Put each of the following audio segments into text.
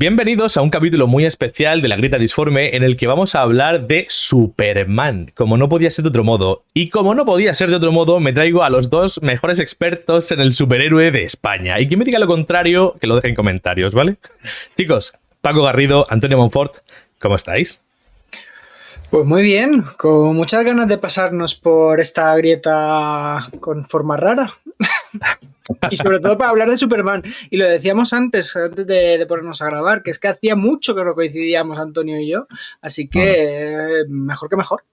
Bienvenidos a un capítulo muy especial de La Grita Disforme en el que vamos a hablar de Superman, como no podía ser de otro modo. Y como no podía ser de otro modo, me traigo a los dos mejores expertos en el superhéroe de España. Y quien me diga lo contrario, que lo deje en comentarios, ¿vale? Chicos, Paco Garrido, Antonio Monfort, ¿cómo estáis? Pues muy bien, con muchas ganas de pasarnos por esta grieta con forma rara. Y sobre todo para hablar de Superman. Y lo decíamos antes de ponernos a grabar, que es que hacía mucho que no coincidíamos Antonio y yo, así que mejor que mejor.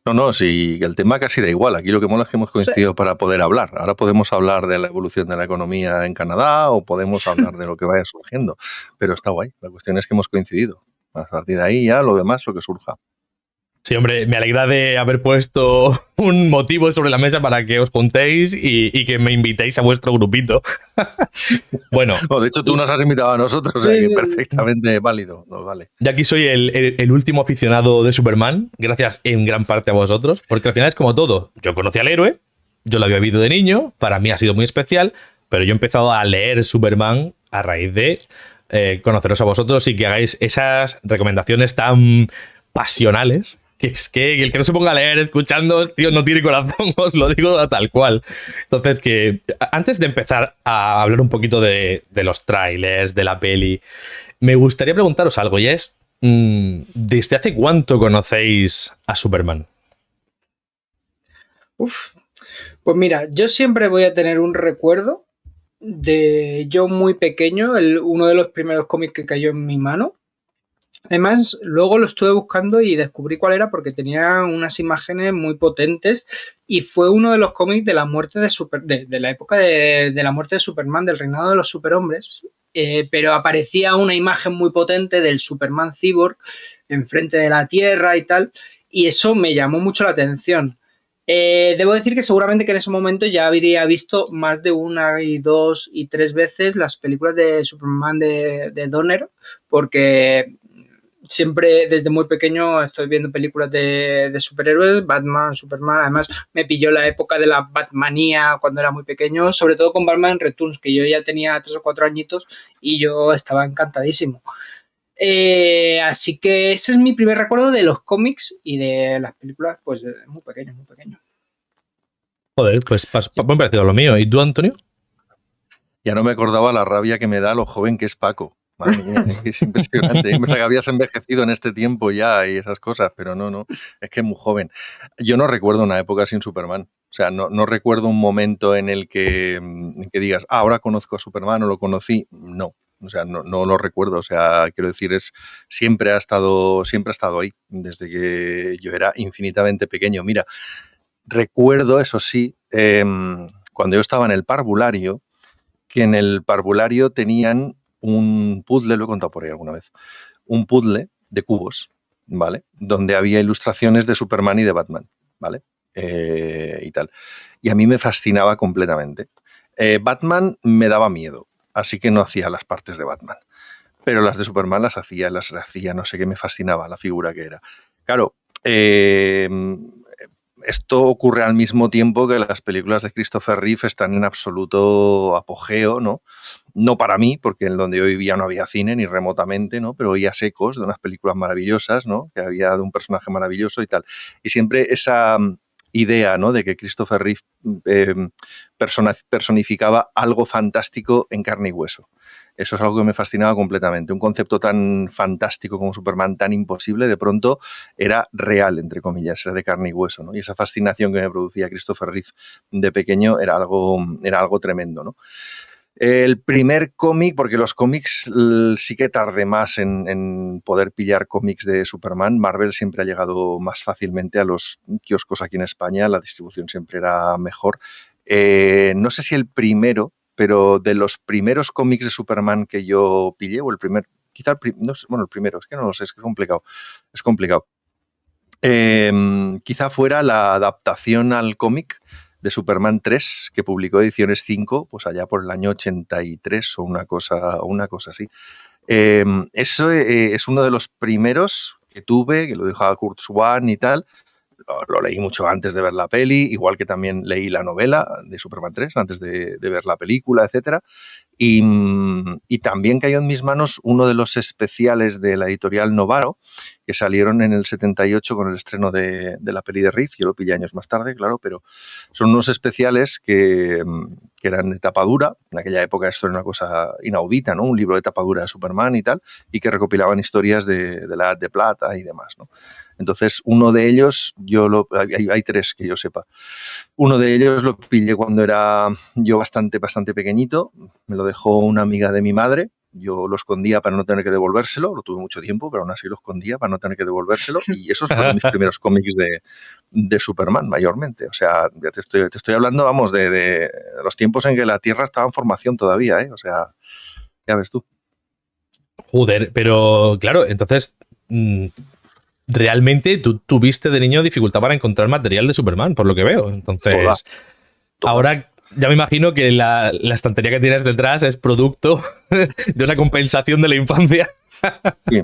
No, sí, el tema casi da igual. Aquí lo que mola es que hemos coincidido para poder hablar. Ahora podemos hablar de la evolución de la economía en Canadá o podemos hablar de lo que vaya surgiendo, pero está guay. La cuestión es que hemos coincidido. A partir de ahí ya lo demás, lo que surja. Sí, hombre, me alegra de haber puesto un motivo sobre la mesa para que os juntéis y que me invitéis a vuestro grupito. Bueno. De hecho, tú nos has invitado a nosotros, o sea que perfectamente válido. Nos vale. Yo aquí soy el último aficionado de Superman, gracias en gran parte a vosotros, porque al final es como todo. Yo conocí al héroe, yo lo había visto de niño, para mí ha sido muy especial, pero yo he empezado a leer Superman a raíz de conoceros a vosotros y que hagáis esas recomendaciones tan pasionales. Que es que el que no se ponga a leer escuchando, tío, no tiene corazón, os lo digo tal cual. Entonces, que antes de empezar a hablar un poquito de los trailers, de la peli, me gustaría preguntaros algo, y es, ¿desde hace cuánto conocéis a Superman? Pues mira, yo siempre voy a tener un recuerdo de yo muy pequeño, uno de los primeros cómics que cayó en mi mano. Además, luego lo estuve buscando y descubrí cuál era porque tenía unas imágenes muy potentes y fue uno de los cómics de la muerte de la época de la muerte de Superman, del reinado de los superhombres, pero aparecía una imagen muy potente del Superman Cyborg enfrente de la Tierra y tal, y eso me llamó mucho la atención. Debo decir que seguramente que en ese momento ya habría visto más de una y dos y tres veces las películas de Superman de Donner, porque siempre desde muy pequeño estoy viendo películas de superhéroes, Batman, Superman. Además me pilló la época de la Batmanía cuando era muy pequeño, sobre todo con Batman Returns, que yo ya tenía 3 o 4 añitos y yo estaba encantadísimo. Así que ese es mi primer recuerdo de los cómics y de las películas, pues muy pequeño, muy pequeño. Joder, pues muy parecido a lo mío. ¿Y tú, Antonio? Ya no me acordaba la rabia que me da lo joven que es Paco. Madre mía, es impresionante. Yo pensaba que habías envejecido en este tiempo ya y esas cosas, pero no, es que es muy joven. Yo no recuerdo una época sin Superman. O sea, no recuerdo un momento en el que digas, ahora conozco a Superman o lo conocí. No, o sea, no lo recuerdo. O sea, quiero decir, siempre ha estado ahí, desde que yo era infinitamente pequeño. Mira, recuerdo, eso sí, cuando yo estaba en el parvulario, que en el parvulario tenían un puzzle, lo he contado por ahí alguna vez, un puzzle de cubos, ¿vale? Donde había ilustraciones de Superman y de Batman, ¿vale? Y tal. Y a mí me fascinaba completamente. Batman me daba miedo, así que no hacía las partes de Batman. Pero las de Superman las hacía, no sé qué, me fascinaba la figura que era. Claro, esto ocurre al mismo tiempo que las películas de Christopher Reeve están en absoluto apogeo, ¿no? No para mí, porque en donde yo vivía no había cine ni remotamente, ¿no? Pero oías ecos de unas películas maravillosas, ¿no? Que había de un personaje maravilloso y tal. Y siempre esa idea, ¿no? De que Christopher Reeve personificaba algo fantástico en carne y hueso. Eso es algo que me fascinaba completamente. Un concepto tan fantástico como Superman, tan imposible, de pronto era real, entre comillas, era de carne y hueso, ¿no? Y esa fascinación que me producía Christopher Reeve de pequeño era algo tremendo, ¿no? El primer cómic, porque los cómics sí que tardé más en poder pillar cómics de Superman. Marvel siempre ha llegado más fácilmente a los kioscos aquí en España, la distribución siempre era mejor. No sé si el primero, pero de los primeros cómics de Superman que yo pillé, o el primer, quizá no sé, bueno, el primero, es que no lo sé, es que es complicado. Quizá fuera la adaptación al cómic de Superman 3, que publicó Ediciones 5, pues allá por el año 83 o una cosa así. Eso es uno de los primeros que tuve, que lo dejaba Kurt Swan y tal, lo leí mucho antes de ver la peli, igual que también leí la novela de Superman 3 antes de ver la película, etcétera. Y también cayó en mis manos uno de los especiales de la editorial Novaro, que salieron en el 78 con el estreno de la peli de Riff. Yo lo pillé años más tarde, claro, pero son unos especiales que eran de tapa dura. En aquella época esto era una cosa inaudita, ¿no? Un libro de tapa dura de Superman y tal, y que recopilaban historias de la Edad de Plata y demás, ¿no? Entonces, uno de ellos, hay tres que yo sepa. Uno de ellos lo pillé cuando era yo bastante pequeñito. Me lo dejó una amiga de mi madre. Yo lo escondía para no tener que devolvérselo. Lo tuve mucho tiempo, pero aún así lo escondía para no tener que devolvérselo. Y esos fueron mis primeros cómics de Superman, mayormente. O sea, ya te estoy hablando, vamos, de los tiempos en que la Tierra estaba en formación todavía, ¿eh? O sea, ya ves tú. Joder, pero claro, entonces... realmente tú tuviste de niño dificultad para encontrar material de Superman, por lo que veo. Entonces, Toda. Ahora ya me imagino que la estantería que tienes detrás es producto de una compensación de la infancia. Sí.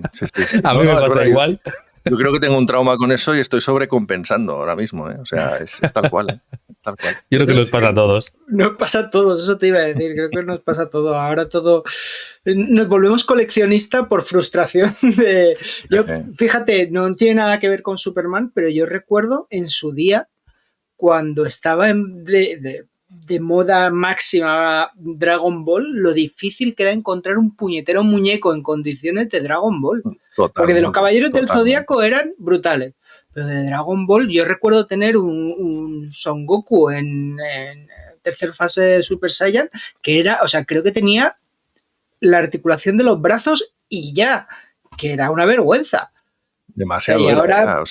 A mí me pasa igual. Yo creo que tengo un trauma con eso y estoy sobrecompensando ahora mismo, ¿eh? O sea, es tal cual, ¿eh? Tal cual. Yo creo que nos pasa a todos. Nos pasa a todos, eso te iba a decir. Creo que nos pasa a todos. Ahora todo... Nos volvemos coleccionista por frustración. Fíjate, no tiene nada que ver con Superman, pero yo recuerdo en su día, cuando estaba de moda máxima Dragon Ball, lo difícil que era encontrar un puñetero muñeco en condiciones de Dragon Ball. Porque de los Caballeros del Zodíaco eran brutales. Pero de Dragon Ball, yo recuerdo tener un Son Goku en tercera fase de Super Saiyan, que era, o sea, creo que tenía la articulación de los brazos y ya, que era una vergüenza. Demasiado. Y ahora,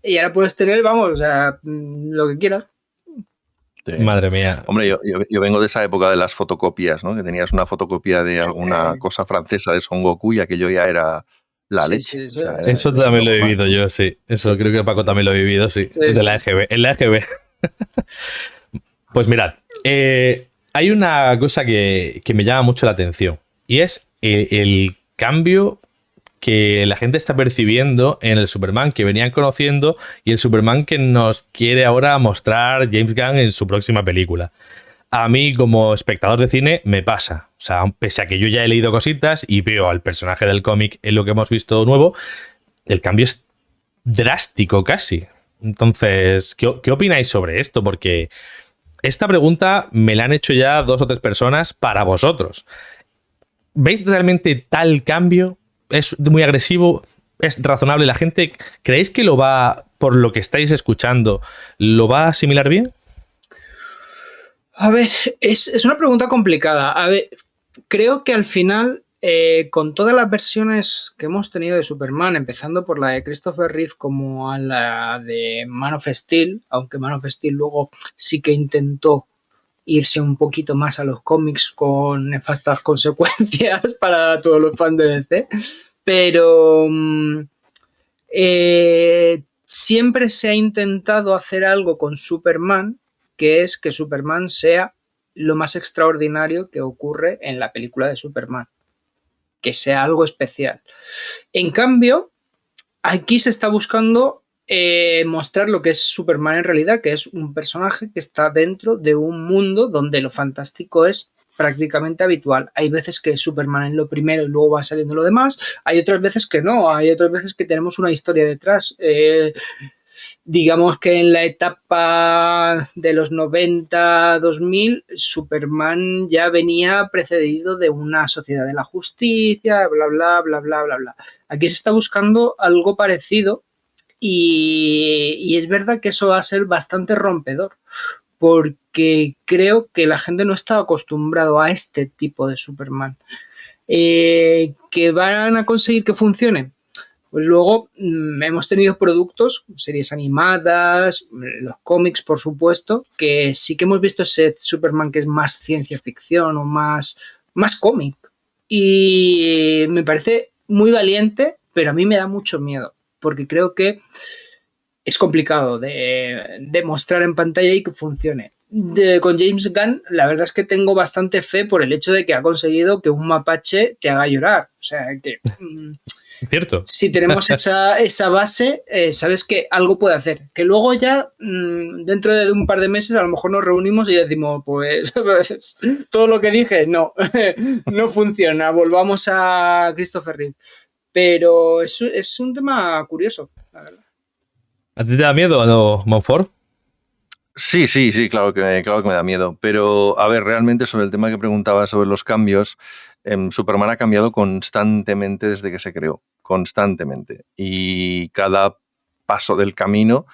y ahora puedes tener, vamos, o sea, lo que quieras. Sí. Madre mía. Hombre, yo vengo de esa época de las fotocopias, ¿no? Que tenías una fotocopia de alguna cosa francesa de Son Goku y aquello ya era la leche. Sí, o sea, eso también lo he vivido yo, sí. Eso creo que Paco también lo ha vivido, sí. De la EGB. En la EGB. Pues mirad, hay una cosa que me llama mucho la atención y es el cambio que la gente está percibiendo en el Superman que venían conociendo y el Superman que nos quiere ahora mostrar James Gunn en su próxima película. A mí, como espectador de cine, me pasa. O sea, pese a que yo ya he leído cositas y veo al personaje del cómic en lo que hemos visto nuevo, el cambio es drástico casi. Entonces, ¿qué opináis sobre esto? Porque esta pregunta me la han hecho ya 2 o 3 personas para vosotros. ¿Veis realmente tal cambio? ¿Es muy agresivo? ¿Es razonable? ¿La gente creéis que lo va, por lo que estáis escuchando, lo va a asimilar bien? A ver, es una pregunta complicada. A ver, creo que al final, con todas las versiones que hemos tenido de Superman, empezando por la de Christopher Reeve como a la de Man of Steel, aunque Man of Steel luego sí que intentó irse un poquito más a los cómics con nefastas consecuencias para todos los fans de DC, pero siempre se ha intentado hacer algo con Superman, que es que Superman sea lo más extraordinario que ocurre en la película de Superman, que sea algo especial. En cambio, aquí se está buscando mostrar lo que es Superman en realidad, que es un personaje que está dentro de un mundo donde lo fantástico es prácticamente habitual. Hay veces que Superman es lo primero y luego va saliendo lo demás, hay otras veces que no, hay otras veces que tenemos una historia detrás. Digamos que en la etapa de los 90-2000, Superman ya venía precedido de una sociedad de la justicia, bla, bla, bla, bla, bla, bla. Aquí se está buscando algo parecido y es verdad que eso va a ser bastante rompedor, porque creo que la gente no está acostumbrado a este tipo de Superman. ¿Que van a conseguir que funcione? Pues luego hemos tenido productos, series animadas, los cómics, por supuesto, que sí que hemos visto ese Superman que es más ciencia ficción o más cómic. Y me parece muy valiente, pero a mí me da mucho miedo, porque creo que es complicado de mostrar en pantalla y que funcione. Con James Gunn, la verdad es que tengo bastante fe por el hecho de que ha conseguido que un mapache te haga llorar. O sea, que Cierto. Si tenemos esa base, sabes que algo puede hacer. Que luego ya, dentro de un par de meses, a lo mejor nos reunimos y decimos, pues todo lo que dije, no, no funciona, volvamos a Christopher Reeve. Pero es un tema curioso, la verdad. ¿A ti te da miedo, no, Monfort? Sí, claro que me da miedo. Pero, a ver, realmente sobre el tema que preguntaba sobre los cambios, Superman ha cambiado constantemente desde que se creó, constantemente. Y cada paso del camino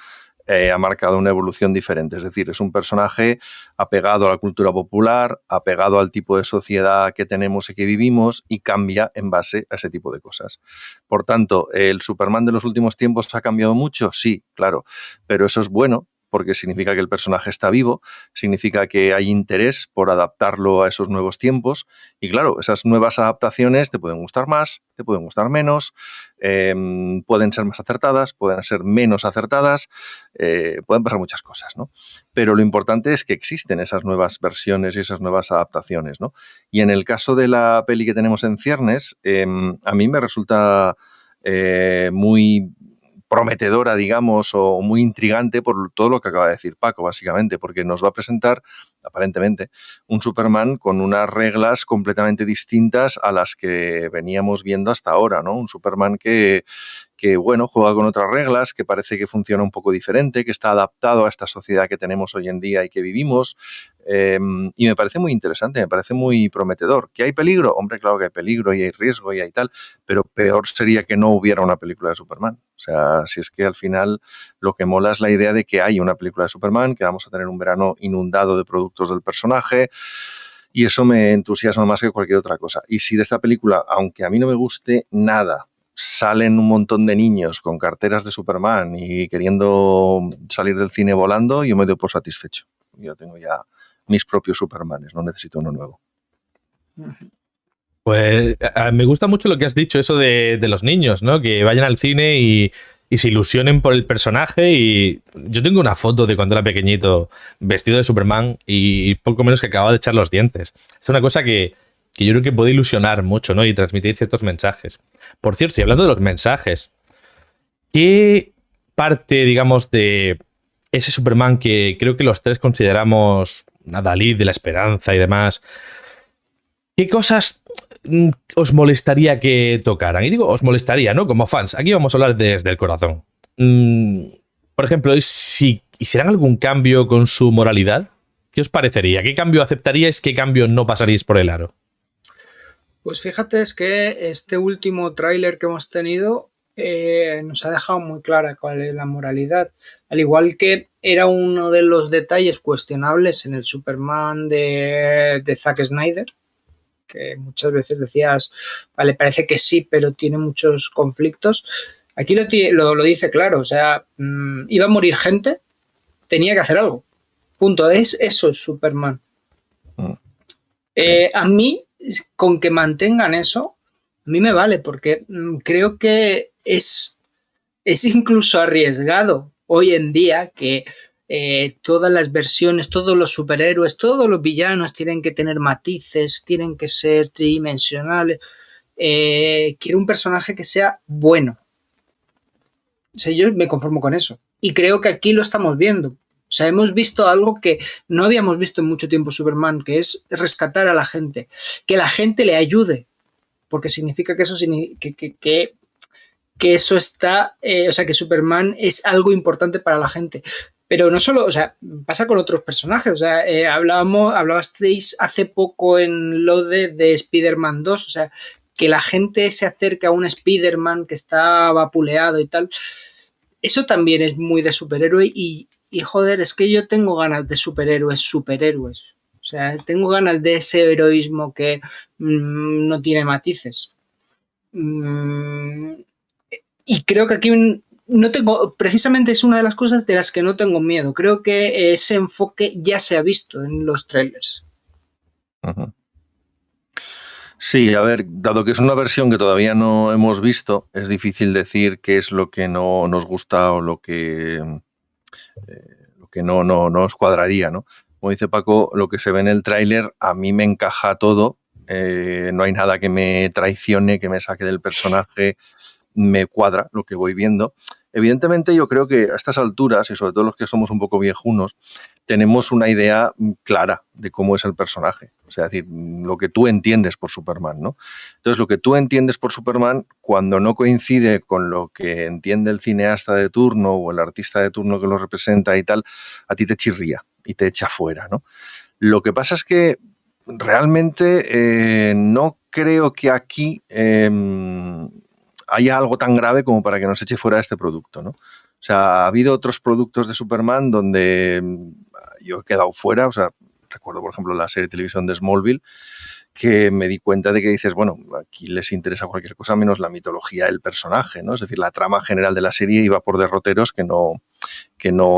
ha marcado una evolución diferente. Es decir, es un personaje apegado a la cultura popular, apegado al tipo de sociedad que tenemos y que vivimos, y cambia en base a ese tipo de cosas. Por tanto, ¿el Superman de los últimos tiempos ha cambiado mucho? Sí, claro, pero eso es bueno, porque significa que el personaje está vivo, significa que hay interés por adaptarlo a esos nuevos tiempos, y claro, esas nuevas adaptaciones te pueden gustar más, te pueden gustar menos, pueden ser más acertadas, pueden ser menos acertadas, pueden pasar muchas cosas, ¿no? Pero lo importante es que existen esas nuevas versiones y esas nuevas adaptaciones, ¿no? Y en el caso de la peli que tenemos en ciernes, a mí me resulta muy prometedora, digamos, o muy intrigante por todo lo que acaba de decir Paco, básicamente, porque nos va a presentar, aparentemente, un Superman con unas reglas completamente distintas a las que veníamos viendo hasta ahora, ¿no? Un Superman que bueno, juega con otras reglas, que parece que funciona un poco diferente, que está adaptado a esta sociedad que tenemos hoy en día y que vivimos. Y me parece muy interesante, me parece muy prometedor. ¿Que hay peligro? Hombre, claro que hay peligro y hay riesgo y hay tal, pero peor sería que no hubiera una película de Superman. O sea, si es que al final lo que mola es la idea de que hay una película de Superman, que vamos a tener un verano inundado de productos del personaje, y eso me entusiasma más que cualquier otra cosa. Y si de esta película, aunque a mí no me guste nada, salen un montón de niños con carteras de Superman y queriendo salir del cine volando, yo me doy por satisfecho. Yo tengo ya mis propios Supermanes, no necesito uno nuevo. Pues me gusta mucho lo que has dicho, eso de los niños, ¿no? Que vayan al cine y se ilusionen por el personaje. Y yo tengo una foto de cuando era pequeñito vestido de Superman y poco menos que acababa de echar los dientes. Es una cosa que yo creo que puede ilusionar mucho, ¿no? Y transmitir ciertos mensajes. Por cierto, y hablando de los mensajes, ¿qué parte, digamos, de ese Superman que creo que los tres consideramos una Dalí de la esperanza y demás, qué cosas os molestaría que tocaran? Y digo, os molestaría, ¿no? Como fans. Aquí vamos a hablar desde el corazón. Por ejemplo, si hicieran algún cambio con su moralidad, ¿qué os parecería? ¿Qué cambio aceptaríais? ¿Qué cambio no pasaríais por el aro? Pues fíjate, es que este último tráiler que hemos tenido nos ha dejado muy clara cuál es la moralidad. Al igual que era uno de los detalles cuestionables en el Superman de Zack Snyder, que muchas veces decías, vale, parece que sí, pero tiene muchos conflictos. Aquí lo dice claro, o sea, iba a morir gente, tenía que hacer algo. Punto. Eso es Superman. A mí, con que mantengan eso, a mí me vale, porque creo que es incluso arriesgado hoy en día que todas las versiones, todos los superhéroes, todos los villanos tienen que tener matices, tienen que ser tridimensionales. Quiero un personaje que sea bueno. O sea, yo me conformo con eso. Y creo que aquí lo estamos viendo. O sea, hemos visto algo que no habíamos visto en mucho tiempo Superman, que es rescatar a la gente, que la gente le ayude, porque significa que eso que eso está, o sea, que Superman es algo importante para la gente. Pero no solo, o sea, pasa con otros personajes. O sea, hablabasteis hace poco en lo de Spider-Man 2, o sea, que la gente se acerca a un Spider-Man que está vapuleado y tal. Eso también es muy de superhéroe y joder, es que yo tengo ganas de superhéroes. O sea, tengo ganas de ese heroísmo que no tiene matices. Y creo que aquí no tengo, precisamente es una de las cosas de las que no tengo miedo. Creo que ese enfoque ya se ha visto en los trailers. Uh-huh. Sí, a ver, dado que es una versión que todavía no hemos visto, es difícil decir qué es lo que no nos gusta o lo que no nos cuadraría, ¿no? Como dice Paco, lo que se ve en el tráiler a mí me encaja todo, no hay nada que me traicione, que me saque del personaje, me cuadra lo que voy viendo. Evidentemente yo creo que a estas alturas, y sobre todo los que somos un poco viejunos, tenemos una idea clara de cómo es el personaje. O sea, es decir, lo que tú entiendes por Superman, ¿no? Entonces, lo que tú entiendes por Superman, cuando no coincide con lo que entiende el cineasta de turno o el artista de turno que lo representa y tal, a ti te chirría y te echa fuera, ¿no? Lo que pasa es que realmente no creo que aquí haya algo tan grave como para que nos eche fuera este producto, ¿no? O sea, ha habido otros productos de Superman donde yo he quedado fuera. O sea, recuerdo, por ejemplo, la serie de televisión de Smallville, que me di cuenta de que dices, bueno, aquí les interesa cualquier cosa menos la mitología del personaje, ¿no? Es decir, la trama general de la serie iba por derroteros que no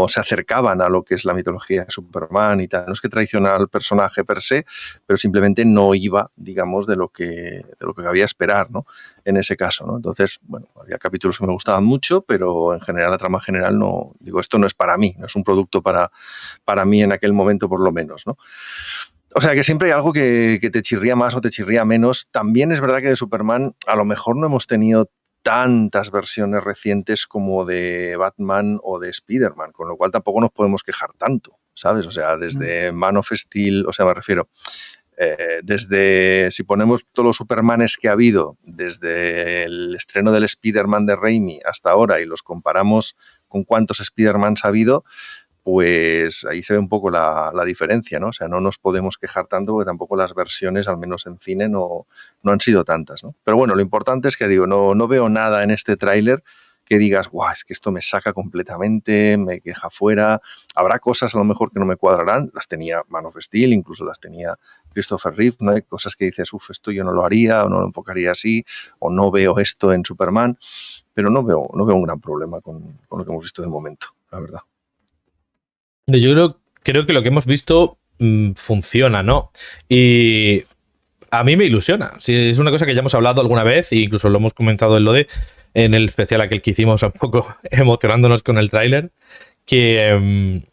se acercaban a lo que es la mitología de Superman y tal. No es que traicionara al personaje per se, pero simplemente no iba, digamos, de lo que cabía esperar, ¿no? En ese caso, ¿no? Entonces, bueno, había capítulos que me gustaban mucho, pero en general la trama general no, digo, esto no es para mí, no es un producto para mí en aquel momento por lo menos, ¿no? O sea, que siempre hay algo que te chirría más o te chirría menos. También es verdad que de Superman a lo mejor no hemos tenido tantas versiones recientes como de Batman o de Spider-Man, con lo cual tampoco nos podemos quejar tanto, ¿sabes? O sea, desde Man of Steel, o sea, me refiero, desde, si ponemos todos los Supermanes que ha habido, desde el estreno del Spider-Man de Raimi hasta ahora y los comparamos con cuántos Spider-Mans ha habido, pues ahí se ve un poco la diferencia, ¿no? O sea, no nos podemos quejar tanto porque tampoco las versiones, al menos en cine, no han sido tantas, ¿no? Pero bueno, lo importante es que, digo, no veo nada en este tráiler que digas, guau, es que esto me saca completamente, me queja fuera. Habrá cosas a lo mejor que no me cuadrarán, las tenía Man of Steel, incluso las tenía Christopher Reeve, ¿no? Hay cosas que dices, esto yo no lo haría, o no lo enfocaría así, o no veo esto en Superman, pero no veo un gran problema con lo que hemos visto de momento, la verdad. Yo creo que lo que hemos visto funciona, ¿no? Y a mí me ilusiona. Sí, es una cosa que ya hemos hablado alguna vez e incluso lo hemos comentado en el especial aquel que hicimos, un poco emocionándonos con el tráiler, que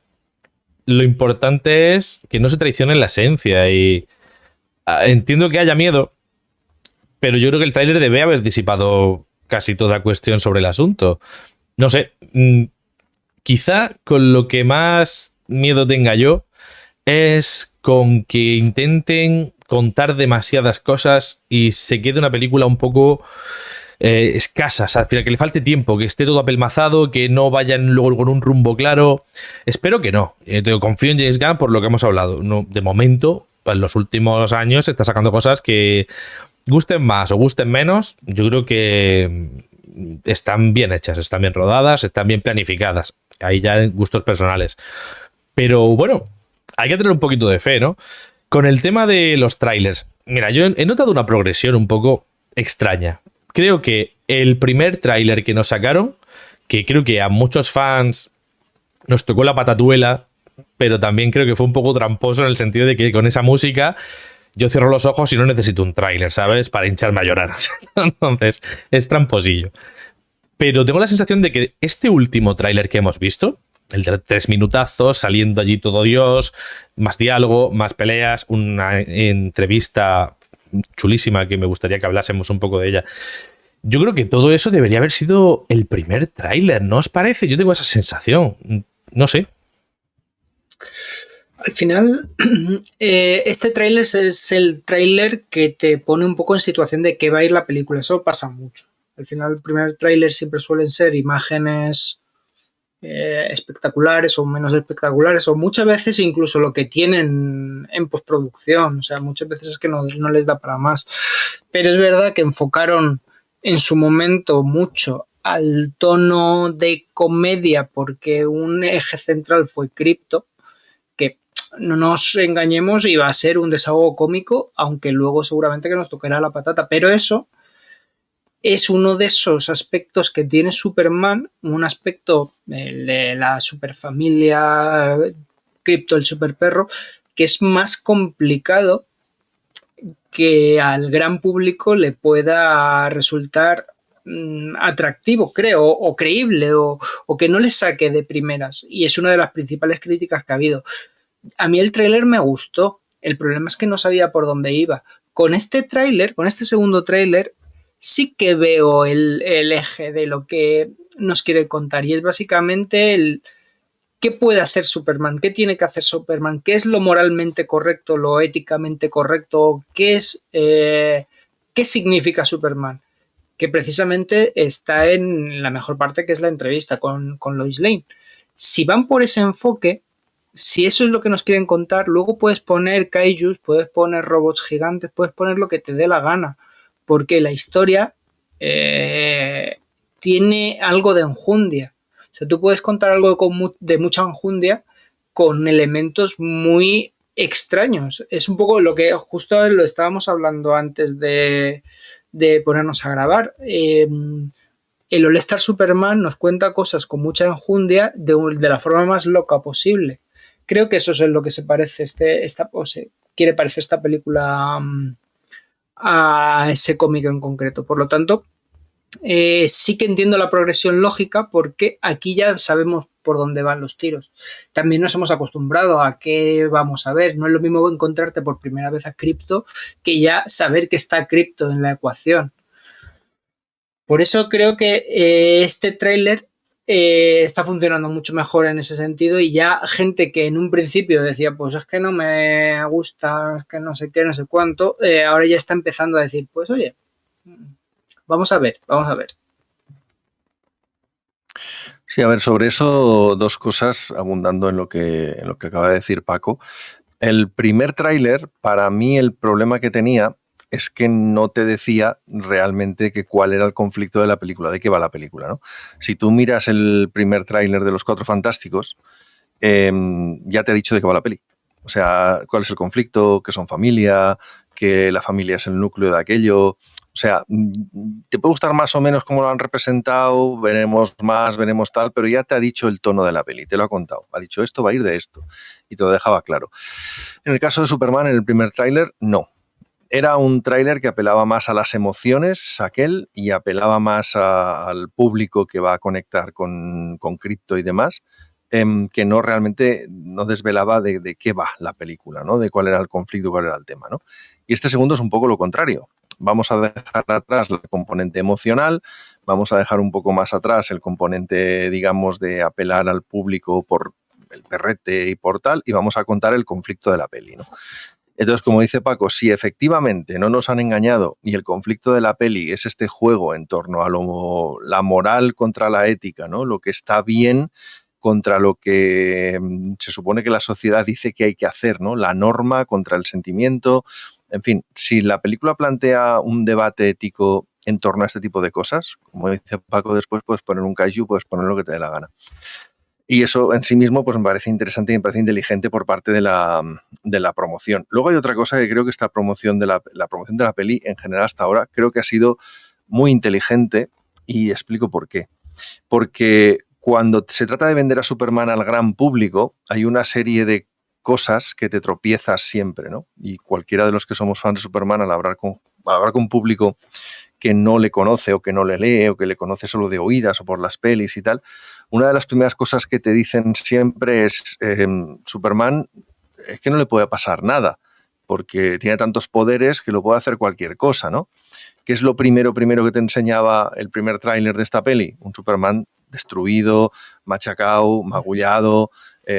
lo importante es que no se traicione la esencia. Y entiendo que haya miedo, pero yo creo que el tráiler debe haber disipado casi toda cuestión sobre el asunto. No sé, quizá con lo que más miedo tenga yo es con que intenten contar demasiadas cosas y se quede una película un poco escasa, o sea, que le falte tiempo, que esté todo apelmazado, que no vayan luego con un rumbo claro. Espero que no. Confío en James Gunn por lo que hemos hablado. No, de momento, en los últimos años está sacando cosas que gusten más o gusten menos. Yo creo que están bien hechas, están bien rodadas, están bien planificadas. Ahí ya en gustos personales. Pero bueno, hay que tener un poquito de fe, ¿no? Con el tema de los trailers, mira, yo he notado una progresión un poco extraña. Creo que el primer tráiler que nos sacaron, que creo que a muchos fans nos tocó la patatuela, pero también creo que fue un poco tramposo en el sentido de que con esa música yo cierro los ojos y no necesito un tráiler, ¿sabes? Para hincharme a llorar. Entonces, es tramposillo. Pero tengo la sensación de que este último tráiler que hemos visto, el de 3 minutazos, saliendo allí todo Dios, más diálogo, más peleas, una entrevista chulísima que me gustaría que hablásemos un poco de ella. Yo creo que todo eso debería haber sido el primer tráiler, ¿no os parece? Yo tengo esa sensación. No sé. Al final, este tráiler es el tráiler que te pone un poco en situación de qué va a ir la película. Eso pasa mucho. Al final, el primer tráiler siempre suelen ser imágenes espectaculares o menos espectaculares, o muchas veces incluso lo que tienen en postproducción. O sea, muchas veces es que no les da para más. Pero es verdad que enfocaron en su momento mucho al tono de comedia porque un eje central fue Crypto, que no nos engañemos, iba a ser un desahogo cómico, aunque luego seguramente que nos tocará la patata, pero eso es uno de esos aspectos que tiene Superman, un aspecto de la superfamilia Crypto, el superperro, que es más complicado que al gran público le pueda resultar atractivo, creo, o creíble, o que no le saque de primeras. Y es una de las principales críticas que ha habido. A mí el tráiler me gustó. El problema es que no sabía por dónde iba. Con este tráiler, con este segundo tráiler, sí que veo el eje de lo que nos quiere contar, y es básicamente el qué puede hacer Superman, qué tiene que hacer Superman, qué es lo moralmente correcto, lo éticamente correcto, qué significa Superman, que precisamente está en la mejor parte, que es la entrevista con Lois Lane. Si van por ese enfoque, si eso es lo que nos quieren contar, luego puedes poner kaijus, puedes poner robots gigantes, puedes poner lo que te dé la gana, porque la historia tiene algo de enjundia. O sea, tú puedes contar algo de mucha enjundia con elementos muy extraños. Es un poco lo que justo lo estábamos hablando antes de ponernos a grabar. El All-Star Superman nos cuenta cosas con mucha enjundia de la forma más loca posible. Creo que eso es en lo que se parece quiere parecer esta película a ese cómic en concreto. Por lo tanto, sí que entiendo la progresión lógica, porque aquí ya sabemos por dónde van los tiros. También nos hemos acostumbrado a qué vamos a ver. No es lo mismo encontrarte por primera vez a Krypto que ya saber que está Krypto en la ecuación. Por eso creo que este tráiler está funcionando mucho mejor en ese sentido, y ya gente que en un principio decía, pues es que no me gusta, es que no sé qué, no sé cuánto, ahora ya está empezando a decir, pues oye, vamos a ver, vamos a ver. Sí, a ver, sobre eso dos cosas, abundando en lo que acaba de decir Paco. El primer tráiler, para mí el problema que tenía es que no te decía realmente cuál era el conflicto de la película, de qué va la película, ¿no? Si tú miras el primer tráiler de Los Cuatro Fantásticos, ya te ha dicho de qué va la peli. O sea, cuál es el conflicto, que son familia, que la familia es el núcleo de aquello. O sea, te puede gustar más o menos cómo lo han representado, veremos más, veremos tal, pero ya te ha dicho el tono de la peli, te lo ha contado. Ha dicho, esto va a ir de esto, y te lo dejaba claro. En el caso de Superman, en el primer tráiler, no. Era un tráiler que apelaba más a las emociones, aquel, y apelaba más al público que va a conectar con Krypto y demás, que no realmente no desvelaba de qué va la película, ¿no? De cuál era el conflicto, cuál era el tema, ¿no? Y este segundo es un poco lo contrario. Vamos a dejar atrás el componente emocional, vamos a dejar un poco más atrás el componente, digamos, de apelar al público por el perrete y por tal, y vamos a contar el conflicto de la peli, ¿no? Entonces, como dice Paco, si efectivamente no nos han engañado y el conflicto de la peli es este juego en torno a la moral contra la ética, ¿no? Lo que está bien contra lo que se supone que la sociedad dice que hay que hacer, ¿no? La norma contra el sentimiento. En fin, si la película plantea un debate ético en torno a este tipo de cosas, como dice Paco, después puedes poner un kaiju, puedes poner lo que te dé la gana. Y eso en sí mismo pues me parece interesante y me parece inteligente por parte de la promoción. Luego hay otra cosa que creo que esta promoción de la promoción de la peli en general hasta ahora creo que ha sido muy inteligente, y explico por qué. Porque cuando se trata de vender a Superman al gran público, hay una serie de cosas que te tropiezas siempre, ¿no? Y cualquiera de los que somos fans de Superman, al hablar con público que no le conoce o que no le lee o que le conoce solo de oídas o por las pelis y tal, una de las primeras cosas que te dicen siempre es Superman es que no le puede pasar nada porque tiene tantos poderes que lo puede hacer cualquier cosa, ¿no? ¿Qué es lo primero que te enseñaba el primer tráiler de esta peli? Un Superman destruido, machacado, magullado,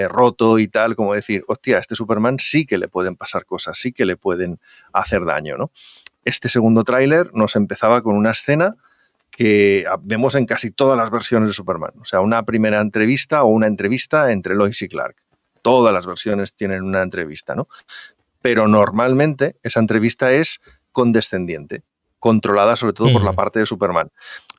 roto y tal, como decir, hostia, a este Superman sí que le pueden pasar cosas, sí que le pueden hacer daño, ¿no? Este segundo tráiler nos empezaba con una escena que vemos en casi todas las versiones de Superman. O sea, una primera entrevista o una entrevista entre Lois y Clark. Todas las versiones tienen una entrevista, ¿no? Pero normalmente esa entrevista es condescendiente, controlada sobre todo por la parte de Superman.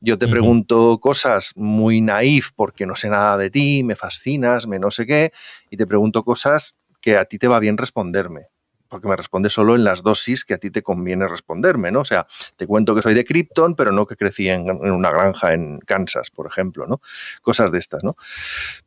Yo te pregunto cosas muy naif porque no sé nada de ti, me fascinas, me no sé qué, y te pregunto cosas que a ti te va bien responderme, porque me responde solo en las dosis que a ti te conviene responderme, ¿no? O sea, te cuento que soy de Krypton, pero no que crecí en una granja en Kansas, por ejemplo, ¿no? Cosas de estas, ¿no?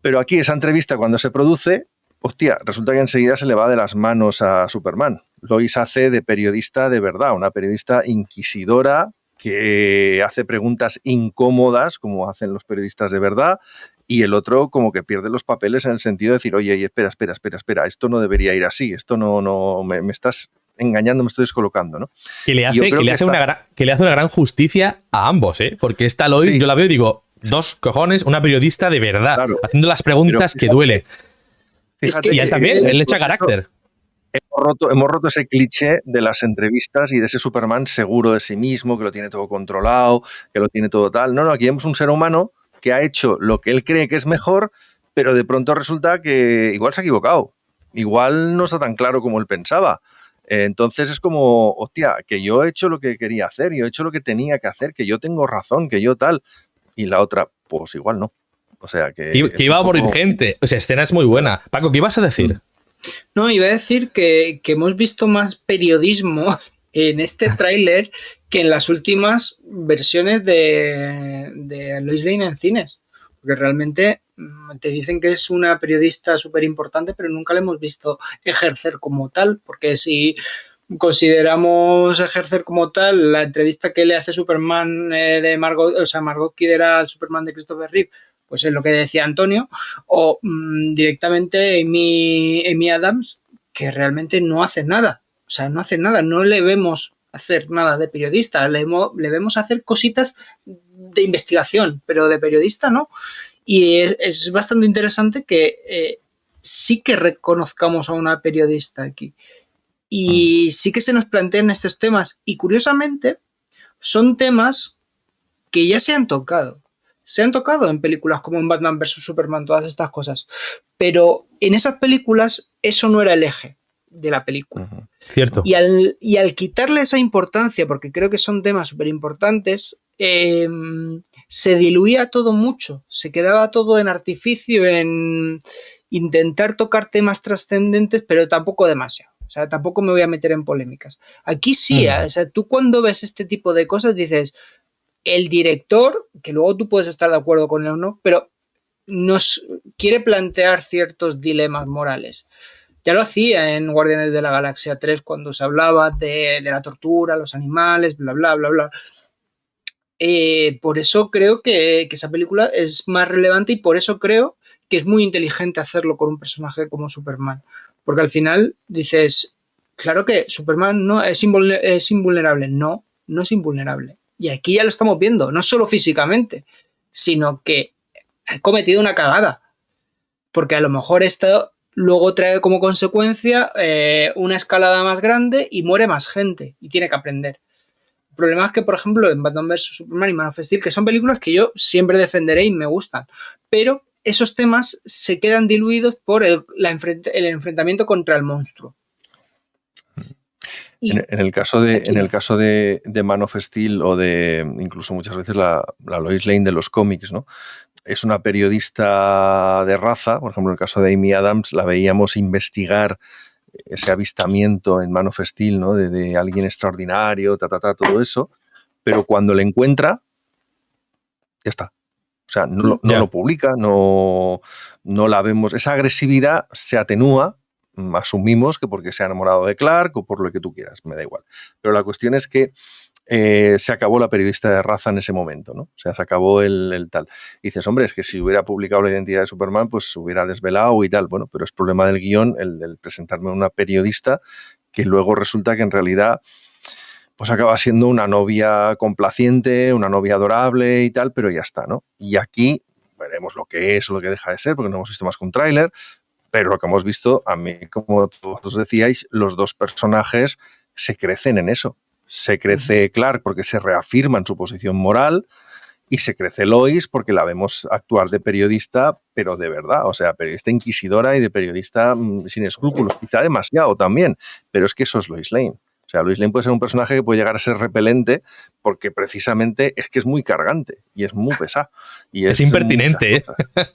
Pero aquí esa entrevista cuando se produce, hostia, resulta que enseguida se le va de las manos a Superman. Lois hace de periodista de verdad, una periodista inquisidora que hace preguntas incómodas, como hacen los periodistas de verdad, y el otro como que pierde los papeles en el sentido de decir, oye, espera, esto no debería ir así, esto no me estás engañando, me estoy descolocando, ¿no? Que le hace una gran justicia a ambos, ¿eh? Porque esta Lois, yo la veo y digo, dos cojones, una periodista de verdad, claro, haciendo las preguntas que duele. Fíjate, y a él también, él le echa carácter. Hemos roto ese cliché de las entrevistas y de ese Superman seguro de sí mismo, que lo tiene todo controlado, que lo tiene todo tal. No, aquí vemos un ser humano que ha hecho lo que él cree que es mejor, pero de pronto resulta que igual se ha equivocado. Igual no está tan claro como él pensaba. Entonces es como, hostia, que yo he hecho lo que quería hacer, yo he hecho lo que tenía que hacer, que yo tengo razón, que yo tal. Y la otra, pues igual no. O sea que iba a morir gente. O sea, escena es muy buena. Paco, ¿qué ibas a decir? No, iba a decir que hemos visto más periodismo en este tráiler que en las últimas versiones de Lois Lane en cines. Porque realmente te dicen que es una periodista súper importante, pero nunca la hemos visto ejercer como tal. Porque si consideramos ejercer como tal la entrevista que le hace Superman de Margot, o sea, Margot Kidder al Superman de Christopher Reeve, pues es lo que decía Antonio, o directamente Amy Adams, que realmente no hace nada. O sea, no hace nada, no le vemos hacer nada de periodista, le vemos hacer cositas de investigación, pero de periodista no. Y es bastante interesante que sí que reconozcamos a una periodista aquí. Y sí que se nos plantean estos temas. Y curiosamente, son temas que ya se han tocado. Se han tocado en películas como en Batman vs. Superman, todas estas cosas. Pero en esas películas eso no era el eje de la película. Cierto. Y al quitarle esa importancia, porque creo que son temas súper importantes, se diluía todo mucho. Se quedaba todo en artificio, en intentar tocar temas trascendentes, pero tampoco demasiado. O sea, tampoco me voy a meter en polémicas. Aquí sí, o sea, tú cuando ves este tipo de cosas dices, el director, que luego tú puedes estar de acuerdo con él o no, pero nos quiere plantear ciertos dilemas morales. Ya lo hacía en Guardianes de la Galaxia 3 cuando se hablaba de la tortura, los animales, bla, bla, bla, bla. Por eso creo que esa película es más relevante y por eso creo que es muy inteligente hacerlo con un personaje como Superman. Porque al final dices, claro que Superman no es invulnerable. No, no es invulnerable. Y aquí ya lo estamos viendo, no solo físicamente, sino que ha cometido una cagada. Porque a lo mejor esto luego trae como consecuencia una escalada más grande y muere más gente y tiene que aprender. El problema es que, por ejemplo, en Batman vs. Superman y Man of Steel, que son películas que yo siempre defenderé y me gustan, pero esos temas se quedan diluidos por el enfrentamiento contra el monstruo. En el caso de Man of Steel o de incluso muchas veces la Lois Lane de los cómics, ¿no? Es una periodista de raza, por ejemplo, en el caso de Amy Adams la veíamos investigar ese avistamiento en Man of Steel, ¿no? de alguien extraordinario, todo eso, pero cuando le encuentra, ya está. O sea, no lo publica, no la vemos. Esa agresividad se atenúa, asumimos que porque se ha enamorado de Clark o por lo que tú quieras, me da igual. Pero la cuestión es que se acabó la periodista de raza en ese momento, ¿no? O sea, se acabó el tal. Y dices, hombre, es que si hubiera publicado la identidad de Superman, pues se hubiera desvelado y tal. Bueno, pero es problema del guión el presentarme a una periodista que luego resulta que en realidad pues acaba siendo una novia complaciente, una novia adorable y tal, pero ya está, ¿no? Y aquí veremos lo que es o lo que deja de ser, porque no hemos visto más que un tráiler, pero lo que hemos visto, a mí, como vosotros decíais, los dos personajes se crecen en eso. Se crece Clark porque se reafirma en su posición moral y se crece Lois porque la vemos actuar de periodista, pero de verdad, o sea, periodista inquisidora y de periodista sin escrúpulos, quizá demasiado también, pero es que eso es Lois Lane. O sea, Lois Lane puede ser un personaje que puede llegar a ser repelente porque precisamente es que es muy cargante y es muy pesado. Y es impertinente, ¿eh?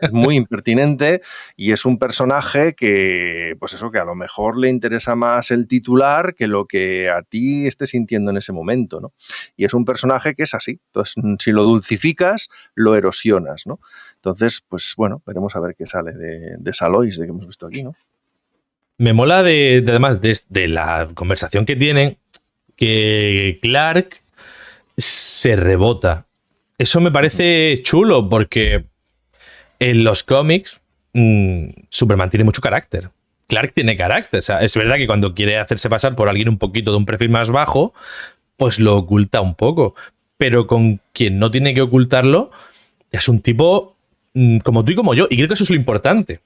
Es muy impertinente y es un personaje que, pues eso, que a lo mejor le interesa más el titular que lo que a ti estés sintiendo en ese momento, ¿no? Y es un personaje que es así. Entonces, si lo dulcificas, lo erosionas, ¿no? Entonces, pues bueno, veremos a ver qué sale de esa Lois de que hemos visto aquí, ¿no? Me mola además de la conversación que tienen, que Clark se rebota. Eso me parece chulo porque en los cómics Superman tiene mucho carácter. Clark tiene carácter. O sea, es verdad que cuando quiere hacerse pasar por alguien un poquito de un perfil más bajo, pues lo oculta un poco. Pero con quien no tiene que ocultarlo, es un tipo como tú y como yo. Y creo que eso es lo importante.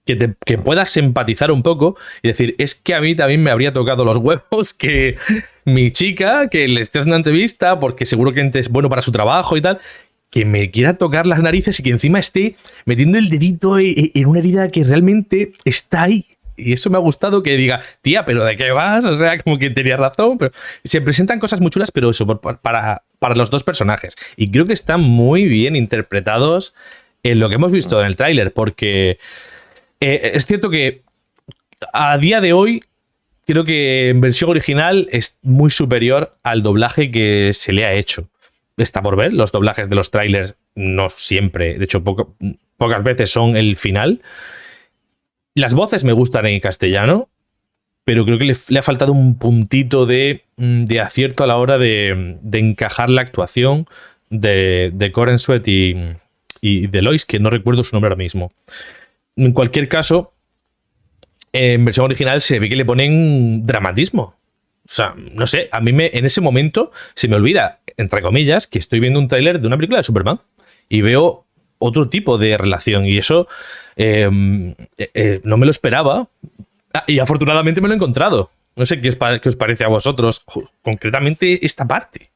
Que puedas empatizar un poco y decir, es que a mí también me habría tocado los huevos que mi chica, que le esté haciendo una entrevista, porque seguro que es bueno para su trabajo y tal, que me quiera tocar las narices y que encima esté metiendo el dedito en una herida que realmente está ahí. Y eso me ha gustado, que diga, tía, ¿pero de qué vas? O sea, como que tenía razón. Pero se presentan cosas muy chulas, pero eso, para los dos personajes. Y creo que están muy bien interpretados en lo que hemos visto en el tráiler, porque es cierto que a día de hoy creo que en versión original es muy superior al doblaje que se le ha hecho. Está por ver, los doblajes de los trailers no siempre, de hecho pocas veces son el final. Las voces me gustan en castellano, pero creo que le ha faltado un puntito de acierto a la hora de encajar la actuación de Coren Sweat y de Lois, que no recuerdo su nombre ahora mismo. En cualquier caso, en versión original se ve que le ponen dramatismo. O sea, no sé, a mí en ese momento se me olvida, entre comillas, que estoy viendo un tráiler de una película de Superman y veo otro tipo de relación y eso no me lo esperaba y afortunadamente me lo he encontrado. No sé qué os parece a vosotros, concretamente esta parte.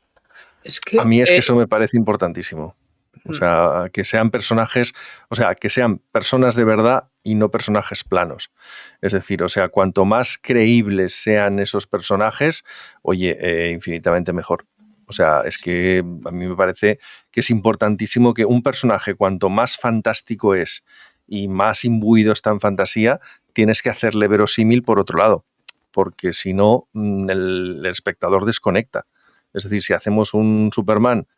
Es que, a mí es que eso me parece importantísimo. O sea, que sean personajes, o sea, que sean personas de verdad y no personajes planos. Es decir, o sea, cuanto más creíbles sean esos personajes, oye, infinitamente mejor. O sea, es que a mí me parece que es importantísimo que un personaje, cuanto más fantástico es y más imbuido está en fantasía, tienes que hacerle verosímil por otro lado, porque si no, el espectador desconecta. Es decir, si hacemos un Superman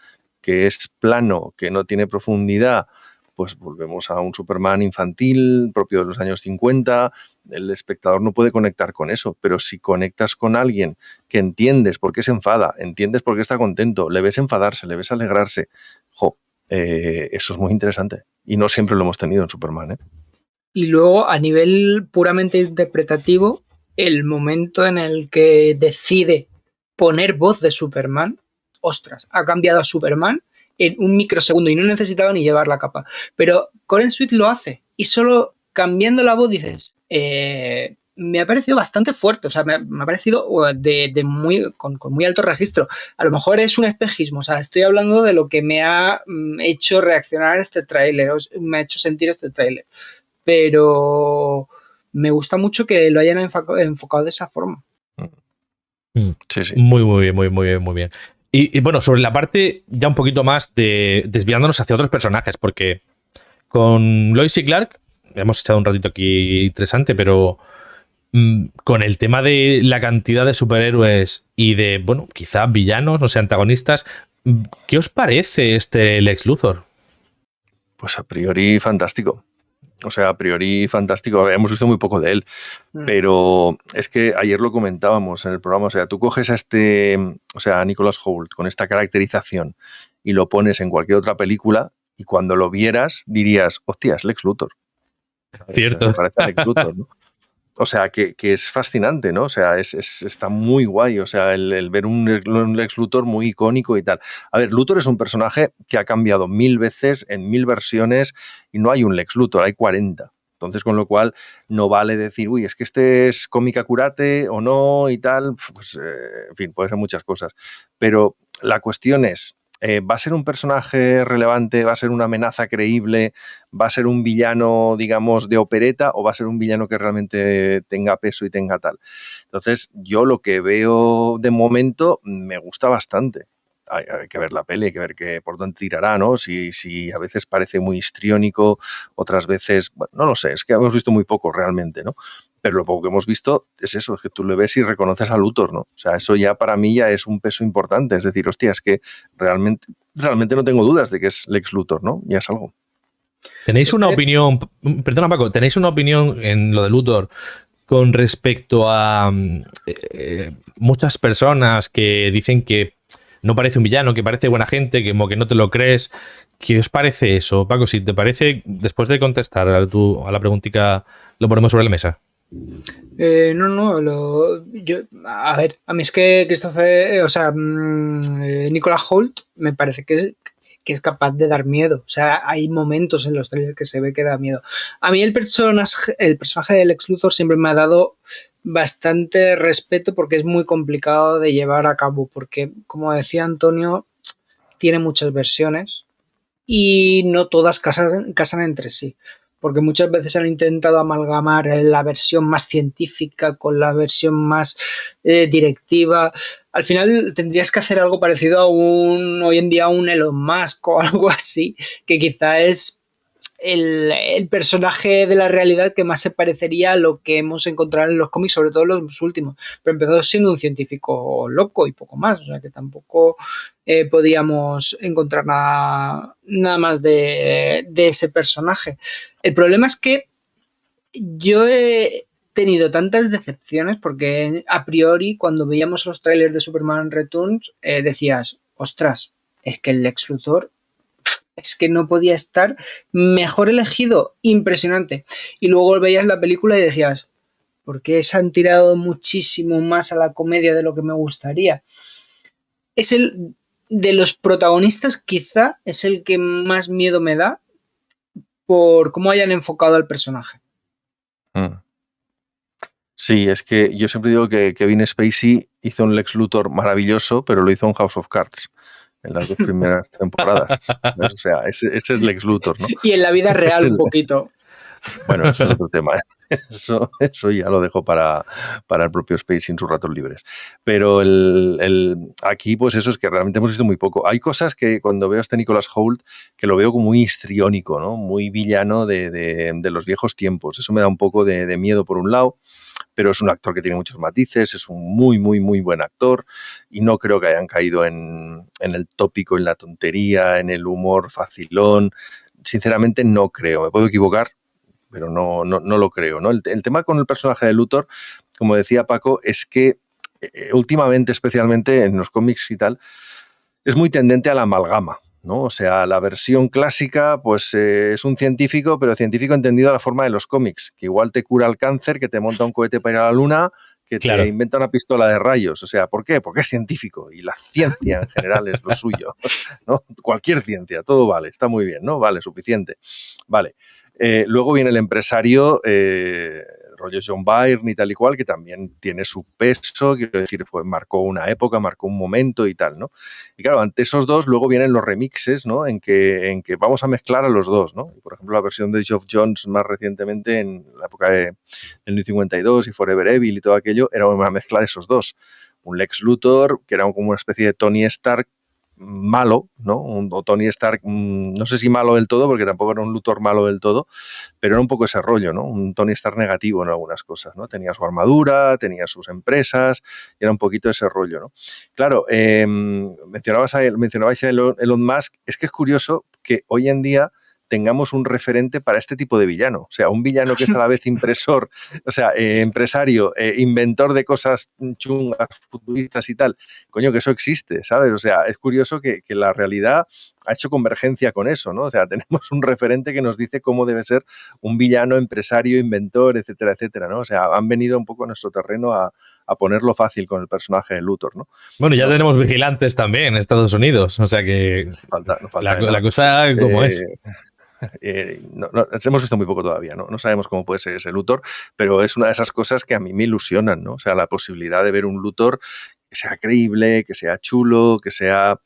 que es plano, que no tiene profundidad, pues volvemos a un Superman infantil propio de los años 50, el espectador no puede conectar con eso, pero si conectas con alguien que entiendes por qué se enfada, entiendes por qué está contento, le ves enfadarse, le ves alegrarse, eso es muy interesante y no siempre lo hemos tenido en Superman, ¿eh? Y luego, a nivel puramente interpretativo, el momento en el que decide poner voz de Superman, ostras, ha cambiado a Superman en un microsegundo y no necesitaba ni llevar la capa. Pero Coren Sweat lo hace y solo cambiando la voz dices, me ha parecido bastante fuerte, o sea, me ha parecido con muy alto registro. A lo mejor es un espejismo, o sea, estoy hablando de lo que me ha hecho reaccionar este tráiler, me ha hecho sentir este tráiler. Pero me gusta mucho que lo hayan enfocado de esa forma. Sí, sí. Muy bien, muy bien. Y bueno, sobre la parte ya un poquito más de desviándonos hacia otros personajes, porque con Lois y Clark hemos echado un ratito aquí interesante, pero con el tema de la cantidad de superhéroes y de, bueno, quizá villanos, no sé, antagonistas, ¿qué os parece este Lex Luthor? Pues a priori fantástico. O sea, a priori fantástico. Hemos visto muy poco de él, pero es que ayer lo comentábamos en el programa. O sea, tú coges a Nicholas Hoult con esta caracterización y lo pones en cualquier otra película y cuando lo vieras dirías, hostia, es Lex Luthor. Cierto. Me parece a Lex Luthor, ¿no? O sea, que es fascinante, ¿no? O sea, está muy guay. O sea, el ver un Lex Luthor muy icónico y tal. A ver, Luthor es un personaje que ha cambiado 1000 veces, en 1000 versiones, y no hay un Lex Luthor, hay 40. Entonces, con lo cual, no vale decir, uy, es que este es cómic curate o no y tal. Pues, en fin, puede ser muchas cosas. Pero la cuestión es, ¿va a ser un personaje relevante? ¿Va a ser una amenaza creíble? ¿Va a ser un villano, digamos, de opereta? ¿O va a ser un villano que realmente tenga peso y tenga tal? Entonces, yo lo que veo de momento me gusta bastante. Hay que ver la peli, hay que ver por dónde tirará, ¿no? Si a veces parece muy histriónico, otras veces, bueno, no lo sé, es que hemos visto muy poco realmente, ¿no? Pero lo poco que hemos visto es eso, es que tú le ves y reconoces a Luthor, ¿no? O sea, eso ya para mí ya es un peso importante. Es decir, hostia, es que realmente no tengo dudas de que es Lex Luthor, ¿no? Ya es algo. ¿Tenéis una opinión, perdona Paco, tenéis una opinión en lo de Luthor con respecto a muchas personas que dicen que no parece un villano, que parece buena gente, que como que no te lo crees? ¿Qué os parece eso, Paco? Si te parece, después de contestar a la preguntita, lo ponemos sobre la mesa. A ver, a mí es que Nicholas Hoult me parece que es capaz de dar miedo. O sea, hay momentos en los trailers que se ve que da miedo. A mí el personaje del Lex Luthor siempre me ha dado bastante respeto porque es muy complicado de llevar a cabo, porque, como decía Antonio, tiene muchas versiones y no todas casan entre sí, porque muchas veces han intentado amalgamar la versión más científica con la versión más directiva. Al final tendrías que hacer algo parecido hoy en día a un Elon Musk o algo así, que quizá es el personaje de la realidad que más se parecería a lo que hemos encontrado en los cómics, sobre todo los últimos. Pero empezó siendo un científico loco y poco más, o sea que tampoco podíamos encontrar nada más de ese personaje. El problema es que yo he tenido tantas decepciones porque a priori cuando veíamos los trailers de Superman Returns decías, ostras, es que el Lex Luthor es que no podía estar mejor elegido, impresionante. Y luego veías la película y decías, ¿por qué se han tirado muchísimo más a la comedia de lo que me gustaría? Es el de los protagonistas, quizá es el que más miedo me da por cómo hayan enfocado al personaje. Sí, es que yo siempre digo que Kevin Spacey hizo un Lex Luthor maravilloso, pero lo hizo en House of Cards en las 2 primeras temporadas. ¿Ves? O sea, ese es Lex Luthor, ¿no? Y en la vida real un poquito. Bueno, eso es otro tema. Eso ya lo dejo para el propio Spacey en sus ratos libres. Pero aquí, pues eso es que realmente hemos visto muy poco. Hay cosas que cuando veo a este Nicholas Hoult, que lo veo como muy histriónico, ¿no? Muy villano de los viejos tiempos. Eso me da un poco de miedo por un lado, pero es un actor que tiene muchos matices, es un muy, muy, muy buen actor y no creo que hayan caído en el tópico, en la tontería, en el humor facilón. Sinceramente no creo, me puedo equivocar, pero no lo creo, ¿no? El tema con el personaje de Luthor, como decía Paco, es que últimamente, especialmente en los cómics y tal, es muy tendente a la amalgama, ¿no? O sea, la versión clásica, pues es un científico, pero científico entendido a la forma de los cómics, que igual te cura el cáncer, que te monta un cohete para ir a la luna, que Claro. te inventa una pistola de rayos. O sea, ¿por qué? Porque es científico y la ciencia en general es lo suyo, ¿no? Cualquier ciencia, todo vale, está muy bien, ¿no? Vale, suficiente. Vale. Luego viene el empresario, rollo John Byrne y tal y cual, que también tiene su peso, quiero decir, pues marcó una época, marcó un momento y tal, ¿no? Y claro, ante esos dos luego vienen los remixes, ¿no? En que vamos a mezclar a los dos, ¿no? Por ejemplo, la versión de Geoff Johns más recientemente, en la época del New 52 y Forever Evil y todo aquello, era una mezcla de esos dos. Un Lex Luthor, que era como una especie de Tony Stark malo, ¿no? O Tony Stark, no sé si malo del todo, porque tampoco era un Luthor malo del todo, pero era un poco ese rollo, ¿no? Un Tony Stark negativo en algunas cosas, ¿no? Tenía su armadura, tenía sus empresas, y era un poquito ese rollo, ¿no? Claro, mencionabais a Elon Musk, es que es curioso que hoy en día tengamos un referente para este tipo de villano. O sea, un villano que es a la vez impresor, o sea, empresario, inventor de cosas chungas, futuristas y tal. Coño, que eso existe, ¿sabes? O sea, es curioso que la realidad ha hecho convergencia con eso, ¿no? O sea, tenemos un referente que nos dice cómo debe ser un villano, empresario, inventor, etcétera, etcétera, ¿no? O sea, han venido un poco a nuestro terreno a ponerlo fácil con el personaje de Luthor, ¿no? Bueno, ya No tenemos sé. vigilantes también en Estados Unidos, o sea que No falta de nada. la cosa como es. Hemos visto muy poco todavía, ¿no? No sabemos cómo puede ser ese Luthor, pero es una de esas cosas que a mí me ilusionan, ¿no? O sea, la posibilidad de ver un Luthor que sea creíble, que sea chulo, que sea,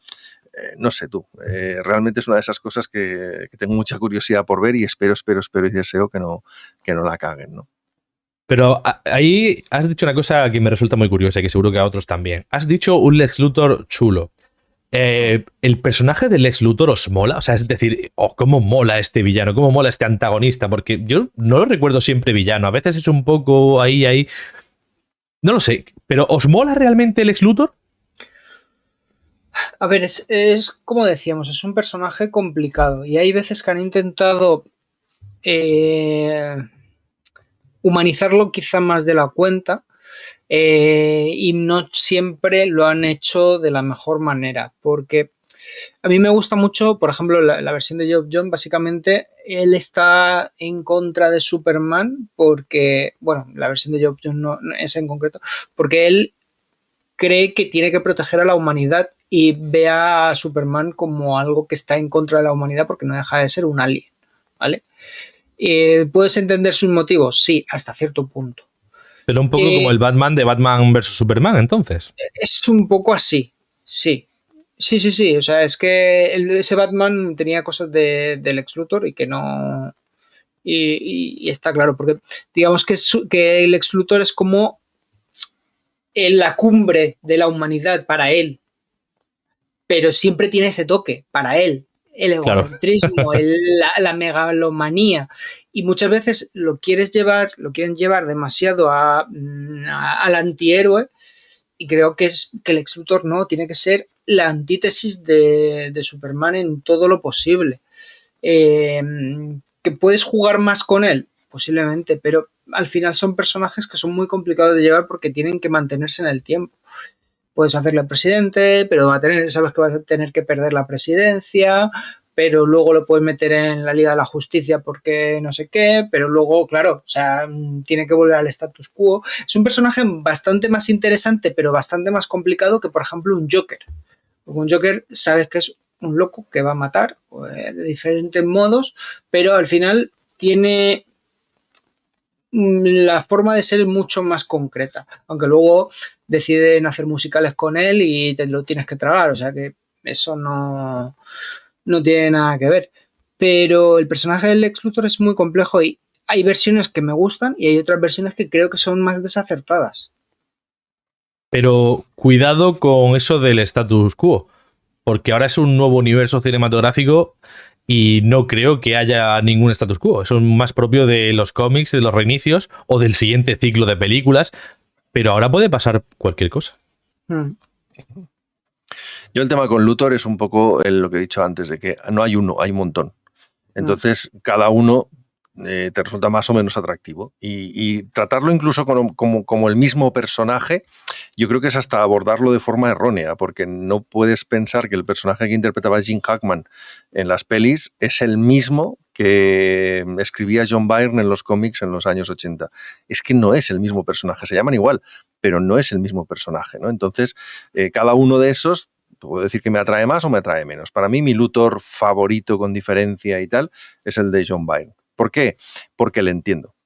no sé tú, realmente es una de esas cosas que tengo mucha curiosidad por ver y espero y deseo que no la caguen, ¿no? Pero ahí has dicho una cosa que me resulta muy curiosa y que seguro que a otros también. Has dicho un Lex Luthor chulo. ¿El personaje de Lex Luthor os mola? O sea, es decir, ¿cómo mola este villano? ¿Cómo mola este antagonista? Porque yo no lo recuerdo siempre villano. A veces es un poco ahí. No lo sé. ¿Pero os mola realmente Lex Luthor? A ver, es como decíamos, es un personaje complicado y hay veces que han intentado humanizarlo quizá más de la cuenta y no siempre lo han hecho de la mejor manera, porque A mí me gusta mucho, por ejemplo, la versión de Geoff John. Básicamente, él está en contra de Superman porque, bueno, la versión de Geoff John no es en concreto, porque él cree que tiene que proteger a la humanidad y ve a Superman como algo que está en contra de la humanidad porque no deja de ser un alien, ¿vale? ¿Puedes entender sus motivos? Sí, hasta cierto punto. Pero un poco como el Batman de Batman vs Superman, entonces. Es un poco así, sí. Sí. O sea, es que ese Batman tenía cosas del Lex Luthor y que no. Y está claro, porque digamos que el Lex Luthor es como la cumbre de la humanidad para él, pero siempre tiene ese toque para él. El egocentrismo, claro. La megalomanía. Y muchas veces lo quieren llevar demasiado al antihéroe. Y creo que el Lex Luthor no, tiene que ser la antítesis de Superman en todo lo posible. ¿Que puedes jugar más con él? Posiblemente, pero al final son personajes que son muy complicados de llevar porque tienen que mantenerse en el tiempo. Puedes hacerle presidente, pero sabes que vas a tener que perder la presidencia, pero luego lo puedes meter en la Liga de la Justicia porque no sé qué, pero luego, claro, o sea, tiene que volver al status quo. Es un personaje bastante más interesante, pero bastante más complicado que, por ejemplo, un Joker. Porque un Joker sabes que es un loco que va a matar de diferentes modos, pero al final tiene la forma de ser mucho más concreta, aunque luego deciden hacer musicales con él y te lo tienes que tragar, o sea que eso no tiene nada que ver. Pero el personaje del Lex Luthor es muy complejo y hay versiones que me gustan y hay otras versiones que creo que son más desacertadas. Pero cuidado con eso del status quo, porque ahora es un nuevo universo cinematográfico y no creo que haya ningún status quo. Eso es más propio de los cómics, de los reinicios o del siguiente ciclo de películas, pero ahora puede pasar cualquier cosa. Yo el tema con Luthor es un poco lo que he dicho antes, de que no hay uno, hay un montón. Entonces, cada uno te resulta más o menos atractivo. Y tratarlo incluso como el mismo personaje, yo creo que es hasta abordarlo de forma errónea, porque no puedes pensar que el personaje que interpretaba Gene Hackman en las pelis es el mismo que escribía John Byrne en los cómics en los años 80. Es que no es el mismo personaje, se llaman igual, pero no es el mismo personaje, ¿no? Entonces, cada uno de esos puedo decir que me atrae más o me atrae menos. Para mí, mi Luthor favorito con diferencia y tal es el de John Byrne. ¿Por qué? Porque le entiendo.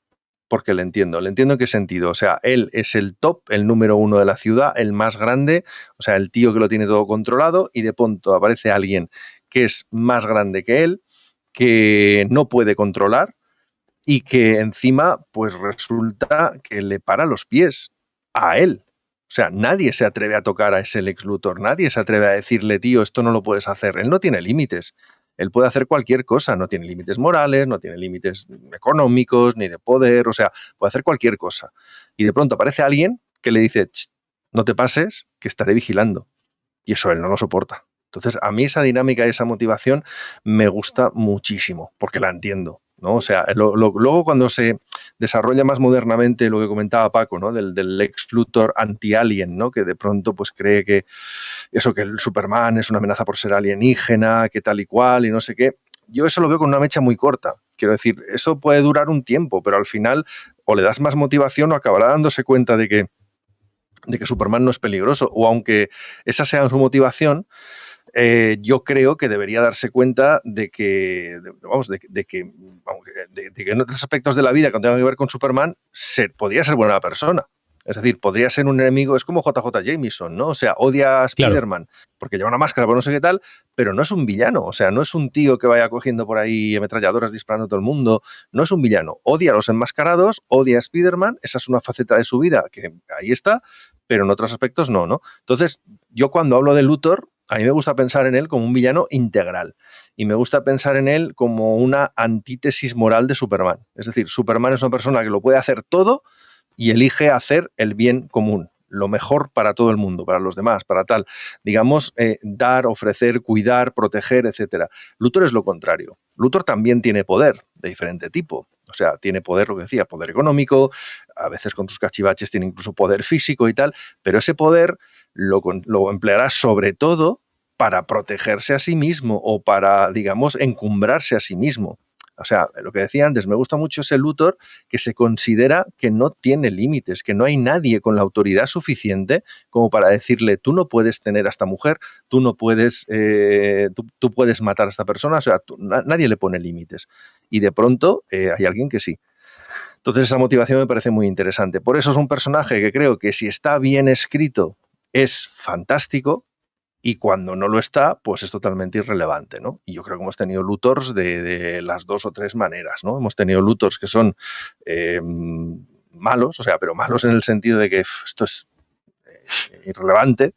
Le entiendo en qué sentido. O sea, él es el top, el número uno de la ciudad, el más grande, o sea, el tío que lo tiene todo controlado y de pronto aparece alguien que es más grande que él, que no puede controlar y que encima pues resulta que le para los pies a él. O sea, nadie se atreve a tocar a ese Lex Luthor, nadie se atreve a decirle, tío, esto no lo puedes hacer. Él no tiene límites. Él puede hacer cualquier cosa, no tiene límites morales, no tiene límites económicos, ni de poder, o sea, puede hacer cualquier cosa. Y de pronto aparece alguien que le dice, no te pases, que estaré vigilando. Y eso él no lo soporta. Entonces, a mí esa dinámica y esa motivación me gusta muchísimo, porque la entiendo, ¿no? O sea, luego cuando se desarrolla más modernamente lo que comentaba Paco, ¿no? Del Lex Luthor anti-alien, ¿no? Que de pronto pues cree que eso, que el Superman es una amenaza por ser alienígena, que tal y cual, y no sé qué. Yo eso lo veo con una mecha muy corta. Quiero decir, eso puede durar un tiempo, pero al final o le das más motivación o acabará dándose cuenta de que Superman no es peligroso, o aunque esa sea su motivación, yo creo que debería darse cuenta de que en otros aspectos de la vida que no tengan que ver con Superman, podría ser buena persona. Es decir, podría ser un enemigo, es como JJ Jameson, ¿no? O sea, odia a Spider-Man porque lleva una máscara, pero no sé qué tal, pero no es un villano. O sea, no es un tío que vaya cogiendo por ahí ametralladoras disparando a todo el mundo. No es un villano. Odia a los enmascarados, odia a Spider-Man, esa es una faceta de su vida que ahí está, pero en otros aspectos no. Entonces, yo cuando hablo de Luthor, a mí me gusta pensar en él como un villano integral y me gusta pensar en él como una antítesis moral de Superman. Es decir, Superman es una persona que lo puede hacer todo y elige hacer el bien común, lo mejor para todo el mundo, para los demás, para tal. Digamos, dar, ofrecer, cuidar, proteger, etc. Luthor es lo contrario. Luthor también tiene poder de diferente tipo. O sea, tiene poder, lo que decía, poder económico, a veces con sus cachivaches tiene incluso poder físico y tal, pero ese poder lo empleará sobre todo para protegerse a sí mismo o para, digamos, encumbrarse a sí mismo. O sea, lo que decía antes, me gusta mucho ese Luthor que se considera que no tiene límites, que no hay nadie con la autoridad suficiente como para decirle, tú no puedes tener a esta mujer, tú no puedes, tú puedes matar a esta persona, o sea, nadie le pone límites. Y de pronto hay alguien que sí. Entonces esa motivación me parece muy interesante. Por eso es un personaje que creo que si está bien escrito es fantástico, y cuando no lo está, pues es totalmente irrelevante, ¿no? Y yo creo que hemos tenido Luthors de las 2 o 3 maneras, ¿no? Hemos tenido Luthors que son malos, o sea, pero malos en el sentido de que esto es irrelevante,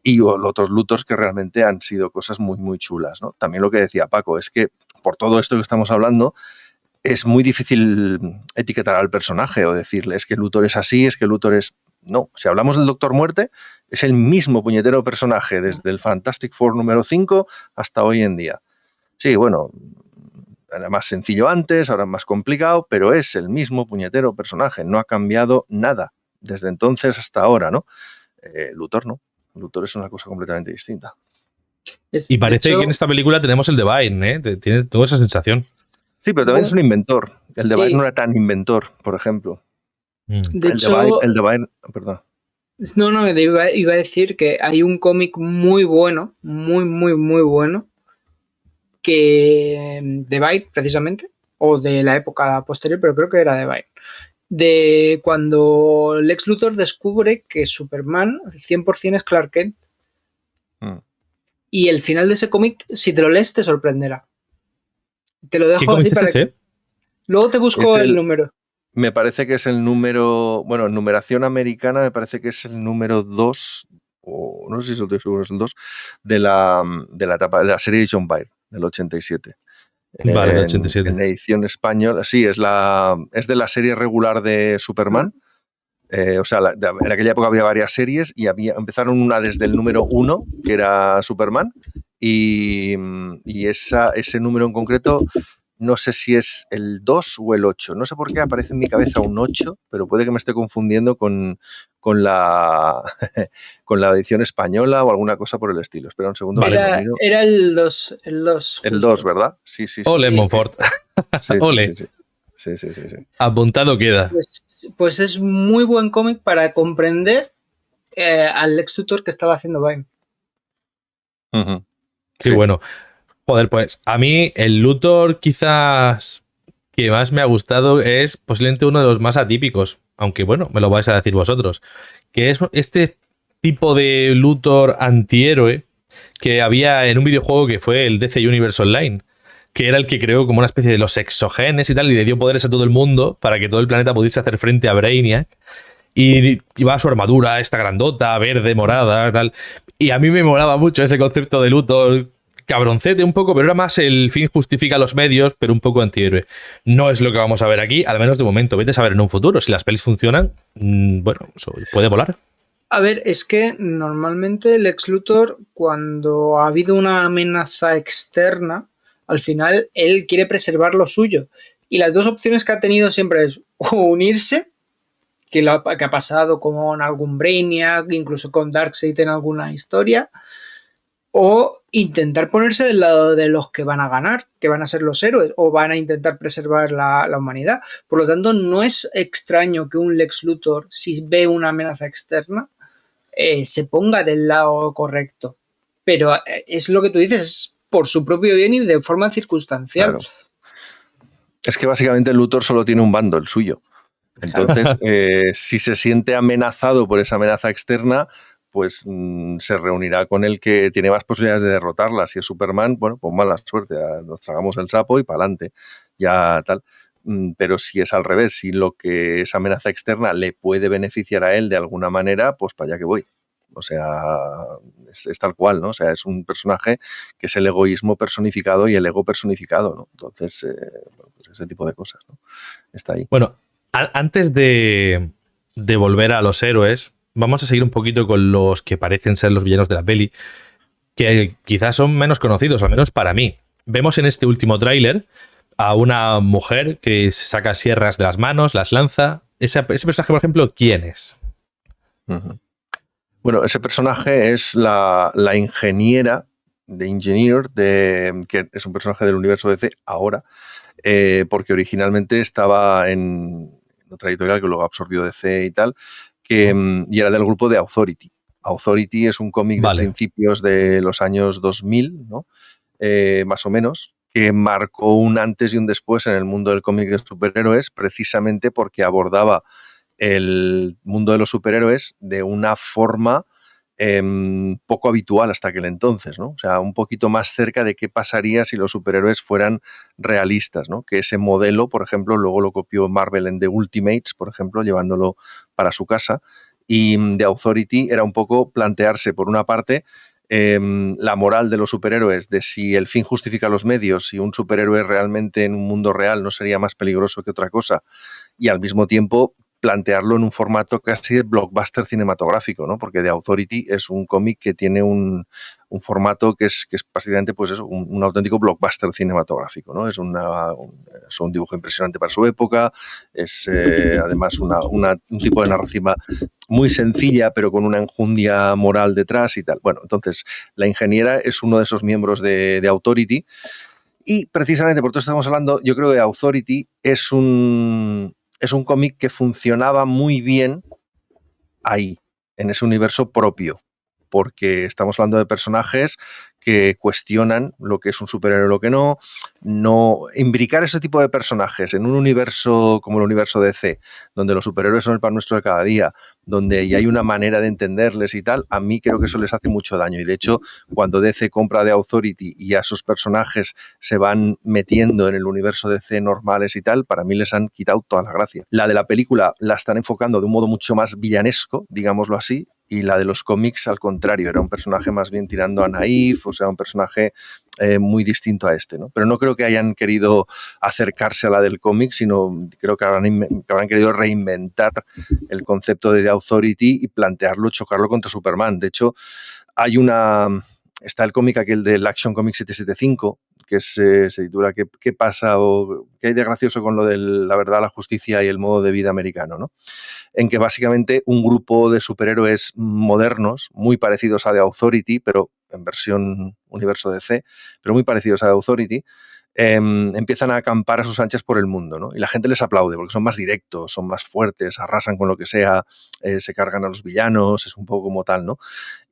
y otros Luthors que realmente han sido cosas muy, muy chulas, ¿no? También lo que decía Paco, es que por todo esto que estamos hablando, es muy difícil etiquetar al personaje o decirle, es que Luthor es así, es que Luthor es... No, si hablamos del Doctor Muerte, es el mismo puñetero personaje desde el Fantastic Four número 5 hasta hoy en día. Sí, bueno, era más sencillo antes, ahora es más complicado, pero es el mismo puñetero personaje, no ha cambiado nada desde entonces hasta ahora, ¿no? Luthor no, Luthor es una cosa completamente distinta. Y parece que en esta película tenemos el Divine, ¿eh? Tiene toda esa sensación. Sí, pero también es un inventor. El Divine no era tan inventor, por ejemplo. De hecho, el Divine, perdón. No, iba a decir que hay un cómic muy bueno, muy bueno, que de Byte, precisamente, o de la época posterior, pero creo que era de Byte, de cuando Lex Luthor descubre que Superman 100% es Clark Kent. Y el final de ese cómic, si te lo lees, te sorprenderá. Te lo dejo así para que... Luego te busco el número. Me parece que es el número, bueno, en numeración americana me parece que es el número 2, o no sé si estoy seguro, es el 2, de la etapa de la serie de John Byrne, del 87. Vale, del 87. En edición española, sí, es de la serie regular de Superman. O sea, en aquella época había varias series y empezaron una desde el número 1, que era Superman, y ese número en concreto... No sé si es el 2 o el 8. No sé por qué aparece en mi cabeza un 8, pero puede que me esté confundiendo con la edición española o alguna cosa por el estilo. Espera un segundo. Era el 2. El 2, ¿verdad? Sí. Ole, Monfort. Ole. Sí. Apuntado queda. Pues es muy buen cómic para comprender al Lex Luthor que estaba haciendo Byrne. Sí, bueno. Joder, pues a mí el Luthor quizás que más me ha gustado es posiblemente uno de los más atípicos, aunque bueno, me lo vais a decir vosotros, que es este tipo de Luthor antihéroe que había en un videojuego que fue el DC Universe Online, que era el que creó como una especie de los exogenes y tal, y le dio poderes a todo el mundo para que todo el planeta pudiese hacer frente a Brainiac. Y llevaba su armadura, esta grandota, verde, morada, tal. Y a mí me molaba mucho ese concepto de Luthor cabroncete un poco, pero era más el fin justifica los medios, pero un poco antihéroe. No es lo que vamos a ver aquí, al menos de momento. Vete a saber en un futuro. Si las pelis funcionan, bueno, eso puede volar. A ver, es que normalmente Lex Luthor, cuando ha habido una amenaza externa, al final él quiere preservar lo suyo. Y las dos opciones que ha tenido siempre es o unirse, que ha pasado con algún Brainiac, incluso con Darkseid en alguna historia, o intentar ponerse del lado de los que van a ganar, que van a ser los héroes, o van a intentar preservar la humanidad. Por lo tanto, no es extraño que un Lex Luthor, si ve una amenaza externa, se ponga del lado correcto. Pero es lo que tú dices, es por su propio bien y de forma circunstancial. Claro. Es que básicamente el Luthor solo tiene un bando, el suyo. Entonces, si se siente amenazado por esa amenaza externa, pues se reunirá con el que tiene más posibilidades de derrotarla. Si es Superman, bueno, pues mala suerte, nos tragamos el sapo y para adelante, ya tal. Pero si es al revés, si lo que esa amenaza externa le puede beneficiar a él de alguna manera, pues para allá que voy. O sea, es tal cual, ¿no? O sea, es un personaje que es el egoísmo personificado y el ego personificado, ¿no? Entonces, pues ese tipo de cosas, ¿no? Está ahí. Bueno, antes de volver a los héroes, vamos a seguir un poquito con los que parecen ser los villanos de la peli, que quizás son menos conocidos, al menos para mí. Vemos en este último tráiler a una mujer que se saca sierras de las manos, las lanza. Ese personaje, por ejemplo, ¿quién es? Bueno, ese personaje es la ingeniera de Engineer, que es un personaje del universo DC ahora, porque originalmente estaba en otra editorial que luego absorbió DC y tal, y era del grupo de Authority. Authority es un cómic de principios de los años 2000, ¿no? Más o menos, que marcó un antes y un después en el mundo del cómic de superhéroes, precisamente porque abordaba el mundo de los superhéroes de una forma poco habitual hasta aquel entonces, ¿no? O sea, un poquito más cerca de qué pasaría si los superhéroes fueran realistas, ¿no? Que ese modelo, por ejemplo, luego lo copió Marvel en The Ultimates, por ejemplo, llevándolo para su casa, y The Authority era un poco plantearse, por una parte, la moral de los superhéroes, de si el fin justifica los medios, si un superhéroe realmente en un mundo real no sería más peligroso que otra cosa, y al mismo tiempo plantearlo en un formato casi de blockbuster cinematográfico, ¿no? Porque The Authority es un cómic que tiene un formato que es básicamente pues eso, un auténtico blockbuster cinematográfico, ¿no? Es un dibujo impresionante para su época, es además un tipo de narrativa muy sencilla, pero con una enjundia moral detrás y tal. Bueno, entonces, la ingeniera es uno de esos miembros de Authority, y precisamente por todo esto estamos hablando, yo creo que Authority es un cómic que funcionaba muy bien ahí, en ese universo propio, porque estamos hablando de personajes que cuestionan lo que es un superhéroe y lo que no. Imbricar ese tipo de personajes en un universo como el universo DC, donde los superhéroes son el pan nuestro de cada día, donde ya hay una manera de entenderles y tal, a mí creo que eso les hace mucho daño. Y de hecho, cuando DC compra The Authority y a sus personajes se van metiendo en el universo DC normales y tal, para mí les han quitado toda la gracia. La de la película la están enfocando de un modo mucho más villanesco, digámoslo así, y la de los cómics al contrario, era un personaje más bien tirando a naif, o sea, un personaje muy distinto a este, ¿no? Pero no creo que hayan querido acercarse a la del cómic, sino creo que habrán querido reinventar el concepto de The Authority y plantearlo, chocarlo contra Superman. De hecho, está el cómic aquel del Action Comic 775, que se titula ¿Qué pasa o qué hay de gracioso con lo de la verdad, la justicia y el modo de vida americano, ¿no? En que básicamente un grupo de superhéroes modernos, muy parecidos a The Authority, pero en versión universo DC, pero muy parecidos a The Authority, empiezan a acampar a sus anchas por el mundo, ¿no? Y la gente les aplaude porque son más directos, son más fuertes, arrasan con lo que sea, se cargan a los villanos, es un poco como tal, ¿no?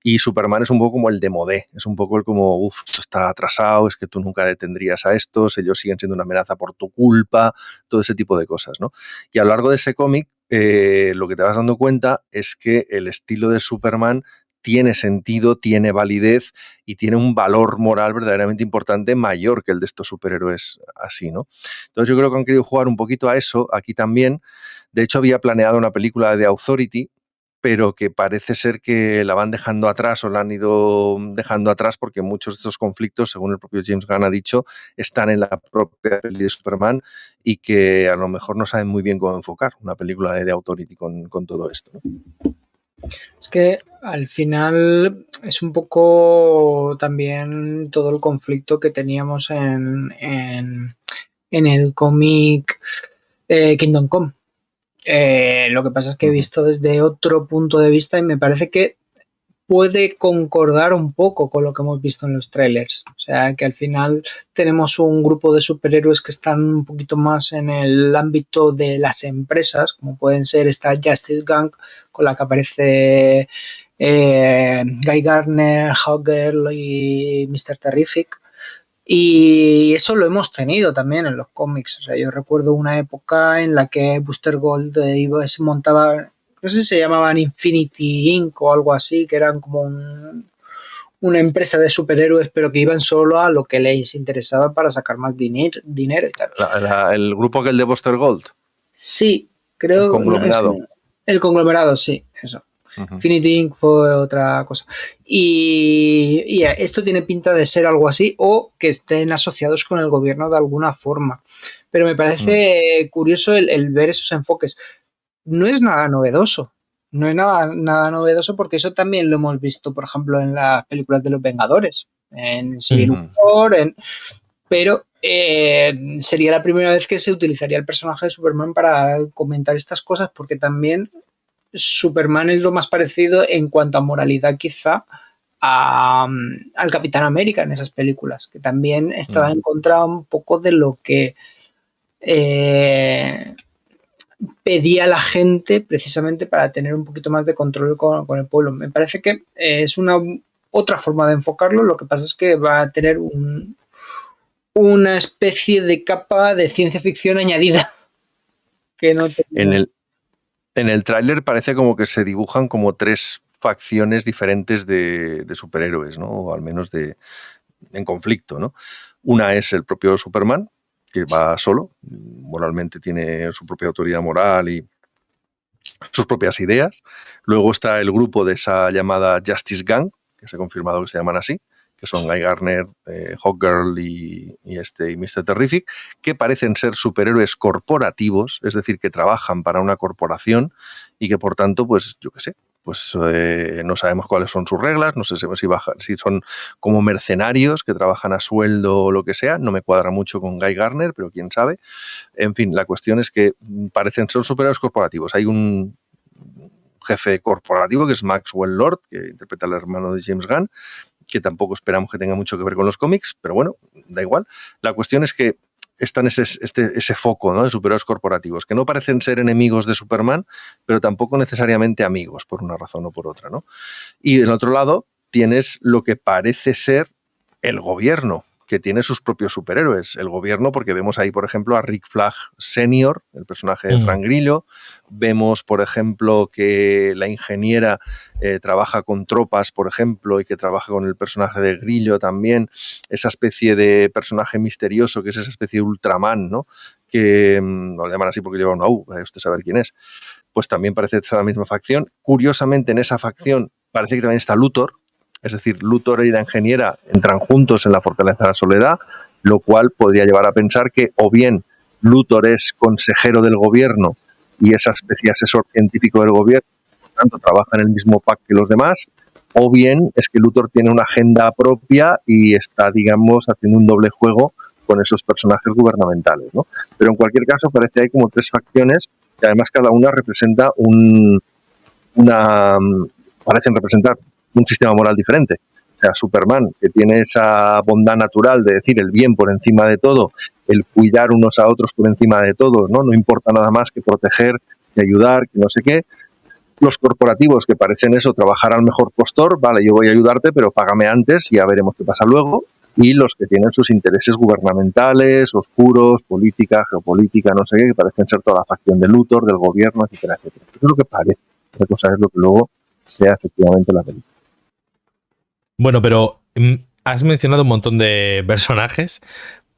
Y Superman es un poco como el demodé, es un poco el como, esto está atrasado, es que tú nunca detendrías a estos, ellos siguen siendo una amenaza por tu culpa, todo ese tipo de cosas, ¿no? Y a lo largo de ese cómic, lo que te vas dando cuenta es que el estilo de Superman tiene sentido, tiene validez y tiene un valor moral verdaderamente importante mayor que el de estos superhéroes así, ¿no? Entonces yo creo que han querido jugar un poquito a eso aquí también. De hecho, había planeado una película de Authority, pero que parece ser que la van dejando atrás o la han ido dejando atrás porque muchos de estos conflictos, según el propio James Gunn ha dicho, están en la propia peli de Superman y que a lo mejor no saben muy bien cómo enfocar una película de Authority con todo esto, ¿no? Es que al final es un poco también todo el conflicto que teníamos en el cómic Kingdom Come. Lo que pasa es que he visto desde otro punto de vista y me parece que puede concordar un poco con lo que hemos visto en los trailers. O sea, que al final tenemos un grupo de superhéroes que están un poquito más en el ámbito de las empresas, como pueden ser esta Justice Gang, con la que aparece Guy Gardner, Hawkgirl y Mr. Terrific. Y eso lo hemos tenido también en los cómics. O sea, yo recuerdo una época en la que Booster Gold se montaba, no sé si se llamaban Infinity Inc. o algo así, que eran como una empresa de superhéroes, pero que iban solo a lo que les interesaba para sacar más dinero y tal. El grupo aquel de Booster Gold. Sí, creo. El conglomerado. El conglomerado, sí, eso. Infinity Inc. fue otra cosa. Y esto tiene pinta de ser algo así o que estén asociados con el gobierno de alguna forma. Pero me parece curioso el ver esos enfoques. No es nada novedoso. No es nada novedoso porque eso también lo hemos visto, por ejemplo, en las películas de los Vengadores, en Civil War, pero sería la primera vez que se utilizaría el personaje de Superman para comentar estas cosas porque también Superman es lo más parecido en cuanto a moralidad quizá al Capitán América en esas películas, que también estaba en contra un poco de lo que pedía la gente precisamente para tener un poquito más de control con el pueblo. Me parece que es otra forma de enfocarlo, lo que pasa es que va a tener una especie de capa de ciencia ficción añadida que no tenía. En el tráiler parece como que se dibujan como 3 facciones diferentes de superhéroes, ¿no? O al menos en conflicto, ¿no? Una es el propio Superman, que va solo, moralmente tiene su propia autoridad moral y sus propias ideas. Luego está el grupo de esa llamada Justice Gang, que se ha confirmado que se llaman así, que son Guy Gardner, Hawkgirl y Mr. Terrific, que parecen ser superhéroes corporativos, es decir, que trabajan para una corporación y que por tanto, pues yo qué sé, pues no sabemos cuáles son sus reglas, no sé si son como mercenarios que trabajan a sueldo o lo que sea, no me cuadra mucho con Guy Gardner, pero quién sabe. En fin, la cuestión es que parecen ser superhéroes corporativos. Hay un jefe corporativo que es Maxwell Lord, que interpreta al hermano de James Gunn, que tampoco esperamos que tenga mucho que ver con los cómics, pero bueno, da igual. La cuestión es que están ese foco, ¿no?, de superhéroes corporativos, que no parecen ser enemigos de Superman, pero tampoco necesariamente amigos, por una razón o por otra, ¿no? Y del otro lado tienes lo que parece ser el gobierno, que tiene sus propios superhéroes. El gobierno, porque vemos ahí, por ejemplo, a Rick Flag Senior, el personaje de Frank Grillo. Vemos, por ejemplo, que la ingeniera trabaja con tropas, por ejemplo, y que trabaja con el personaje de Grillo también. Esa especie de personaje misterioso, que es esa especie de Ultraman, ¿no?, que lo llaman así porque lleva una U, usted saber quién es. Pues también parece ser la misma facción. Curiosamente, en esa facción parece que también está Luthor. Es decir, Luthor y la ingeniera entran juntos en la Fortaleza de la Soledad, lo cual podría llevar a pensar que o bien Luthor es consejero del gobierno y esa especie de asesor científico del gobierno, por tanto trabaja en el mismo pack que los demás, o bien es que Luthor tiene una agenda propia y está, digamos, haciendo un doble juego con esos personajes gubernamentales, ¿no? Pero en cualquier caso parece que hay como 3 facciones que además cada una representa parecen representar un sistema moral diferente. O sea, Superman, que tiene esa bondad natural de decir el bien por encima de todo, el cuidar unos a otros por encima de todo, ¿no? No importa nada más que proteger, que ayudar, que no sé qué. Los corporativos que parecen eso, trabajar al mejor postor, vale, yo voy a ayudarte, pero págame antes y ya veremos qué pasa luego. Y los que tienen sus intereses gubernamentales, oscuros, política, geopolítica, no sé qué, que parecen ser toda la facción de Luthor, del gobierno, etcétera, etcétera. Eso es lo que parece. Otra cosa es lo que luego sea efectivamente la película. Bueno, pero has mencionado un montón de personajes.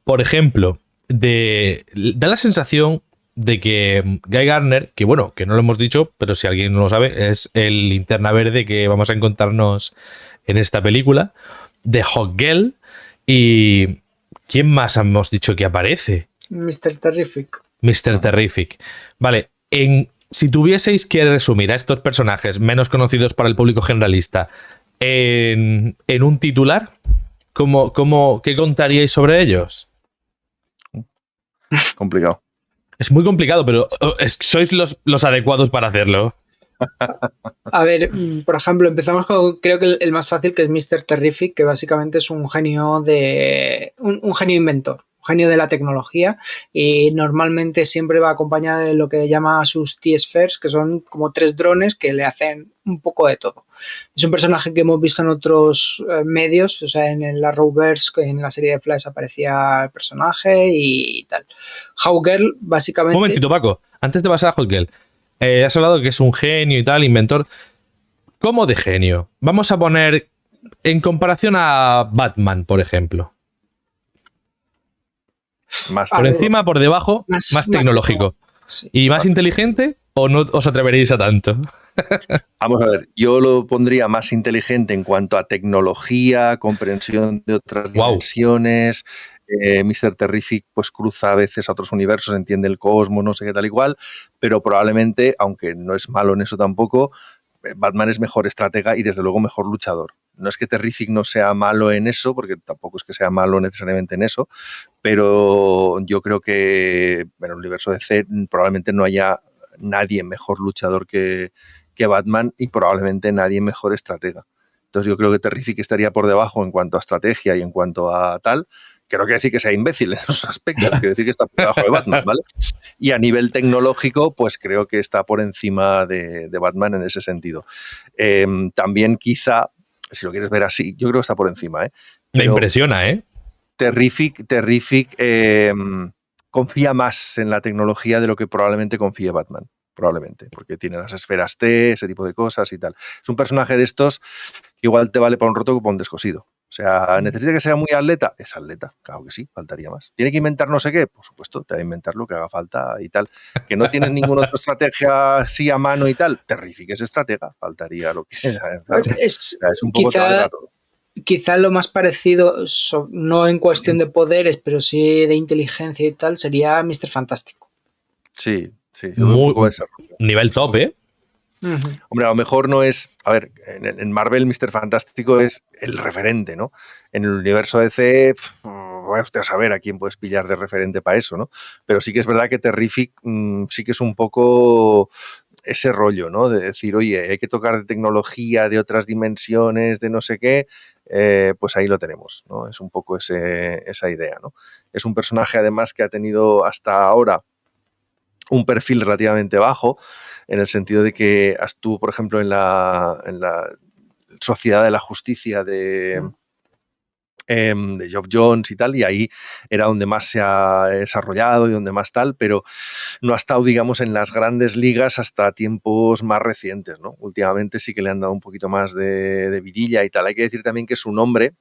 Por ejemplo, da la sensación de que Guy Gardner, que bueno, que no lo hemos dicho, pero si alguien no lo sabe, es el Linterna Verde que vamos a encontrarnos en esta película, de Hawkgirl. ¿Y quién más hemos dicho que aparece? Mr. Terrific. Mr. Terrific. Vale, si tuvieseis que resumir a estos personajes menos conocidos para el público generalista en un titular, ¿qué contaríais sobre ellos? Complicado. Es muy complicado, pero sois los adecuados para hacerlo. A ver, por ejemplo, empezamos con, creo que el más fácil, que es Mr. Terrific, que básicamente es un genio un genio inventor, un genio de la tecnología, y normalmente siempre va acompañada de lo que llama sus T-Spheres, que son como 3 drones que le hacen un poco de todo. Es un personaje que hemos visto en otros medios, o sea, en el Arrowverse, en la serie de Flash aparecía el personaje y tal. Hawkgirl, básicamente... Un momentito, Paco, antes de pasar a Hawkgirl, has hablado que es un genio y tal, inventor. ¿Cómo de genio? Vamos a poner en comparación a Batman, por ejemplo. Más por encima, por debajo, más tecnológico. Sí. ¿Y más inteligente o no os atreveréis a tanto? Vamos a ver, yo lo pondría más inteligente en cuanto a tecnología, comprensión de otras dimensiones. Mr. Terrific pues cruza a veces a otros universos, entiende el cosmos, no sé qué tal igual, pero probablemente, aunque no es malo en eso tampoco, Batman es mejor estratega y desde luego mejor luchador. No es que Terrific no sea malo en eso, porque tampoco es que sea malo necesariamente en eso, pero yo creo que en el universo de DC probablemente no haya nadie mejor luchador que Batman y probablemente nadie mejor estratega. Entonces yo creo que Terrific estaría por debajo en cuanto a estrategia y en cuanto a tal, que no quiere decir que sea imbécil en esos aspectos, quiere decir que está por debajo de Batman, ¿vale? Y a nivel tecnológico, pues creo que está por encima de Batman en ese sentido. También quizá, si lo quieres ver así, yo creo que está por encima, ¿eh? Me Pero impresiona, ¿eh? Terrific confía más en la tecnología de lo que probablemente confíe Batman. Probablemente, porque tiene las esferas T, ese tipo de cosas y tal. Es un personaje de estos que igual te vale para un roto que para un descosido. O sea, ¿necesita que sea muy atleta? Es atleta, claro que sí, faltaría más. ¿Tiene que inventar no sé qué? Por supuesto, te va a inventar lo que haga falta y tal. ¿Que no tienes ninguna otra estrategia así a mano y tal? Terrific es estratega, faltaría lo que sea. Claro. Es un poco te vale para todo. Quizá lo más parecido, no en cuestión de poderes, pero sí de inteligencia y tal, sería Mr. Fantástico. Sí, sí. Muy, nivel top, ¿eh? Hombre, a lo mejor no es... A ver, en Marvel Mr. Fantástico es el referente, ¿no? En el universo DC, voy a usted a saber a quién puedes pillar de referente para eso, ¿no? Pero sí que es verdad que Terrific sí que es un poco ese rollo, ¿no? De decir, oye, hay que tocar de tecnología, de otras dimensiones, de no sé qué, pues ahí lo tenemos, ¿no? Es un poco esa idea, ¿no? Es un personaje, además, que ha tenido hasta ahora un perfil relativamente bajo, en el sentido de que estuvo, por ejemplo, en la Sociedad de la Justicia de Geoff Johns y tal, y ahí era donde más se ha desarrollado y donde más tal, pero no ha estado, digamos, en las grandes ligas hasta tiempos más recientes, ¿no? Últimamente sí que le han dado un poquito más de vidilla y tal. Hay que decir también que su nombre,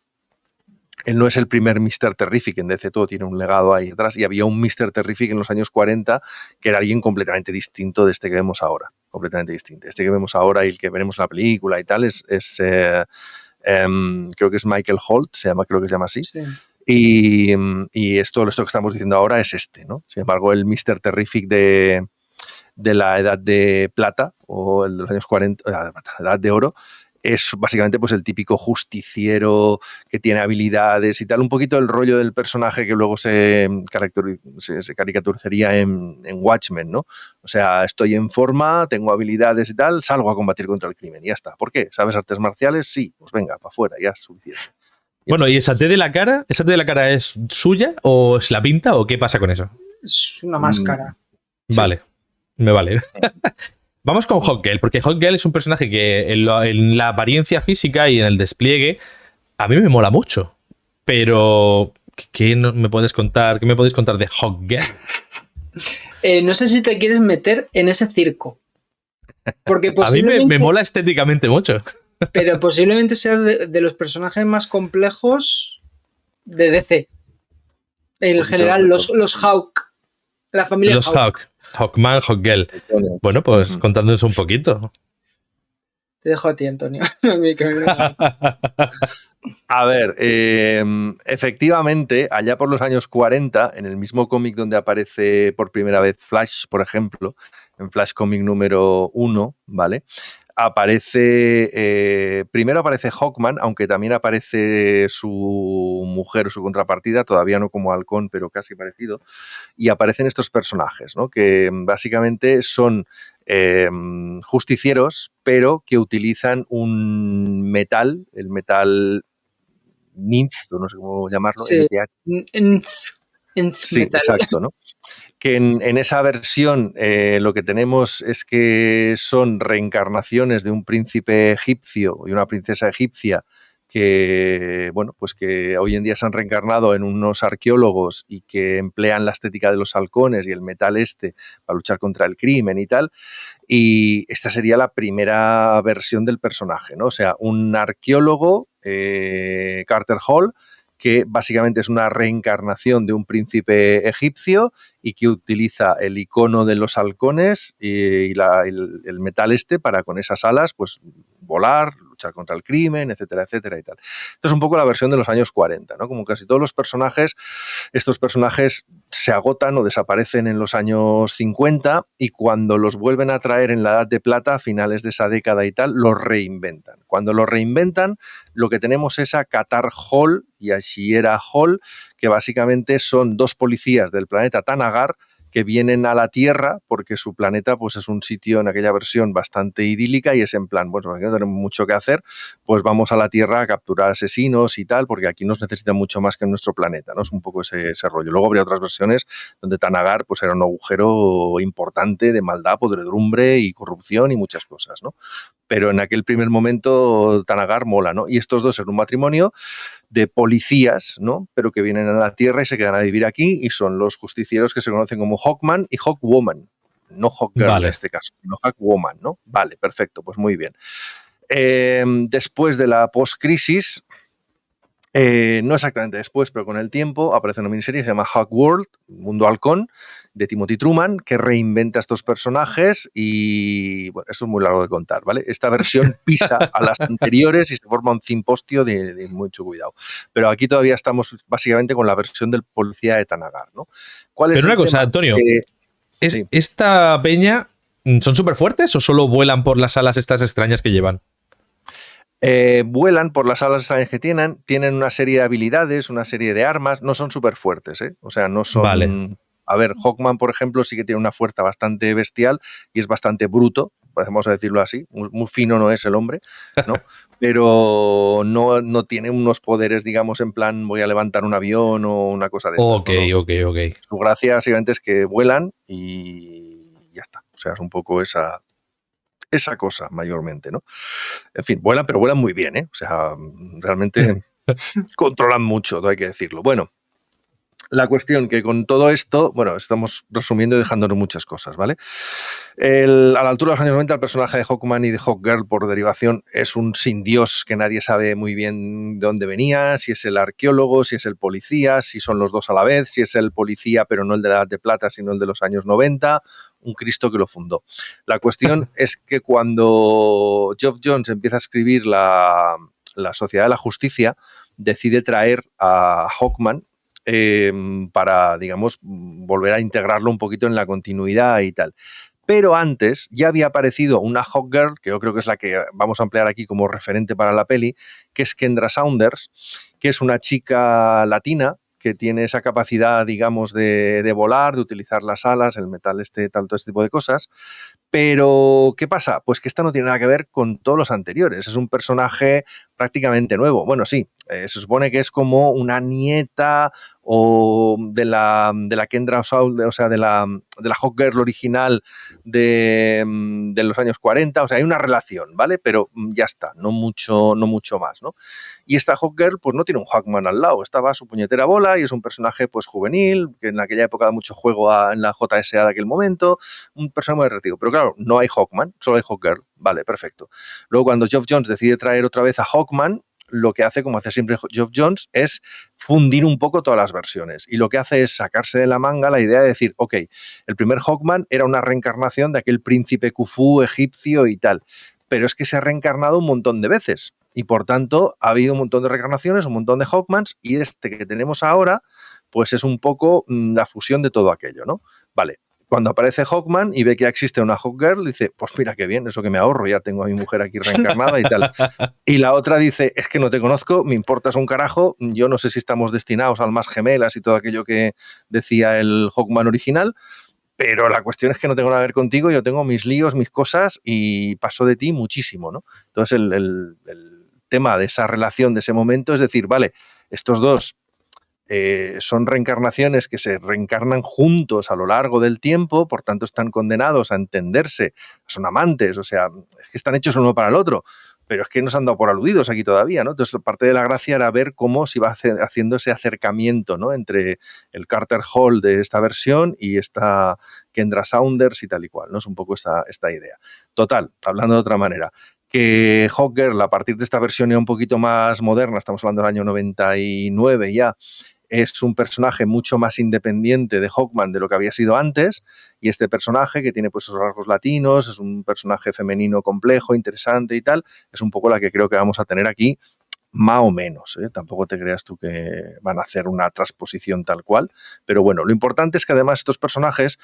él no es el primer Mr. Terrific, en DC todo tiene un legado ahí atrás, y había un Mr. Terrific en los años 40 que era alguien completamente distinto de este que vemos ahora, completamente distinto. Este que vemos ahora y el que veremos en la película y tal creo que es Michael Holt, creo que se llama así. Sí. Y esto que estamos diciendo ahora es ¿no? Sin embargo, el Mr. Terrific de la Edad de Plata o el de los años 40, la Edad de Oro, es básicamente pues el típico justiciero que tiene habilidades y tal, un poquito el rollo del personaje que luego se caricaturizaría en Watchmen, ¿no? O sea, estoy en forma, tengo habilidades y tal, salgo a combatir contra el crimen y ya está. ¿Por qué? ¿Sabes artes marciales? Sí, pues venga, para afuera, ya es suficiente. Bueno, ¿y esa T de la cara? ¿Esa T de la cara es suya o es la pinta o qué pasa con eso? Es una máscara. Vale, sí. Me vale. Vamos con Hawkgirl, porque Hawkgirl es un personaje que en la apariencia física y en el despliegue a mí me mola mucho. Pero, ¿qué me puedes contar? ¿Qué me podéis contar de Hawkgirl? No sé si te quieres meter en ese circo. Porque a mí me mola estéticamente mucho. Pero posiblemente sea de los personajes más complejos de DC. En general, los Hawk. La familia los Hawk. Hawkman, Hawkgirl. Bueno, pues contándonos un poquito. Te dejo a ti, Antonio. A ver, efectivamente, allá por los años 40, en el mismo cómic donde aparece por primera vez Flash, por ejemplo, en Flash cómic número 1, ¿vale? Primero aparece Hawkman, aunque también aparece su mujer o su contrapartida, todavía no como Halcón, pero casi parecido, y aparecen estos personajes, ¿no? Que básicamente son justicieros, pero que utilizan un metal, el metal Ninth, no sé cómo llamarlo. Sí, sí, exacto, ¿no? Que en esa versión lo que tenemos es que son reencarnaciones de un príncipe egipcio y una princesa egipcia que, bueno, pues que hoy en día se han reencarnado en unos arqueólogos y que emplean la estética de los halcones y el metal para luchar contra el crimen y tal. Y esta sería la primera versión del personaje, ¿no? O sea, un arqueólogo, Carter Hall, que básicamente es una reencarnación de un príncipe egipcio y que utiliza el icono de los halcones y el metal para con esas alas pues volar, luchar contra el crimen, etcétera, etcétera y tal. Esto es un poco la versión de los años 40, ¿no? Como casi todos los personajes, estos personajes se agotan o desaparecen en los años 50 y cuando los vuelven a traer en la Edad de Plata, a finales de esa década y tal, los reinventan. Cuando los reinventan, lo que tenemos es a Qatar Hall y a Shiera Hall, que básicamente son dos policías del planeta Tanagar que vienen a la Tierra porque su planeta pues es un sitio en aquella versión bastante idílica y es en plan, bueno, aquí no tenemos mucho que hacer, pues vamos a la Tierra a capturar asesinos y tal, porque aquí nos necesitan mucho más que en nuestro planeta, ¿no? Es un poco ese rollo. Luego habría otras versiones donde Thanagar pues era un agujero importante de maldad, podredumbre y corrupción y muchas cosas, ¿no? Pero en aquel primer momento Thanagar mola, ¿no? Y estos dos son un matrimonio de policías, ¿no? Pero que vienen a la Tierra y se quedan a vivir aquí y son los justicieros que se conocen como Hawkman y Hawkwoman. No Hawkgirl en este caso, sino Hawkwoman, ¿no? Vale, perfecto, pues muy bien. Después de la post-crisis, no exactamente después, pero con el tiempo, aparece una miniserie que se llama Hawkworld, Mundo Halcón, de Timothy Truman, que reinventa estos personajes y, bueno, eso es muy largo de contar, ¿vale? Esta versión pisa a las anteriores y se forma un cimpostio de mucho cuidado. Pero aquí todavía estamos básicamente con la versión del policía de Thanagar, ¿no? ¿Cuál es Pero el una cosa, tema? Antonio, Sí. ¿esta peña son súper fuertes o solo vuelan por las alas estas extrañas que llevan? Vuelan por las alas que tienen una serie de habilidades, una serie de armas, no son súper fuertes, ¿eh? O sea, no son... Vale. A ver, Hawkman, por ejemplo, sí que tiene una fuerza bastante bestial y es bastante bruto, podemos decirlo así, muy fino no es el hombre, ¿no? Pero no tiene unos poderes, digamos, en plan voy a levantar un avión o una cosa de estas. Ok. Su gracia básicamente es que vuelan y ya está. O sea, es un poco esa cosa mayormente, ¿no? En fin, vuelan, pero vuelan muy bien, ¿eh? O sea, realmente controlan mucho, hay que decirlo. Bueno, la cuestión que con todo esto, bueno, estamos resumiendo y dejándonos muchas cosas, ¿vale? A la altura de los años 90, el personaje de Hawkman y de Hawkgirl, por derivación, es un sin Dios que nadie sabe muy bien de dónde venía, si es el arqueólogo, si es el policía, si son los dos a la vez, si es el policía, pero no el de la Edad de Plata, sino el de los años 90, un Cristo que lo fundó. La cuestión es que cuando Geoff Johns empieza a escribir la Sociedad de la Justicia, decide traer a Hawkman para, digamos, volver a integrarlo un poquito en la continuidad y tal. Pero antes ya había aparecido una Hawkgirl, que yo creo que es la que vamos a emplear aquí como referente para la peli, que es Kendra Saunders, que es una chica latina que tiene esa capacidad, digamos, de volar, de utilizar las alas, el metal tal, todo este tipo de cosas. Pero, ¿qué pasa? Pues que esta no tiene nada que ver con todos los anteriores. Es un personaje prácticamente nuevo. Bueno, sí, se supone que es como una nieta o de la Kendra Saunders, o sea, de la Hawkgirl original de los años 40. O sea, hay una relación, ¿vale? Pero ya está, no mucho más, ¿no? Y esta Hawkgirl, pues no tiene un Hawkman al lado. Esta va a su puñetera bola y es un personaje, pues, juvenil, que en aquella época da mucho juego en la JSA de aquel momento. Un personaje muy atractivo. Pero claro, no hay Hawkman, solo hay Hawkgirl. Vale, perfecto. Luego, cuando Geoff Johns decide traer otra vez a Hawkman, lo que hace, como hace siempre Geoff Johns, es fundir un poco todas las versiones. Y lo que hace es sacarse de la manga la idea de decir, ok, el primer Hawkman era una reencarnación de aquel príncipe Khufu egipcio y tal, pero es que se ha reencarnado un montón de veces. Y por tanto, ha habido un montón de reencarnaciones, un montón de Hawkmans, y este que tenemos ahora, pues es un poco la fusión de todo aquello, ¿no? Vale. Cuando aparece Hawkman y ve que existe una Hawkgirl, dice, pues mira qué bien, eso que me ahorro, ya tengo a mi mujer aquí reencarnada y tal. Y la otra dice, es que no te conozco, me importas un carajo, yo no sé si estamos destinados al más gemelas y todo aquello que decía el Hawkman original, pero la cuestión es que no tengo nada que ver contigo, yo tengo mis líos, mis cosas y paso de ti muchísimo, ¿no? Entonces el tema de esa relación, de ese momento, es decir, vale, estos dos son reencarnaciones que se reencarnan juntos a lo largo del tiempo, por tanto están condenados a entenderse, son amantes, o sea, es que están hechos uno para el otro, pero es que nos han dado por aludidos aquí todavía, ¿no? Entonces parte de la gracia era ver cómo se iba haciendo ese acercamiento, ¿no? Entre el Carter Hall de esta versión y esta Kendra Saunders y tal y cual, ¿no? Es un poco esta idea. Total, hablando de otra manera, que Hawkgirl, a partir de esta versión ya un poquito más moderna, estamos hablando del año 99 ya, es un personaje mucho más independiente de Hawkman de lo que había sido antes, y este personaje que tiene pues esos rasgos latinos, es un personaje femenino complejo, interesante y tal, es un poco la que creo que vamos a tener aquí, más o menos, ¿eh? Tampoco te creas tú que van a hacer una transposición tal cual, pero bueno, lo importante es que además estos personajes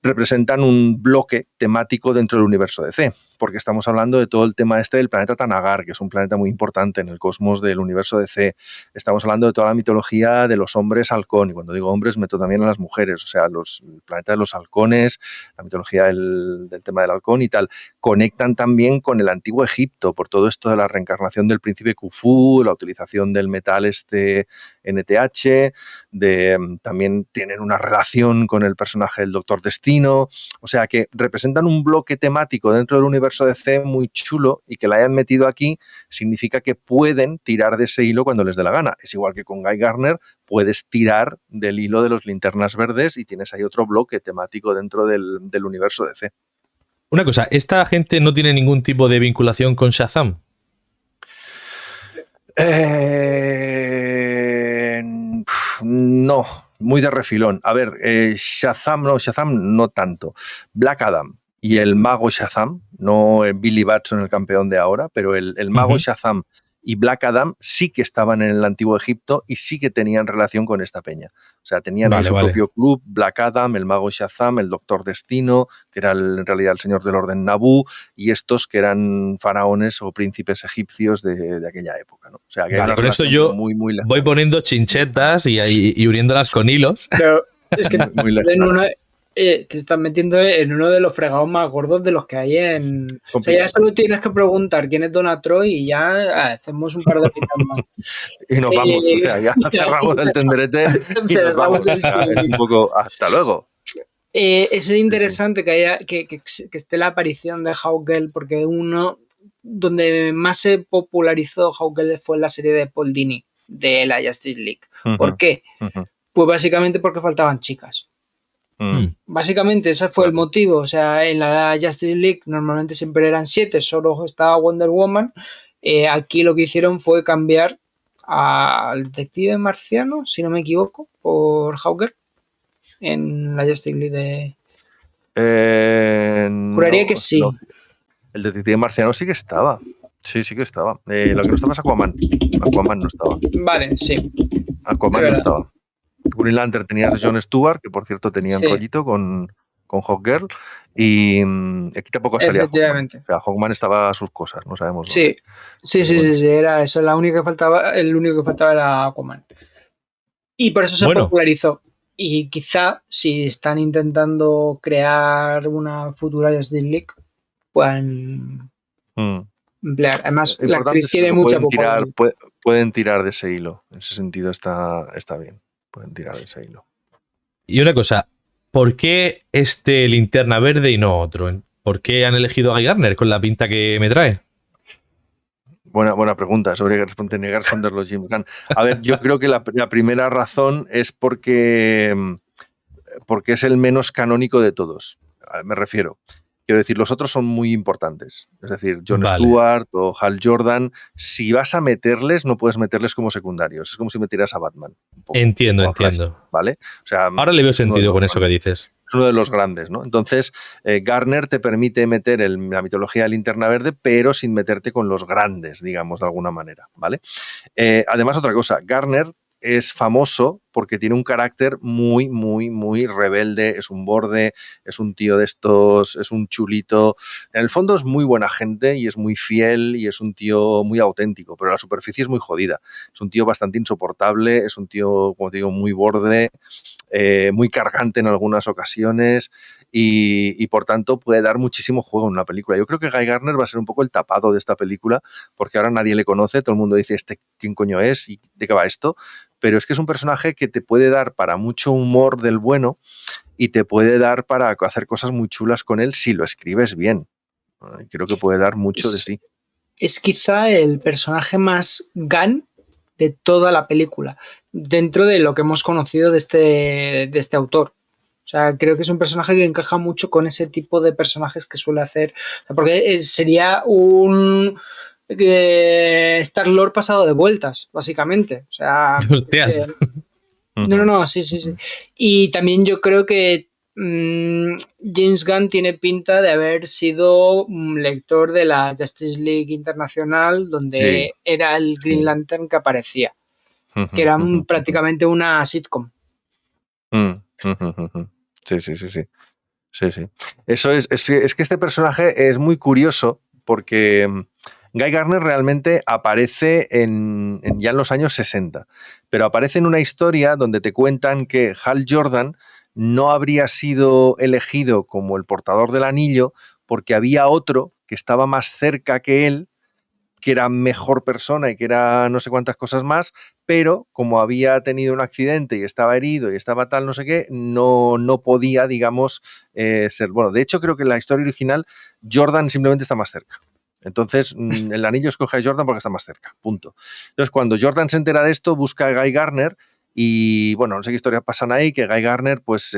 representan un bloque temático dentro del universo DC. porque estamos hablando de todo el tema este del planeta Tanagar, que es un planeta muy importante en el cosmos del universo DC. Estamos hablando de toda la mitología de los hombres halcón, y cuando digo hombres meto también a las mujeres, o sea, el planeta de los halcones, la mitología del tema del halcón y tal. Conectan también con el antiguo Egipto, por todo esto de la reencarnación del príncipe Khufu, la utilización del metal NTH, también tienen una relación con el personaje del Doctor Destino, o sea que representan un bloque temático dentro del universo DC muy chulo, y que la hayan metido aquí significa que pueden tirar de ese hilo cuando les dé la gana. Es igual que con Guy Gardner, puedes tirar del hilo de los Linternas Verdes y tienes ahí otro bloque temático dentro del universo DC. Una cosa, ¿esta gente no tiene ningún tipo de vinculación con Shazam? No, muy de refilón. A ver, Shazam no tanto. Black Adam y el mago Shazam, no Billy Batson, el campeón de ahora, pero el mago Shazam y Black Adam sí que estaban en el antiguo Egipto y sí que tenían relación con esta peña. O sea, tenían su propio club, Black Adam, el mago Shazam, el Doctor Destino, que era en realidad el señor del orden Naboo, y estos que eran faraones o príncipes egipcios de aquella época, ¿no? O sea, que vale, con esto yo muy voy poniendo chinchetas y uniéndolas con hilos. Pero es que te están metiendo en uno de los fregados más gordos de los que hay en... O sea, ya solo tienes que preguntar quién es Donna Troy y ya hacemos un par de citas más. Y nos vamos, o sea, ya cerramos el tenderete y nos vamos. Es un poco, hasta luego. Es interesante que esté la aparición de Hawkgirl, porque donde más se popularizó Hawkgirl fue en la serie de Paul Dini, de la Justice League. ¿Por qué? Pues básicamente porque faltaban chicas. Básicamente ese fue el motivo. O sea, en la Justice League normalmente siempre eran 7, solo estaba Wonder Woman. Aquí lo que hicieron fue cambiar al detective marciano, si no me equivoco, por Hawkgirl en la Justice League Juraría que sí. No. El detective marciano sí que estaba. Sí que estaba. Lo que no estaba es Aquaman. Aquaman no estaba. Vale, sí. Aquaman no estaba. Green Lantern tenías a Jon Stewart, que por cierto tenía un rollito con Hawkgirl, y aquí tampoco salía Hawkman. O sea, Hawkman estaba a sus cosas, no sabemos. Sí, era eso, la única que faltaba, el único que faltaba era Aquaman. Y por eso se popularizó. Y quizá si están intentando crear una futura Justice League, puedan emplear. Además, la actriz tiene mucha popularidad. Pueden tirar de ese hilo. En ese sentido está bien. Pueden tirar de ese hilo. Y una cosa, ¿por qué este Linterna Verde y no otro? ¿Por qué han elegido a Guy Gardner con la pinta que me trae? Buena pregunta, sobre que tenía que responderlo Jim Gunn. A ver, yo creo que la primera razón es porque es el menos canónico de todos. Me refiero. Quiero decir, los otros son muy importantes. Es decir, Jon Stewart o Hal Jordan, si vas a meterles, no puedes meterles como secundarios. Es como si metieras a Batman. Entiendo. ¿Vale? O sea, ahora le veo sentido con eso que dices. Es uno de los grandes, ¿no? Entonces, Gardner te permite meter la mitología de Linterna Verde, pero sin meterte con los grandes, digamos, de alguna manera, ¿vale? Además, otra cosa, Gardner es famoso porque tiene un carácter muy, muy, muy rebelde, es un borde, es un tío de estos, es un chulito. En el fondo es muy buena gente y es muy fiel y es un tío muy auténtico, pero la superficie es muy jodida. Es un tío bastante insoportable, es un tío, como te digo, muy borde, muy cargante en algunas ocasiones y por tanto puede dar muchísimo juego en una película. Yo creo que Guy Gardner va a ser un poco el tapado de esta película porque ahora nadie le conoce, todo el mundo dice ¿quién coño es? ¿Y de qué va esto? Pero es que es un personaje que te puede dar para mucho humor del bueno y te puede dar para hacer cosas muy chulas con él si lo escribes bien. Creo que puede dar mucho de sí. Es quizá el personaje más Gunn de toda la película, dentro de lo que hemos conocido de este autor. O sea, creo que es un personaje que encaja mucho con ese tipo de personajes que suele hacer. Porque sería un Star-Lord pasado de vueltas, básicamente. O sea, hostias. No, sí. Y también yo creo que James Gunn tiene pinta de haber sido un lector de la Justice League Internacional, donde era el Green Lantern que aparecía, que era prácticamente una sitcom. Sí. Sí, sí. Eso es que este personaje es muy curioso porque Guy Gardner realmente aparece ya en los años 60, pero aparece en una historia donde te cuentan que Hal Jordan no habría sido elegido como el portador del anillo porque había otro que estaba más cerca que él, que era mejor persona y que era no sé cuántas cosas más, pero como había tenido un accidente y estaba herido y estaba tal, no sé qué, no podía, digamos, ser. Bueno, de hecho creo que en la historia original Jordan simplemente está más cerca. Entonces, el anillo escoge a Jordan porque está más cerca, punto. Entonces, cuando Jordan se entera de esto, busca a Guy Gardner y, bueno, no sé qué historias pasan ahí, que Guy Gardner pues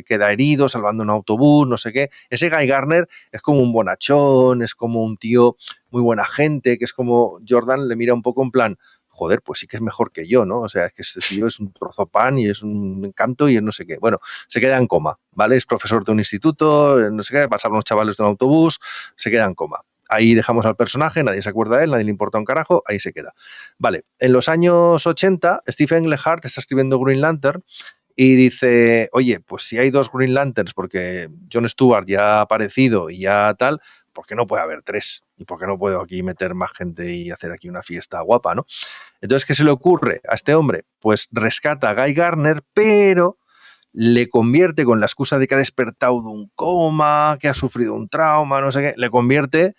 queda herido salvando un autobús, no sé qué. Ese Guy Gardner es como un bonachón, es como un tío muy buena gente, que es como Jordan le mira un poco en plan, joder, pues sí que es mejor que yo, ¿no? O sea, es que ese tío es un trozo de pan y es un encanto y es no sé qué. Bueno, se queda en coma, ¿vale? Es profesor de un instituto, no sé qué, pasan unos chavales de un autobús, se queda en coma. Ahí dejamos al personaje, nadie se acuerda de él, nadie le importa un carajo, ahí se queda. Vale, en los años 80, Steve Englehart está escribiendo Green Lantern y dice, oye, pues si hay 2 Green Lanterns, porque Jon Stewart ya ha aparecido y ya tal, ¿por qué no puede haber 3? ¿Y por qué no puedo aquí meter más gente y hacer aquí una fiesta guapa, ¿no? Entonces, ¿qué se le ocurre a este hombre? Pues rescata a Guy Gardner, pero le convierte, con la excusa de que ha despertado de un coma, que ha sufrido un trauma, no sé qué, le convierte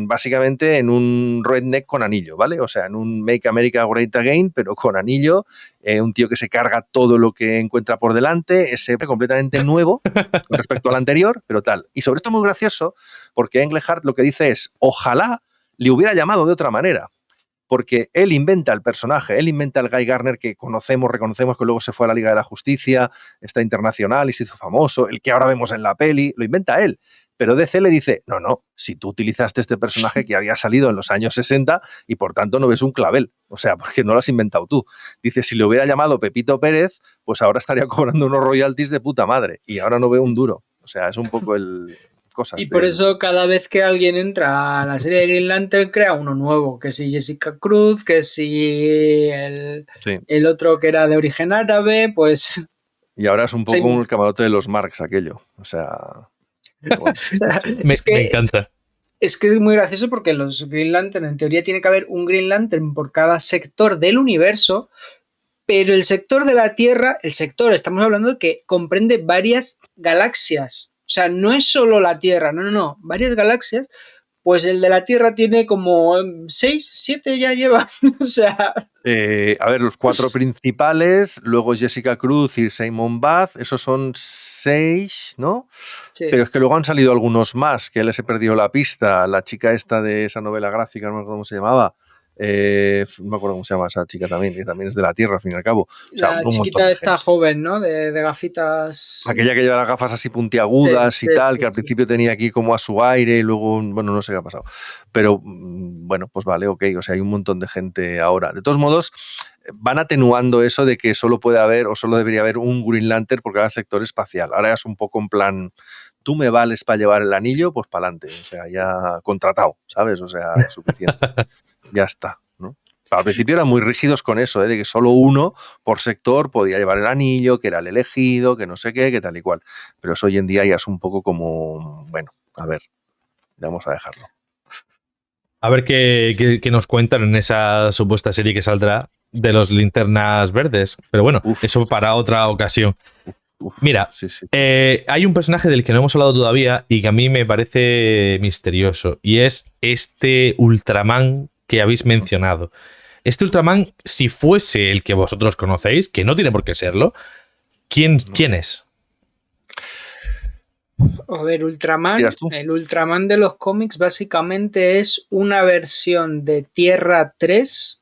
básicamente en un redneck con anillo, ¿vale? O sea, en un Make America Great Again, pero con anillo, un tío que se carga todo lo que encuentra por delante, ese completamente nuevo respecto al anterior, pero tal. Y sobre esto muy gracioso, porque Englehart lo que dice es, ojalá le hubiera llamado de otra manera, porque él inventa el personaje, él inventa el Guy Gardner que reconocemos que luego se fue a la Liga de la Justicia, está internacional y se hizo famoso, el que ahora vemos en la peli, lo inventa él. Pero DC le dice, no, si tú utilizaste este personaje que había salido en los años 60 y por tanto no ves un clavel, o sea, porque no lo has inventado tú. Dice, si le hubiera llamado Pepito Pérez, pues ahora estaría cobrando unos royalties de puta madre y ahora no veo un duro. O sea, es un poco cosas Y por eso cada vez que alguien entra a la serie de Green Lantern crea uno nuevo, que si Jessica Cruz, que si el otro que era de origen árabe, pues... Y ahora es un poco un camarote de los Marx aquello, o sea... Bueno. me encanta. Es que es muy gracioso porque los Green Lantern, en teoría tiene que haber un Green Lantern por cada sector del universo, pero el sector de la Tierra, estamos hablando de que comprende varias galaxias. O sea, no es solo la Tierra, no, varias galaxias. Pues el de la Tierra tiene como 6, 7 ya lleva. O sea... a ver, los 4 principales, luego Jessica Cruz y Simon Bath, esos son 6, ¿no? Sí. Pero es que luego han salido algunos más, que les he perdido la pista. La chica esta de esa novela gráfica, no me acuerdo cómo se llamaba. No me acuerdo cómo se llama esa chica también, que también es de la Tierra, al fin y al cabo. O sea, la chiquita esta joven, ¿no? De gafitas. Aquella que lleva las gafas así puntiagudas y tal, que al principio tenía aquí como a su aire y luego, bueno, no sé qué ha pasado. Pero, bueno, pues vale, ok, o sea, hay un montón de gente ahora. De todos modos, van atenuando eso de que solo puede haber o solo debería haber un Green Lantern por cada sector espacial. Ahora es un poco en plan, tú me vales para llevar el anillo, pues para adelante. O sea, ya contratado, ¿sabes? O sea, suficiente. Ya está, ¿no? Al principio eran muy rígidos con eso, de que solo uno por sector podía llevar el anillo, que era el elegido, que no sé qué, que tal y cual. Pero eso hoy en día ya es un poco como, bueno, a ver, vamos a dejarlo. A ver qué nos cuentan en esa supuesta serie que saldrá de los Linternas Verdes. Pero bueno, eso para otra ocasión. Mira, sí. Hay un personaje del que no hemos hablado todavía y que a mí me parece misterioso, y es este Ultraman que habéis mencionado. Este Ultraman, si fuese el que vosotros conocéis, que no tiene por qué serlo, ¿quién es? A ver, Ultraman, el Ultraman de los cómics básicamente es una versión de Tierra 3.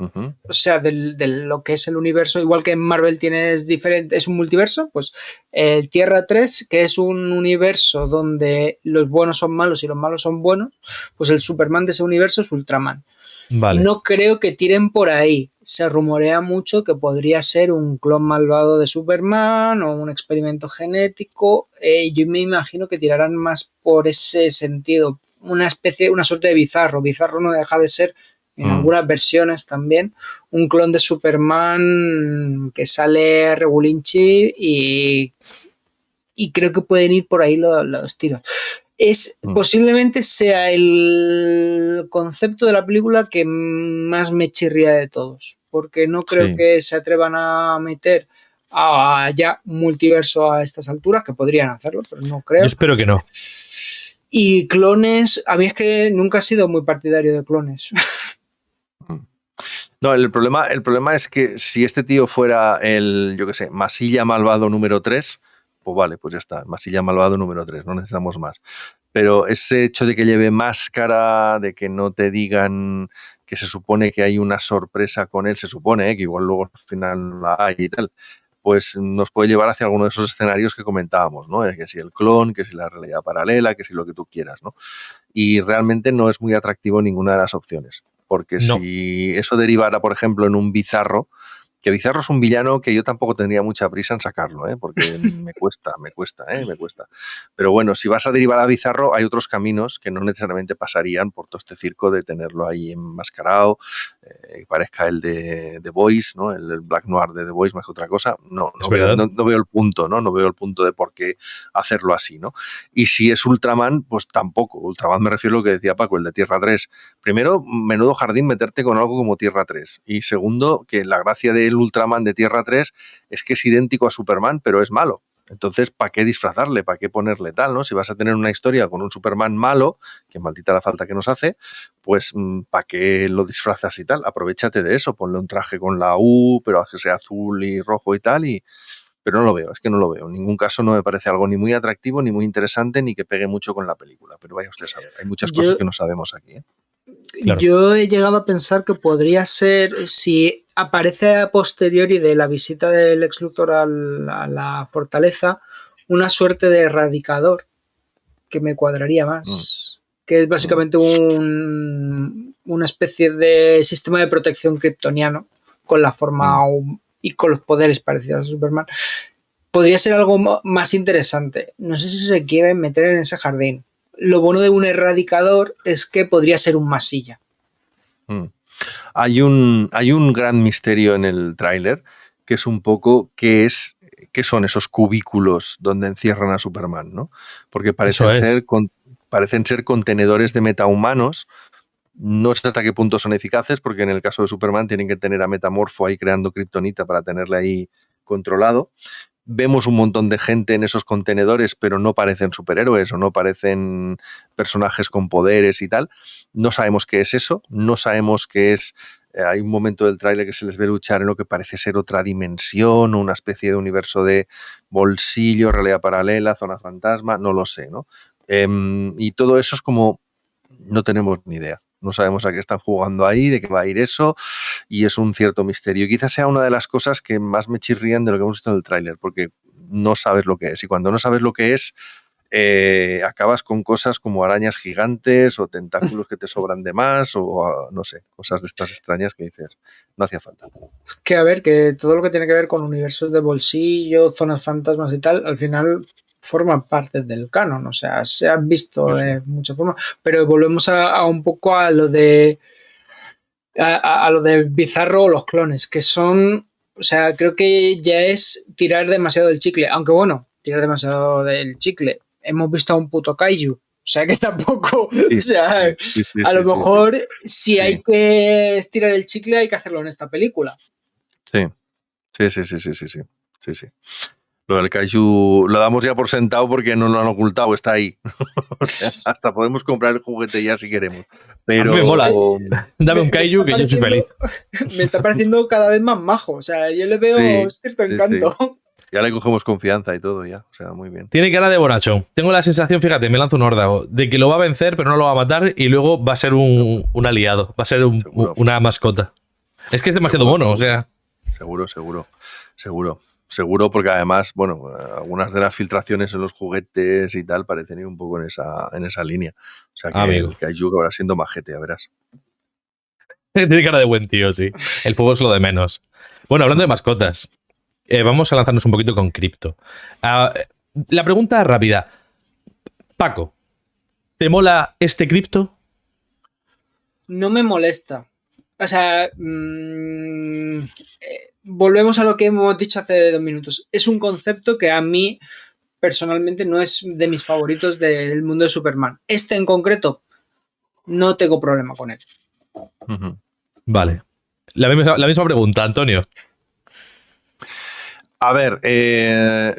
O sea, de lo que es el universo, igual que en Marvel tienes diferente, es un multiverso, pues el Tierra 3, que es un universo donde los buenos son malos y los malos son buenos, pues el Superman de ese universo es Ultraman. Vale. No creo que tiren por ahí. Se rumorea mucho que podría ser un clon malvado de Superman o un experimento genético. Yo me imagino que tirarán más por ese sentido. Una suerte de Bizarro. Bizarro no deja de ser, en algunas versiones también, un clon de Superman que sale regulinchi y y creo que pueden ir por ahí los tiros. Posiblemente sea el concepto de la película que más me chirría de todos, porque no creo que se atrevan a meter a ya un multiverso a estas alturas, que podrían hacerlo, pero no creo. Yo espero que no. Y clones, a mí es que nunca he sido muy partidario de clones. No, el problema es que si este tío fuera el, yo qué sé, Masilla Malvado número 3, pues vale, pues ya está, Masilla Malvado número 3, no necesitamos más. Pero ese hecho de que lleve máscara, de que no te digan que se supone que hay una sorpresa con él, se supone, que igual luego al final la hay y tal, pues nos puede llevar hacia alguno de esos escenarios que comentábamos, ¿no? Que si el clon, que si la realidad paralela, que si lo que tú quieras, ¿no? Y realmente no es muy atractivo ninguna de las opciones. Porque si eso derivara, por ejemplo, en un Bizarro, que Bizarro es un villano que yo tampoco tendría mucha prisa en sacarlo, porque me cuesta. Pero bueno, si vas a derivar a Bizarro, hay otros caminos que no necesariamente pasarían por todo este circo de tenerlo ahí enmascarado, que parezca el de The Voice, ¿no? El Black Noir de The Voice más que otra cosa. No veo el punto, ¿no? No veo el punto de por qué hacerlo así, ¿no? Y si es Ultraman, pues tampoco. Ultraman me refiero a lo que decía Paco, el de Tierra 3. Primero, menudo jardín meterte con algo como Tierra 3. Y segundo, que la gracia del Ultraman de Tierra 3 es que es idéntico a Superman, pero es malo. Entonces, ¿para qué disfrazarle? ¿Para qué ponerle tal? ¿No? Si vas a tener una historia con un Superman malo, que maldita la falta que nos hace, pues ¿para qué lo disfrazas y tal? Aprovéchate de eso, ponle un traje con la U, pero que sea azul y rojo y tal, pero no lo veo, es que no lo veo. En ningún caso no me parece algo ni muy atractivo, ni muy interesante, ni que pegue mucho con la película. Pero vaya usted a saber, hay muchas cosas que no sabemos aquí, ¿eh? Claro. Yo he llegado a pensar que podría ser, si aparece a posteriori de la visita del Lex Luthor a la fortaleza, una suerte de erradicador que me cuadraría más. Que es básicamente una especie de sistema de protección kryptoniano con la forma y con los poderes parecidos a Superman. Podría ser algo más interesante. No sé si se quiere meter en ese jardín. Lo bueno de un erradicador es que podría ser un masilla. Hay un gran misterio en el tráiler, que es un poco qué son esos cubículos donde encierran a Superman, ¿no? Porque parecen ser contenedores de metahumanos. No sé hasta qué punto son eficaces, porque en el caso de Superman tienen que tener a Metamorfo ahí creando kriptonita para tenerle ahí controlado. Vemos un montón de gente en esos contenedores, pero no parecen superhéroes o no parecen personajes con poderes y tal. No sabemos qué es eso, no sabemos qué es. Hay un momento del tráiler que se les ve luchar en lo que parece ser otra dimensión, una especie de universo de bolsillo, realidad paralela, zona fantasma, no lo sé, ¿no? Y todo eso es como, no tenemos ni idea. No sabemos a qué están jugando ahí, de qué va a ir eso, y es un cierto misterio. Quizás sea una de las cosas que más me chirrían de lo que hemos visto en el tráiler, porque no sabes lo que es. Y cuando no sabes lo que es, acabas con cosas como arañas gigantes o tentáculos que te sobran de más o no sé, cosas de estas extrañas que dices, no hacía falta. Que a ver, que todo lo que tiene que ver con universos de bolsillo, zonas fantasmas y tal, al final forman parte del canon, o sea, se han visto de muchas formas, pero volvemos a un poco a lo de a lo de Bizarro o los clones, que son, o sea, creo que ya es tirar demasiado del chicle, aunque bueno, tirar demasiado del chicle. Hemos visto a un puto kaiju, o sea que tampoco, o sea, a lo mejor si hay que estirar el chicle hay que hacerlo en esta película. Sí. Lo del kaiju lo damos ya por sentado porque no lo han ocultado, está ahí. O sea, hasta podemos comprar el juguete ya si queremos. Pero a mí me mola. Dame un kaiju que yo soy feliz. Me está pareciendo cada vez más majo. O sea, yo le veo cierto encanto. Sí. Ya le cogemos confianza y todo ya. O sea, muy bien. Tiene cara de borracho. Tengo la sensación, fíjate, me lanzo un órdago, de que lo va a vencer, pero no lo va a matar y luego va a ser un aliado. Va a ser una mascota. Es que es demasiado mono, o sea. Seguro, porque además, bueno, algunas de las filtraciones en los juguetes y tal parecen ir un poco en esa línea. O sea que el kaiju acabará siendo majete, ya verás. Tiene cara de buen tío, sí. El fuego es lo de menos. Bueno, hablando de mascotas, vamos a lanzarnos un poquito con Crypto. La pregunta rápida. Paco, ¿te mola este Crypto? No me molesta. O sea, volvemos a lo que hemos dicho hace 2 minutos. Es un concepto que a mí personalmente no es de mis favoritos del mundo de Superman. Este en concreto, no tengo problema con él. Vale. La misma pregunta, Antonio. A ver,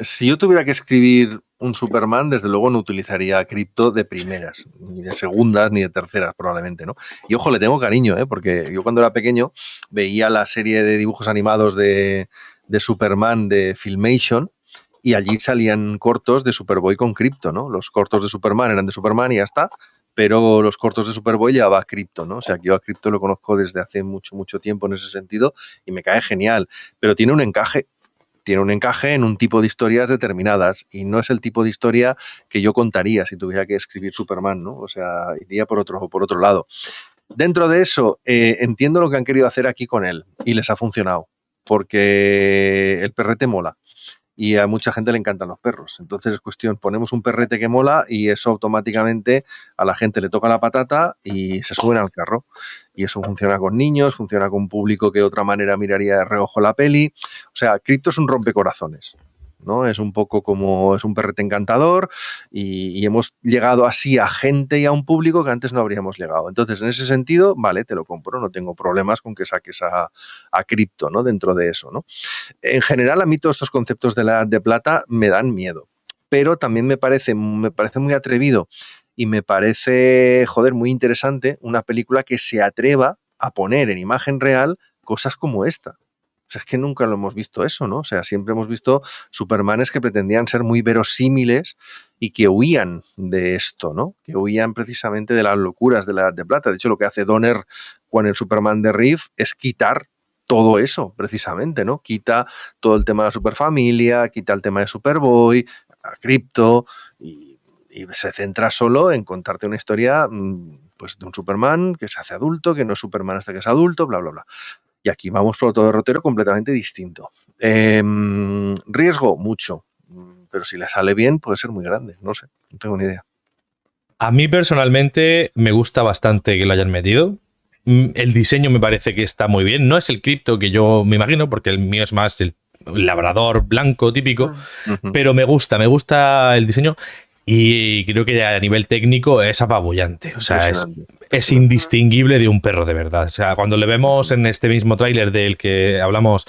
si yo tuviera que escribir un Superman, desde luego no utilizaría a Krypto de primeras, ni de segundas, ni de terceras, probablemente, ¿no? Y ojo, le tengo cariño, porque yo cuando era pequeño veía la serie de dibujos animados de Superman de Filmation y allí salían cortos de Superboy con Krypto, ¿no? Los cortos de Superman eran de Superman y ya está, pero los cortos de Superboy llevaba a Krypto, ¿no? O sea, que yo a Krypto lo conozco desde hace mucho, mucho tiempo en ese sentido y me cae genial, pero tiene un encaje en un tipo de historias determinadas y no es el tipo de historia que yo contaría si tuviera que escribir Superman, ¿no? O sea, iría por otro lado. Dentro de eso, entiendo lo que han querido hacer aquí con él y les ha funcionado, porque el perrete mola y a mucha gente le encantan los perros. Entonces es cuestión, ponemos un perrete que mola y eso automáticamente a la gente le toca la patata y se suben al carro. Y eso funciona con niños, funciona con público que de otra manera miraría de reojo la peli. O sea, Krypto es un rompecorazones, ¿no? Es un poco como, es un perrete encantador y hemos llegado así a gente y a un público que antes no habríamos llegado. Entonces, en ese sentido, vale, te lo compro, no tengo problemas con que saques a Krypto, ¿no? Dentro de eso, ¿no? En general, a mí todos estos conceptos de la Edad de Plata me dan miedo, pero también me parece muy atrevido y me parece, muy interesante una película que se atreva a poner en imagen real cosas como esta. O sea, es que nunca lo hemos visto eso, ¿no? O sea, siempre hemos visto Supermanes que pretendían ser muy verosímiles y que huían de esto, ¿no? Que huían precisamente de las locuras de la Edad de Plata. De hecho, lo que hace Donner con el Superman de Reeve es quitar todo eso, precisamente, ¿no? Quita todo el tema de la superfamilia, quita el tema de Superboy, a Krypto y se centra solo en contarte una historia pues de un Superman que se hace adulto, que no es Superman hasta que es adulto, bla, bla, bla. Y aquí vamos por otro derrotero completamente distinto. Riesgo, mucho. Pero si le sale bien, puede ser muy grande. No sé, no tengo ni idea. A mí personalmente me gusta bastante que lo hayan metido. El diseño me parece que está muy bien. No es el Krypto que yo me imagino, porque el mío es más el labrador blanco típico. Pero me gusta el diseño. Y creo que a nivel técnico es apabullante. O sea, es indistinguible de un perro de verdad. O sea, cuando le vemos en este mismo tráiler del que hablamos,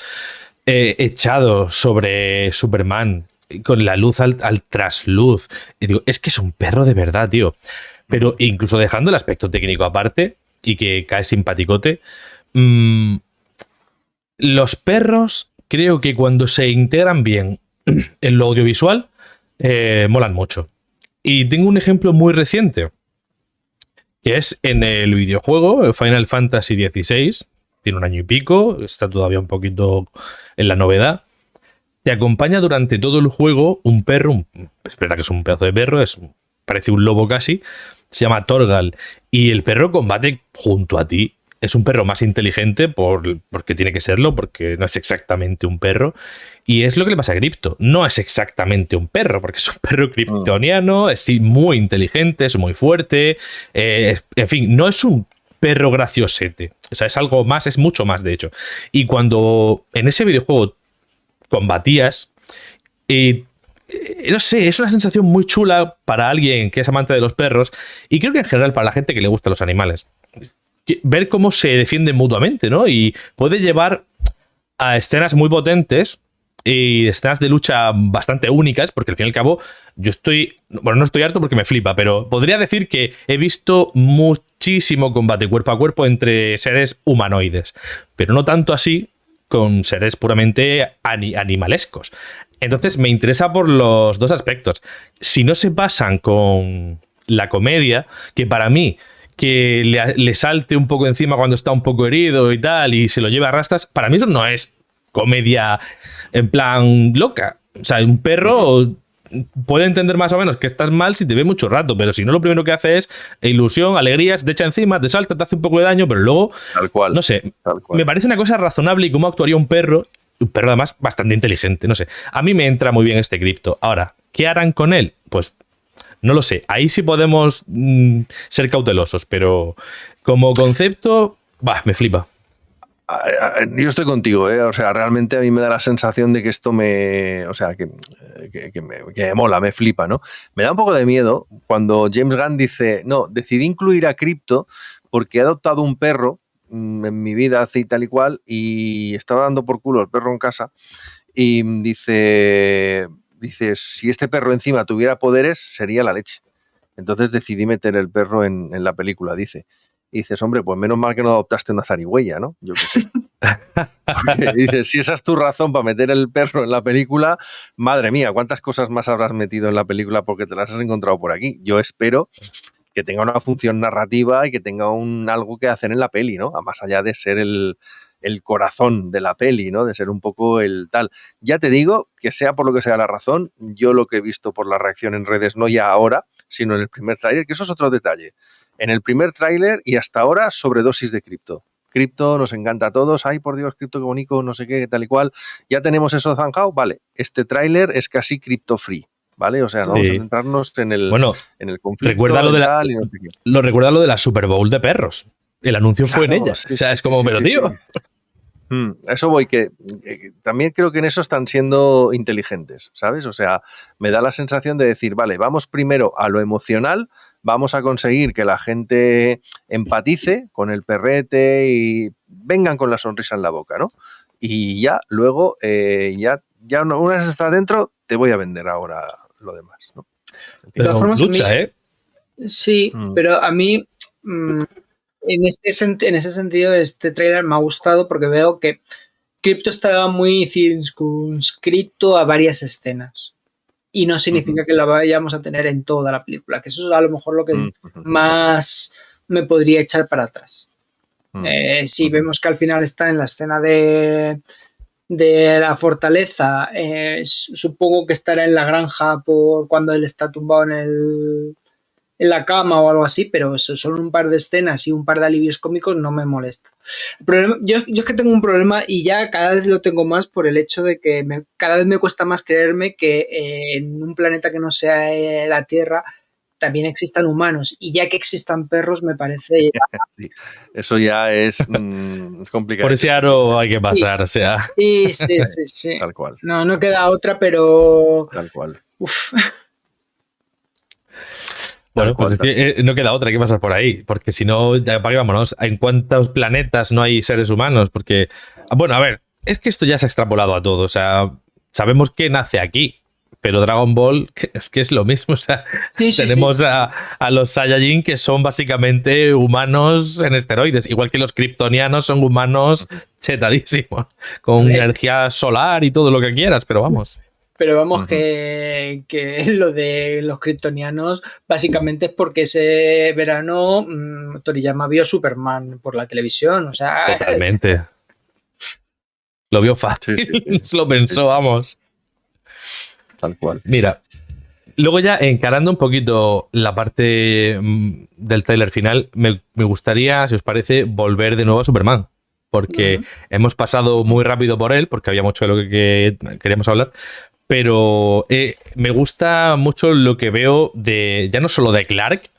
echado sobre Superman, con la luz al trasluz, y digo, es que es un perro de verdad, tío. Pero incluso dejando el aspecto técnico aparte, y que cae simpaticote, los perros creo que cuando se integran bien en lo audiovisual, molan mucho. Y tengo un ejemplo muy reciente, que es en el videojuego Final Fantasy XVI, tiene un año y pico, está todavía un poquito en la novedad. Te acompaña durante todo el juego un perro, es verdad que es un pedazo de perro, parece un lobo casi, se llama Torgal, y el perro combate junto a ti. Es un perro más inteligente porque tiene que serlo, porque no es exactamente un perro. Y es lo que le pasa a Krypto. No es exactamente un perro, porque es un perro kryptoniano, es muy inteligente, es muy fuerte. En fin, no es un perro graciosete. O sea, es algo más, es mucho más, de hecho. Y cuando en ese videojuego combatías, no sé, es una sensación muy chula para alguien que es amante de los perros, y creo que en general para la gente que le gustan los animales. Ver cómo se defienden mutuamente, ¿no? Y puede llevar a escenas muy potentes y escenas de lucha bastante únicas, porque al fin y al cabo yo no estoy harto porque me flipa, pero podría decir que he visto muchísimo combate cuerpo a cuerpo entre seres humanoides, pero no tanto así con seres puramente animalescos. Entonces me interesa por los dos aspectos. Si no se pasan con la comedia, que para mí que le salte un poco encima cuando está un poco herido y tal, y se lo lleva a rastras, para mí eso no es comedia en plan loca. O sea, un perro puede entender más o menos que estás mal si te ve mucho rato, pero si no, lo primero que hace es ilusión, alegrías, te echa encima, te salta, te hace un poco de daño, pero luego, tal cual, no sé, me parece una cosa razonable y cómo actuaría un perro además bastante inteligente, no sé. A mí me entra muy bien este Krypto. Ahora, ¿qué harán con él? Pues no lo sé. Ahí sí podemos ser cautelosos, pero como concepto, me flipa. Yo estoy contigo, ¿eh? O sea, realmente a mí me da la sensación de que esto o sea, que me mola, me flipa, ¿no? Me da un poco de miedo cuando James Gunn dice, no, decidí incluir a Crypto porque he adoptado un perro en mi vida hace y tal y cual y estaba dando por culo el perro en casa y dice, si este perro encima tuviera poderes sería la leche. Entonces decidí meter el perro en la película, dice. Y dices, hombre, pues menos mal que no adoptaste una zarigüeya, ¿no? Yo qué sé. Porque dices, si esa es tu razón para meter el perro en la película, madre mía, ¿cuántas cosas más habrás metido en la película porque te las has encontrado por aquí? Yo espero que tenga una función narrativa y que tenga algo que hacer en la peli, ¿no? Más allá de ser el corazón de la peli, ¿no? De ser un poco el tal. Ya te digo que sea por lo que sea la razón, yo lo que he visto por la reacción en redes, no ya ahora, sino en el primer tráiler, que eso es otro detalle. En el primer tráiler y hasta ahora, sobredosis de cripto. Cripto nos encanta a todos. Ay, por Dios, cripto qué bonito, no sé qué, tal y cual. Ya tenemos eso zanjado. Vale, este tráiler es casi cripto free, ¿vale? O sea, no vamos a centrarnos en el conflicto. Recuerda lo de tal y no sé qué. recuerda lo de la Super Bowl de perros. El anuncio fue en ella. Sí, o sea, es como, pero tío. A eso voy, que también creo que en eso están siendo inteligentes, ¿sabes? O sea, me da la sensación de decir, vale, vamos primero a lo emocional, vamos a conseguir que la gente empatice con el perrete y vengan con la sonrisa en la boca, ¿no? Y ya, luego, ya una vez está dentro, te voy a vender ahora lo demás, ¿no? De todas formas, lucha, ¿eh? Sí, pero a mí, en ese sentido, este trailer me ha gustado porque veo que Crypto estaba muy circunscrito a varias escenas. Y no significa que la vayamos a tener en toda la película, que eso es a lo mejor lo que más me podría echar para atrás. Si vemos que al final está en la escena de la fortaleza, supongo que estará en la granja por cuando él está tumbado en la cama o algo así, pero eso, son un par de escenas y un par de alivios cómicos no me molesta. El problema, yo es que tengo un problema y ya cada vez lo tengo más por el hecho de que cada vez me cuesta más creerme que en un planeta que no sea la Tierra también existan humanos, y ya que existan perros me parece... Sí, eso ya es complicado. Por ese aro hay que pasar, o sea... Sí. Tal cual. No queda otra, pero... Tal cual. Uf. Bueno, pues es que no queda otra, hay que pasar por ahí, porque si no, ya para qué vámonos. ¿En cuántos planetas no hay seres humanos? Porque, bueno, a ver, es que esto ya se ha extrapolado a todo, o sea, sabemos que nace aquí, pero Dragon Ball es que es lo mismo, o sea, tenemos a los Saiyajin que son básicamente humanos en esteroides, igual que los kryptonianos son humanos chetadísimos, con energía solar y todo lo que quieras, pero vamos... Pero vamos, que lo de los kryptonianos básicamente es porque ese verano Toriyama vio Superman por la televisión, o sea... Totalmente. Lo vio fácil, sí. Lo pensó, vamos. Tal cual. Mira, luego ya encarando un poquito la parte del tráiler final, me gustaría, si os parece, volver de nuevo a Superman. Porque hemos pasado muy rápido por él, porque había mucho de lo que queríamos hablar. Pero me gusta mucho lo que veo ya no solo de Clark,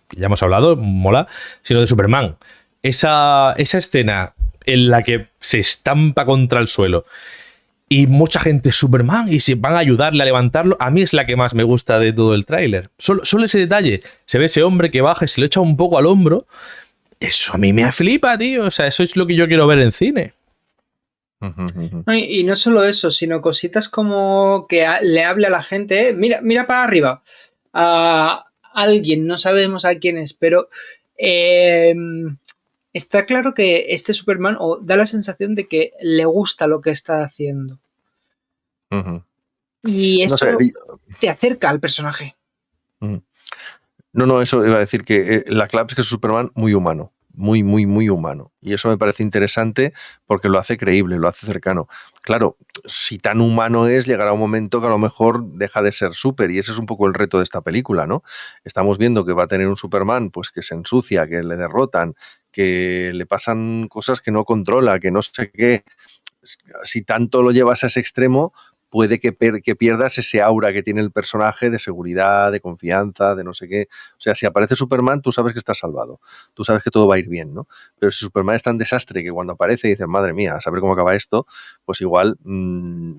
que ya hemos hablado, mola, sino de Superman. Esa escena en la que se estampa contra el suelo y mucha gente Superman y si van a ayudarle a levantarlo, a mí es la que más me gusta de todo el tráiler. Solo ese detalle, se ve ese hombre que baja y se lo echa un poco al hombro, eso a mí me flipa, tío, o sea, eso es lo que yo quiero ver en cine. Y no solo eso, sino cositas como que le hable a la gente, mira para arriba, a alguien, no sabemos a quién es, pero está claro que este Superman da la sensación de que le gusta lo que está haciendo. Y eso te acerca al personaje. No, eso iba a decir que la clave es que es Superman muy humano. Muy, muy, muy humano. Y eso me parece interesante porque lo hace creíble, lo hace cercano. Claro, si tan humano es, llegará un momento que a lo mejor deja de ser súper, y ese es un poco el reto de esta película, ¿no? Estamos viendo que va a tener un Superman pues que se ensucia, que le derrotan, que le pasan cosas que no controla, que no sé qué. Si tanto lo llevas a ese extremo, puede que pierdas ese aura que tiene el personaje de seguridad, de confianza, de no sé qué. O sea, si aparece Superman, tú sabes que estás salvado, tú sabes que todo va a ir bien, ¿no? Pero si Superman es tan desastre que cuando aparece dices, madre mía, a saber cómo acaba esto, pues igual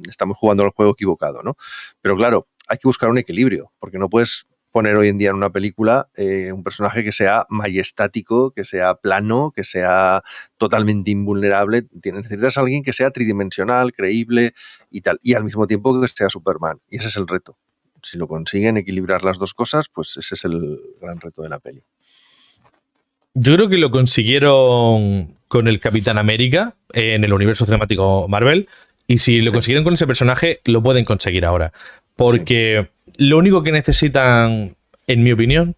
estamos jugando al juego equivocado, ¿no? Pero claro, hay que buscar un equilibrio, porque no puedes poner hoy en día en una película un personaje que sea majestático, que sea plano, que sea totalmente invulnerable. Necesitas a alguien que sea tridimensional, creíble y tal, y al mismo tiempo que sea Superman. Y ese es el reto. Si lo consiguen equilibrar las dos cosas, pues ese es el gran reto de la peli. Yo creo que lo consiguieron con el Capitán América en el universo cinemático Marvel, y si lo consiguieron con ese personaje, lo pueden conseguir ahora. Porque lo único que necesitan, en mi opinión,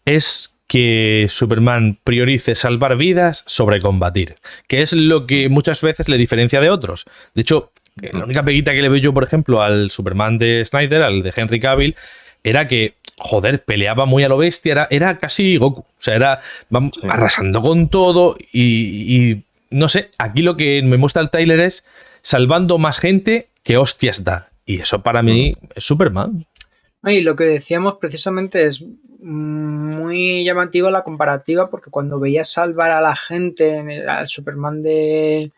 es que Superman priorice salvar vidas sobre combatir, que es lo que muchas veces le diferencia de otros. De hecho, la única peguita que le veo yo, por ejemplo, al Superman de Snyder, al de Henry Cavill, era que, joder, peleaba muy a lo bestia, era casi Goku. O sea, era arrasando con todo y no sé, aquí lo que me muestra el trailer es salvando más gente que hostias da. Y eso para mí es Superman. Y lo que decíamos precisamente es muy llamativa la comparativa, porque cuando veías salvar a la gente, al Superman de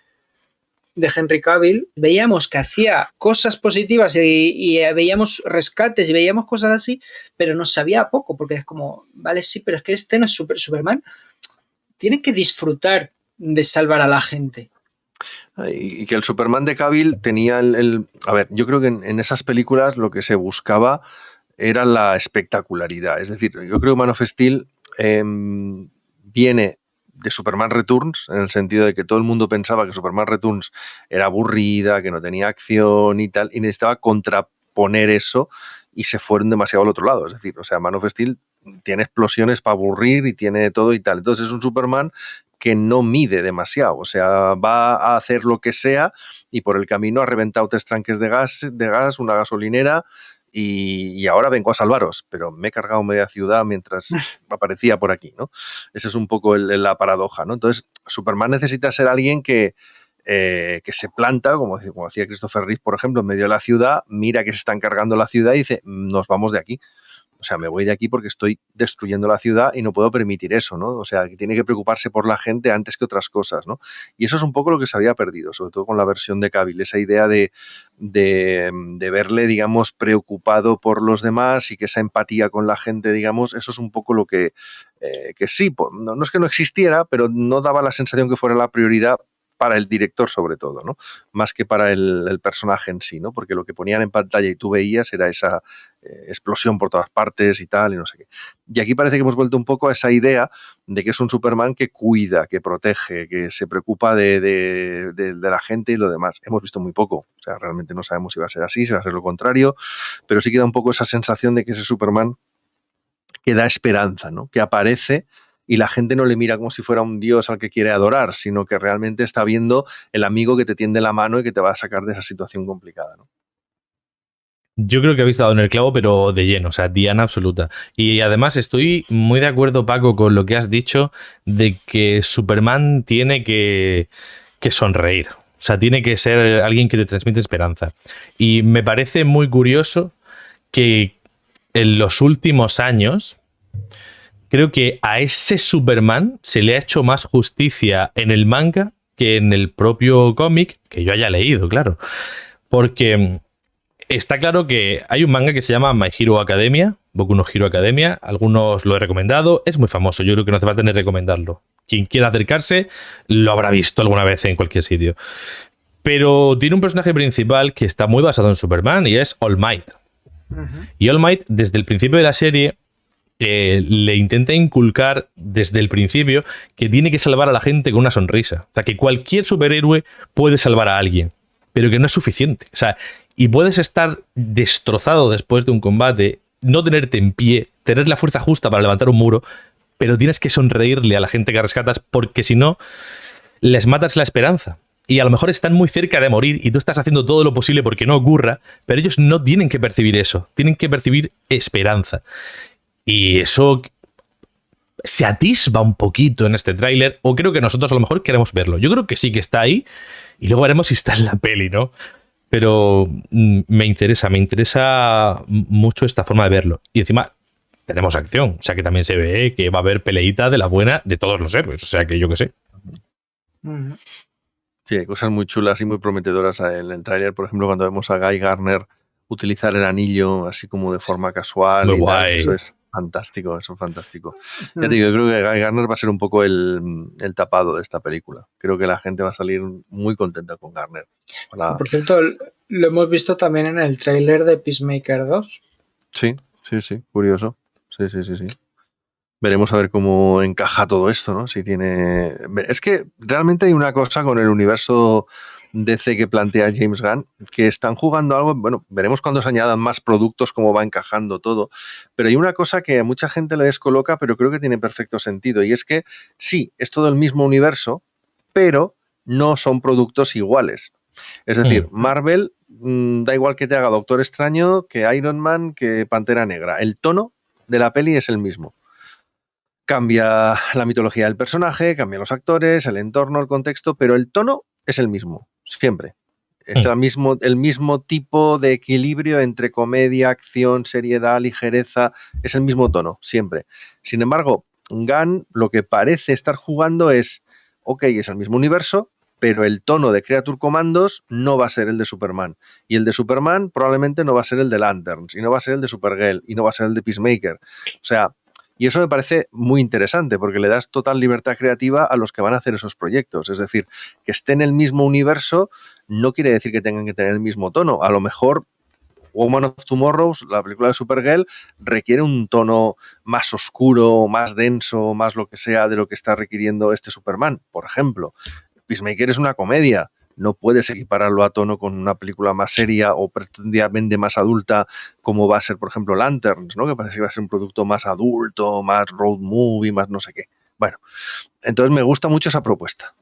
Henry Cavill, veíamos que hacía cosas positivas y veíamos rescates y veíamos cosas así, pero nos sabía poco, porque es como, vale, sí, pero es que este no es Superman. Tiene que disfrutar de salvar a la gente. Y que el Superman de Cavill tenía a ver, yo creo que en esas películas lo que se buscaba era la espectacularidad. Es decir, yo creo que Man of Steel viene de Superman Returns, en el sentido de que todo el mundo pensaba que Superman Returns era aburrida, que no tenía acción y tal, y necesitaba contraponer eso, y se fueron demasiado al otro lado. Es decir, o sea, Man of Steel tiene explosiones para aburrir y tiene todo y tal. Entonces es un Superman que no mide demasiado, o sea, va a hacer lo que sea y por el camino ha reventado 3 tanques de gas, una gasolinera y ahora vengo a salvaros, pero me he cargado media ciudad mientras aparecía por aquí, ¿no? Esa es un poco la paradoja, ¿no? Entonces, Superman necesita ser alguien que se planta, como hacía Christopher Reeve, por ejemplo, en medio de la ciudad, mira que se están cargando la ciudad y dice, nos vamos de aquí. O sea, me voy de aquí porque estoy destruyendo la ciudad y no puedo permitir eso, ¿no? O sea, que tiene que preocuparse por la gente antes que otras cosas, ¿no? Y eso es un poco lo que se había perdido, sobre todo con la versión de Cavill, esa idea de verle, digamos, preocupado por los demás y que esa empatía con la gente, digamos, eso es un poco lo que sí, no es que no existiera, pero no daba la sensación que fuera la prioridad para el director sobre todo, ¿no? Más que para el personaje en sí, ¿no? Porque lo que ponían en pantalla y tú veías era esa explosión por todas partes y tal, y no sé qué. Y aquí parece que hemos vuelto un poco a esa idea de que es un Superman que cuida, que protege, que se preocupa de la gente y lo demás. Hemos visto muy poco, o sea, realmente no sabemos si va a ser así, si va a ser lo contrario, pero sí queda un poco esa sensación de que ese Superman que da esperanza, ¿no? Que aparece y la gente no le mira como si fuera un dios al que quiere adorar, sino que realmente está viendo el amigo que te tiende la mano y que te va a sacar de esa situación complicada, ¿no? Yo creo que habéis dado en el clavo, pero de lleno, o sea, diana absoluta. Y además estoy muy de acuerdo, Paco, con lo que has dicho de que Superman tiene que sonreír. O sea, tiene que ser alguien que te transmite esperanza. Y me parece muy curioso que en los últimos años creo que a ese Superman se le ha hecho más justicia en el manga que en el propio cómic, que yo haya leído, claro. Porque está claro que hay un manga que se llama My Hero Academia, Boku no Hero Academia. Algunos lo he recomendado, es muy famoso, yo creo que no hace falta ni recomendarlo. Quien quiera acercarse lo habrá visto alguna vez en cualquier sitio. Pero tiene un personaje principal que está muy basado en Superman y es All Might. Y All Might, desde el principio de la serie, le intenta inculcar desde el principio que tiene que salvar a la gente con una sonrisa. O sea, que cualquier superhéroe puede salvar a alguien, pero que no es suficiente. O sea, y puedes estar destrozado después de un combate, no tenerte en pie, tener la fuerza justa para levantar un muro, pero tienes que sonreírle a la gente que rescatas, porque si no, les matas la esperanza. Y a lo mejor están muy cerca de morir y tú estás haciendo todo lo posible porque no ocurra, pero ellos no tienen que percibir eso, tienen que percibir esperanza. Y eso se atisba un poquito en este tráiler, o creo que nosotros a lo mejor queremos verlo. Yo creo que sí que está ahí, y luego veremos si está en la peli, ¿no? Pero me interesa mucho esta forma de verlo. Y encima tenemos acción, o sea que también se ve que va a haber peleita de la buena de todos los héroes, o sea que yo qué sé. Sí, hay cosas muy chulas y muy prometedoras en el tráiler, por ejemplo, cuando vemos a Guy Gardner utilizar el anillo así como de forma casual. Muy y guay. tal. Eso es fantástico, eso es fantástico. Ya te digo, yo creo que Guy Gardner va a ser un poco el tapado de esta película. Creo que la gente va a salir muy contenta con Gardner. Por cierto, lo hemos visto también en el tráiler de Peacemaker 2. Sí, curioso. Sí. Veremos a ver cómo encaja todo esto, ¿no? Si tiene... Es que realmente hay una cosa con el universo DC que plantea James Gunn, que están jugando algo, bueno, veremos cuando se añadan más productos cómo va encajando todo, pero hay una cosa que a mucha gente le descoloca, pero creo que tiene perfecto sentido, y es que sí, es todo el mismo universo, pero no son productos iguales. Es decir, Marvel, da igual que te haga Doctor Extraño, que Iron Man, que Pantera Negra, el tono de la peli es el mismo. Cambia la mitología del personaje, cambian los actores, el entorno, el contexto, pero el tono es el mismo, siempre. Es el mismo tipo de equilibrio entre comedia, acción, seriedad, ligereza, es el mismo tono, siempre. Sin embargo, Gunn lo que parece estar jugando es, ok, es el mismo universo, pero el tono de Creature Commandos no va a ser el de Superman. Y el de Superman probablemente no va a ser el de Lanterns, y no va a ser el de Supergirl, y no va a ser el de Peacemaker. O sea, y eso me parece muy interesante porque le das total libertad creativa a los que van a hacer esos proyectos. Es decir, que esté en el mismo universo no quiere decir que tengan que tener el mismo tono. A lo mejor Woman of Tomorrow, la película de Supergirl, requiere un tono más oscuro, más denso, más lo que sea de lo que está requiriendo este Superman, por ejemplo. Peacemaker es una comedia. No puedes equipararlo a tono con una película más seria o pretendidamente más adulta, como va a ser, por ejemplo, Lanterns, ¿no? Que parece que va a ser un producto más adulto, más road movie, más no sé qué. Bueno, entonces me gusta mucho esa propuesta.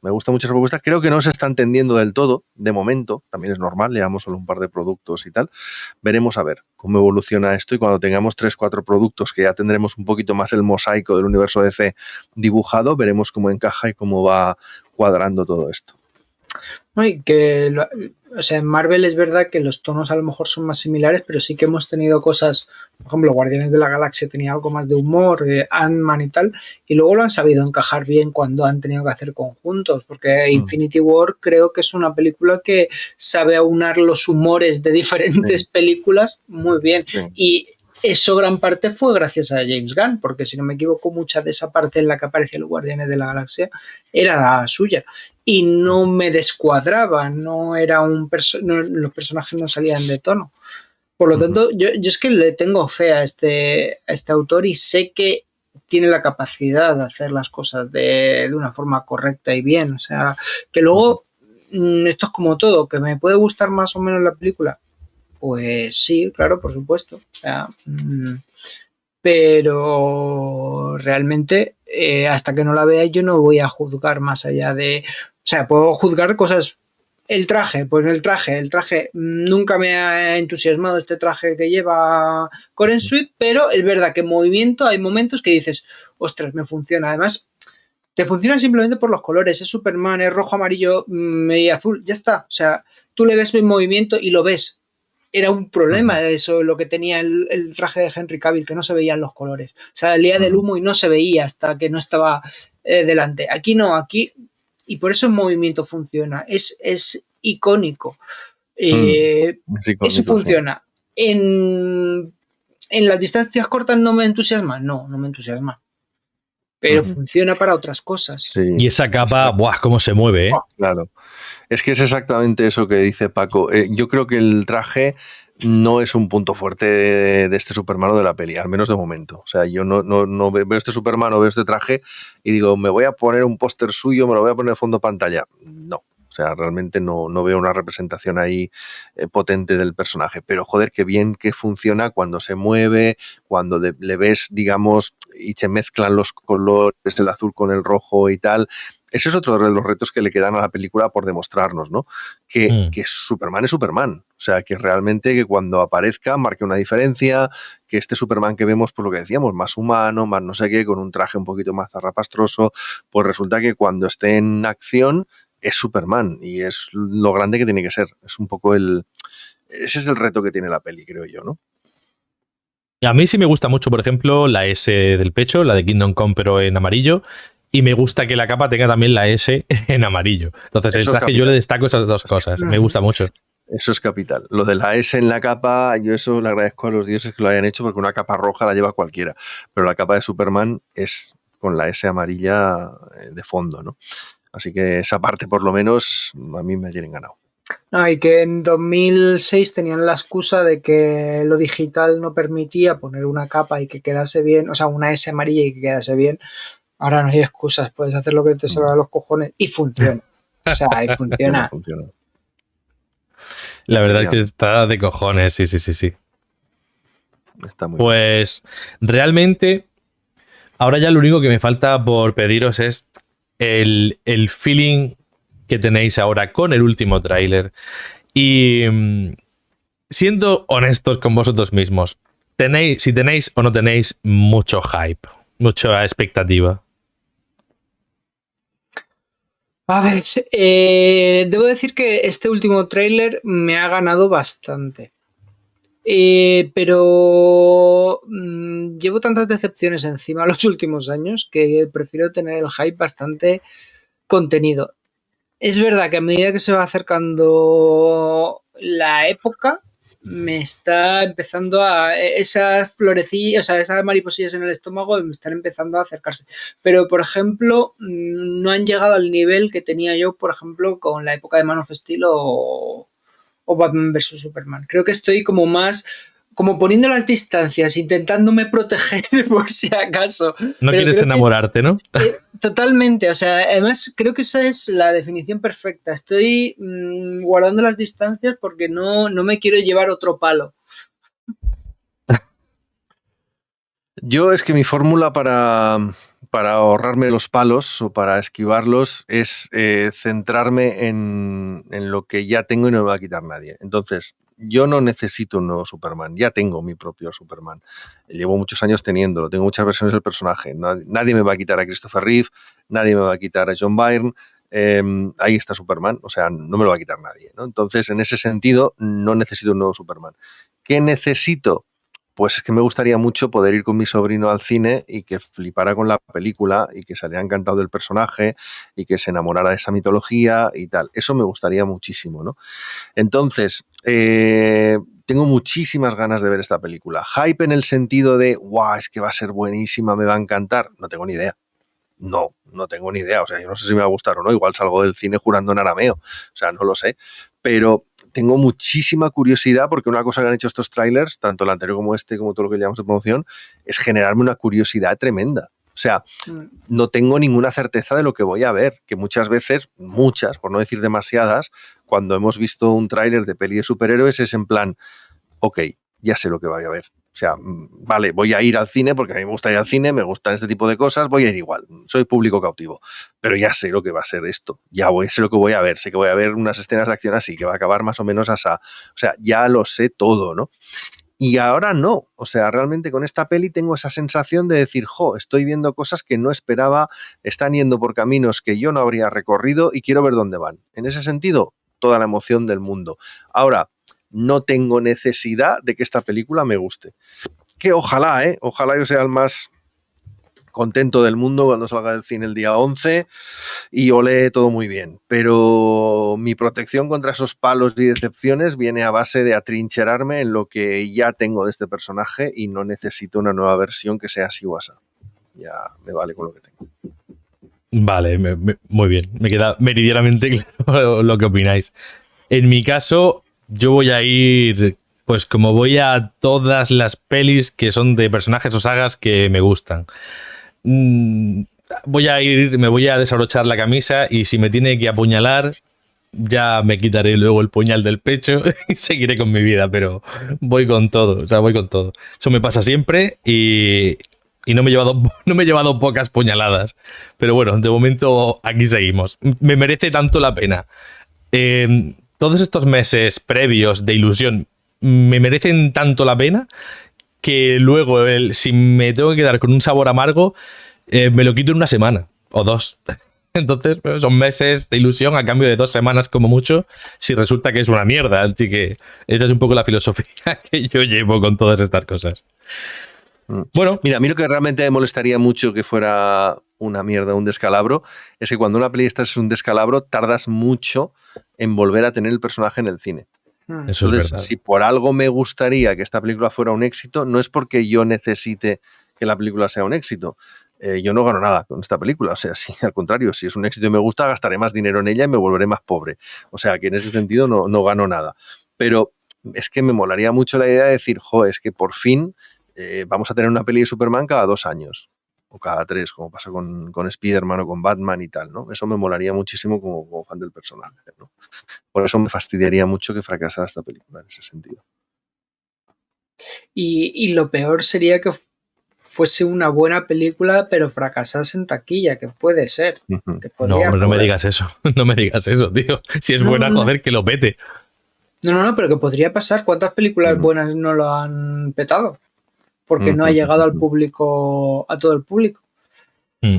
Creo que no se está entendiendo del todo, de momento. También es normal, llevamos solo un par de productos y tal. Veremos a ver cómo evoluciona esto y cuando tengamos 3-4 productos que ya tendremos un poquito más el mosaico del universo DC dibujado, veremos cómo encaja y cómo va cuadrando todo esto. Y que, o sea, en Marvel es verdad que los tonos a lo mejor son más similares, pero sí que hemos tenido cosas, por ejemplo, Guardianes de la Galaxia tenía algo más de humor, Ant-Man y tal, y luego lo han sabido encajar bien cuando han tenido que hacer conjuntos, porque Infinity War creo que es una película que sabe aunar los humores de diferentes películas muy bien, y eso gran parte fue gracias a James Gunn, porque si no me equivoco, mucha de esa parte en la que aparece los Guardianes de la Galaxia era suya. Y no me descuadraba, no era los personajes no salían de tono. Por lo tanto, yo es que le tengo fe a este autor y sé que tiene la capacidad de hacer las cosas de una forma correcta y bien. O sea, que luego esto es como todo, que me puede gustar más o menos la película. Pues sí, claro, por supuesto. O sea, pero realmente hasta que no la vea yo no voy a juzgar más allá de... O sea, puedo juzgar cosas... El traje, pues el traje nunca me ha entusiasmado este traje que lleva Coren Sweet, pero es verdad que en movimiento hay momentos que dices, ostras, me funciona. Además, te funciona simplemente por los colores. Es Superman, es rojo, amarillo y azul, ya está. O sea, tú le ves en movimiento y lo ves. Era un problema eso, lo que tenía el traje de Henry Cavill, que no se veían los colores. O sea, salía del humo y no se veía hasta que no estaba delante. Aquí no, aquí... Y por eso el movimiento funciona. Es icónico. Eso funciona. Sí. En las distancias cortas no me entusiasma. No me entusiasma. Pero funciona para otras cosas. Sí. Y esa capa, ¡buah! Cómo se mueve, ¿eh? Claro. Es que es exactamente eso que dice Paco. Yo creo que el traje no es un punto fuerte de este Superman o de la peli, al menos de momento. O sea, yo no veo este Superman o veo este traje y digo, me voy a poner un póster suyo, me lo voy a poner de fondo pantalla. No. O sea, realmente no veo una representación ahí potente del personaje. Pero, joder, qué bien que funciona cuando se mueve, cuando le ves, digamos, y se mezclan los colores, el azul con el rojo y tal. Ese es otro de los retos que le quedan a la película por demostrarnos, ¿no? Que Superman es Superman. O sea, que realmente que cuando aparezca marque una diferencia, que este Superman que vemos, pues lo que decíamos, más humano, más no sé qué, con un traje un poquito más zarrapastroso, pues resulta que cuando esté en acción es Superman y es lo grande que tiene que ser. Es un poco ese es el reto que tiene la peli, creo yo, ¿no? A mí sí me gusta mucho, por ejemplo, la S del pecho, la de Kingdom Come, pero en amarillo. Y me gusta que la capa tenga también la S en amarillo. Entonces, el traje yo le destaco esas dos cosas. Me gusta mucho. Eso es capital. Lo de la S en la capa, yo eso le agradezco a los dioses que lo hayan hecho, porque una capa roja la lleva cualquiera. Pero la capa de Superman es con la S amarilla de fondo, ¿no? Así que esa parte, por lo menos, a mí me tienen ganado. No, y que en 2006 tenían la excusa de que lo digital no permitía poner una capa y que quedase bien, o sea, una S amarilla y que quedase bien. Ahora no hay excusas, puedes hacer lo que te salga a los cojones y funciona. O sea, y funciona. La verdad es que está de cojones, sí. Está muy pues bien. Realmente, ahora ya lo único que me falta por pediros es el feeling que tenéis ahora con el último tráiler. Y siendo honestos con vosotros mismos, si tenéis o no tenéis mucho hype, mucha expectativa. A ver, debo decir que este último tráiler me ha ganado bastante. Pero llevo tantas decepciones encima los últimos años que prefiero tener el hype bastante contenido. Es verdad que a medida que se va acercando la época, me está empezando esas florecillas, o sea, esas mariposillas en el estómago me están empezando a acercarse. Pero, por ejemplo, no han llegado al nivel que tenía yo, por ejemplo, con la época de Man of Steel o Batman vs Superman. Creo que estoy como poniendo las distancias, intentándome proteger por si acaso. No quieres enamorarte, ¿no? Totalmente, o sea, además creo que esa es la definición perfecta. Estoy guardando las distancias porque no me quiero llevar otro palo. Yo es que mi fórmula para ahorrarme los palos o para esquivarlos es centrarme en lo que ya tengo y no me va a quitar nadie. Entonces, yo no necesito un nuevo Superman, ya tengo mi propio Superman. Llevo muchos años teniéndolo, tengo muchas versiones del personaje. Nadie me va a quitar a Christopher Reeve, nadie me va a quitar a John Byrne. Ahí está Superman, o sea, no me lo va a quitar nadie, ¿no? Entonces, en ese sentido, no necesito un nuevo Superman. ¿Qué necesito? Pues es que me gustaría mucho poder ir con mi sobrino al cine y que flipara con la película y que se haya encantado del personaje y que se enamorara de esa mitología y tal. Eso me gustaría muchísimo, ¿no? Entonces, tengo muchísimas ganas de ver esta película. Hype en el sentido de, ¡guau! Es que va a ser buenísima, me va a encantar. No tengo ni idea. No tengo ni idea. O sea, yo no sé si me va a gustar o no. Igual salgo del cine jurando en arameo. O sea, no lo sé. Pero tengo muchísima curiosidad porque una cosa que han hecho estos trailers, tanto el anterior como este, como todo lo que llamamos de promoción, es generarme una curiosidad tremenda. O sea, no tengo ninguna certeza de lo que voy a ver, que muchas veces, por no decir demasiadas, cuando hemos visto un tráiler de peli de superhéroes es en plan, ok, ya sé lo que voy a ver. O sea, vale, voy a ir al cine porque a mí me gusta ir al cine, me gustan este tipo de cosas, voy a ir igual, soy público cautivo, pero ya sé lo que va a ser esto, sé lo que voy a ver, sé que voy a ver unas escenas de acción así, que va a acabar más o menos así, o sea, ya lo sé todo, ¿no? Y ahora no, o sea, realmente con esta peli tengo esa sensación de decir, estoy viendo cosas que no esperaba, están yendo por caminos que yo no habría recorrido y quiero ver dónde van. En ese sentido, toda la emoción del mundo. Ahora, no tengo necesidad de que esta película me guste. Que ojalá yo sea el más contento del mundo cuando salga del cine el día 11 y olé todo muy bien. Pero mi protección contra esos palos y decepciones viene a base de atrincherarme en lo que ya tengo de este personaje y no necesito una nueva versión que sea así o así. Ya me vale con lo que tengo. Vale, muy bien. Me queda meridianamente claro lo que opináis. En mi caso, yo voy a ir, pues como voy a todas las pelis que son de personajes o sagas que me gustan. Me voy a desabrochar la camisa y si me tiene que apuñalar, ya me quitaré luego el puñal del pecho y seguiré con mi vida, pero voy con todo, voy con todo. Eso me pasa siempre y no me he llevado pocas puñaladas. Pero bueno, de momento aquí seguimos. Me merece tanto la pena. Todos estos meses previos de ilusión me merecen tanto la pena que luego, si me tengo que quedar con un sabor amargo, me lo quito en una semana o dos. Entonces, pues, son meses de ilusión a cambio de 2 semanas como mucho, si resulta que es una mierda. Así que esa es un poco la filosofía que yo llevo con todas estas cosas. Bueno, mira, a mí lo que realmente me molestaría mucho que fuera una mierda, un descalabro, es que cuando una peli esta es un descalabro, tardas mucho en volver a tener el personaje en el cine. Eso Entonces, es verdad. si por algo me gustaría que esta película fuera un éxito, no es porque yo necesite que la película sea un éxito. Yo no gano nada con esta película. O sea, sí, al contrario, si es un éxito y me gusta, gastaré más dinero en ella y me volveré más pobre. O sea, que en ese sentido no gano nada. Pero es que me molaría mucho la idea de decir, es que por fin vamos a tener una peli de Superman cada 2 años. O cada 3, como pasa con Spider-Man o con Batman y tal, ¿no? Eso me molaría muchísimo como fan del personaje, ¿no? Por eso me fastidiaría mucho que fracasara esta película en ese sentido. Y lo peor sería que fuese una buena película, pero fracasase en taquilla, que puede ser. Que no me digas eso. No me digas eso, tío. Si es buena, joder, que lo pete. No, pero que podría pasar. ¿Cuántas películas buenas no lo han petado? Porque no ha llegado al público, a todo el público.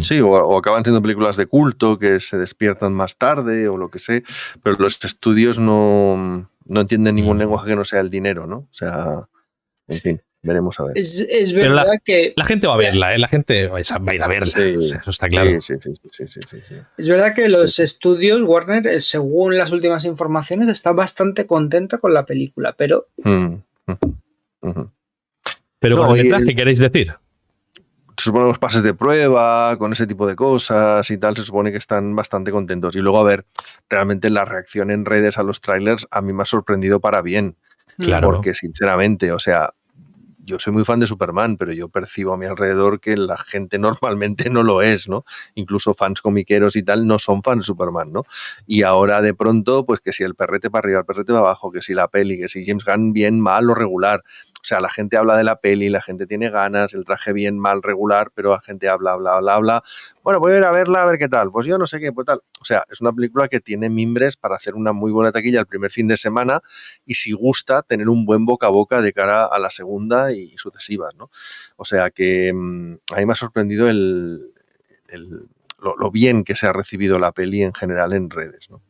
Sí, o acaban siendo películas de culto que se despiertan más tarde o lo que sé, pero los estudios no entienden ningún lenguaje que no sea el dinero, ¿no? O sea, en fin, veremos a ver. Es verdad que... La gente va a verla, ¿eh? La gente va a ir a verla. Sí, o sea, eso está claro. Sí. Es verdad que los estudios, Warner, según las últimas informaciones, está bastante contenta con la película, pero... Pero con el metraje, ¿queréis decir? Se supone los pases de prueba, con ese tipo de cosas y tal, se supone que están bastante contentos. Y luego, a ver, realmente la reacción en redes a los trailers a mí me ha sorprendido para bien. Claro. Porque, sinceramente, o sea, yo soy muy fan de Superman, pero yo percibo a mi alrededor que la gente normalmente no lo es, ¿no? Incluso fans comiqueros y tal no son fans de Superman, ¿no? Y ahora de pronto, pues que si el perrete para arriba, el perrete para abajo, que si la peli, que si James Gunn bien, mal o regular. O sea, la gente habla de la peli, la gente tiene ganas, el traje bien, mal, regular, pero la gente habla. Bueno, voy a ir a verla a ver qué tal. Pues yo no sé qué, pues tal. O sea, es una película que tiene mimbres para hacer una muy buena taquilla el primer fin de semana y si gusta, tener un buen boca a boca de cara a la segunda y sucesivas, ¿no? O sea que a mí me ha sorprendido lo bien que se ha recibido la peli en general en redes, ¿no?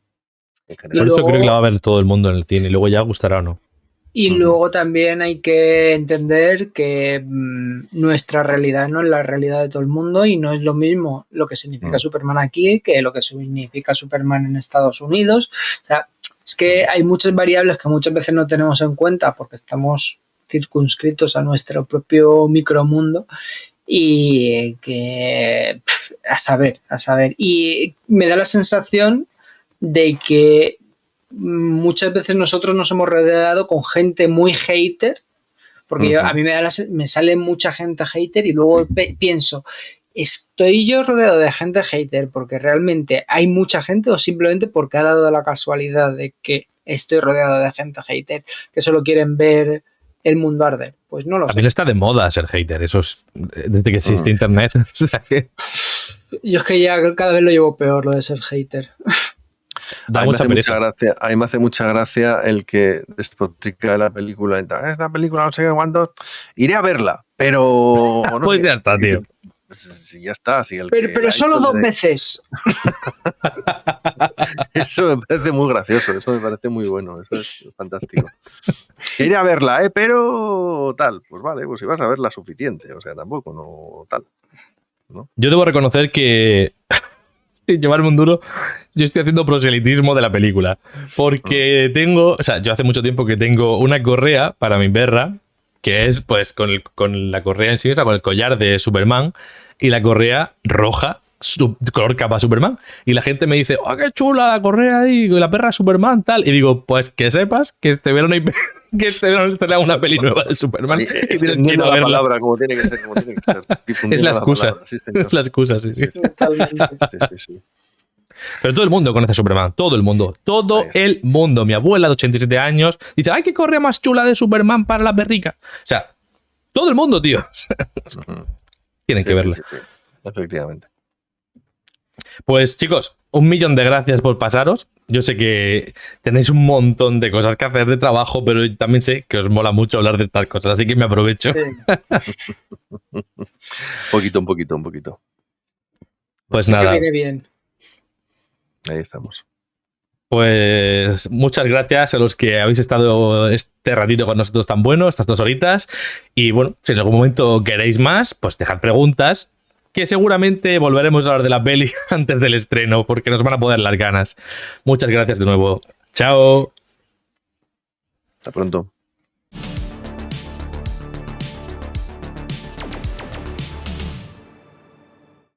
Por eso creo que la va a ver todo el mundo en el cine y luego ya gustará o no. Y luego también hay que entender que nuestra realidad no es la realidad de todo el mundo y no es lo mismo lo que significa Superman aquí que lo que significa Superman en Estados Unidos. O sea, es que hay muchas variables que muchas veces no tenemos en cuenta porque estamos circunscritos a nuestro propio micromundo y que a saber. Y me da la sensación de que muchas veces nosotros nos hemos rodeado con gente muy hater, porque a mí me sale mucha gente hater y luego pienso, ¿estoy yo rodeado de gente hater porque realmente hay mucha gente o simplemente porque ha dado la casualidad de que estoy rodeado de gente hater que solo quieren ver el mundo arder? Pues no lo sé. También está de moda ser hater, eso es desde que existe internet. O sea que... Yo es que ya cada vez lo llevo peor lo de ser hater. Da a mí me hace mucha gracia el que despotrica de la película. Esta película no sé cuánto. Iré a verla, pero... No, pues ya está, tío. Sí, ya está. Sí, pero solo 2 veces. Eso me parece muy gracioso, eso me parece muy bueno, eso es fantástico. Iré a verla, pero tal. Pues vale, pues si vas a verla suficiente, o sea, tampoco, no tal. ¿No? Yo debo reconocer que... sin llevarme un duro, yo estoy haciendo proselitismo de la película. Porque yo hace mucho tiempo que tengo una correa para mi perra, que es pues con la correa en sí, o sea, con el collar de Superman, y la correa roja, color capa Superman. Y la gente me dice, ¡oh, qué chula la correa ahí! La perra Superman, tal. Y digo, pues que sepas que este verano estará una peli nueva de Superman. Y tienes que ir a verla. Palabra como tiene que ser. Es la excusa. Es la excusa, sí. Sí. Pero todo el mundo conoce a Superman, todo el mundo. Todo el mundo. Mi abuela de 87 años dice, ¡ay, qué correa más chula de Superman para la perrica! O sea, todo el mundo, tío. Tienen que verla. Sí. Efectivamente. Pues chicos, 1.000.000 de gracias por pasaros. Yo sé que tenéis un montón de cosas que hacer de trabajo, pero también sé que os mola mucho hablar de estas cosas, así que me aprovecho. Sí. Un poquito. Pues sí, nada. que viene bien. Ahí estamos. Pues muchas gracias a los que habéis estado este ratito con nosotros tan bueno, estas 2 horitas. Y bueno, si en algún momento queréis más, pues dejad preguntas, que seguramente volveremos a hablar de la peli antes del estreno, porque nos van a poder las ganas. Muchas gracias de nuevo. Chao. Hasta pronto.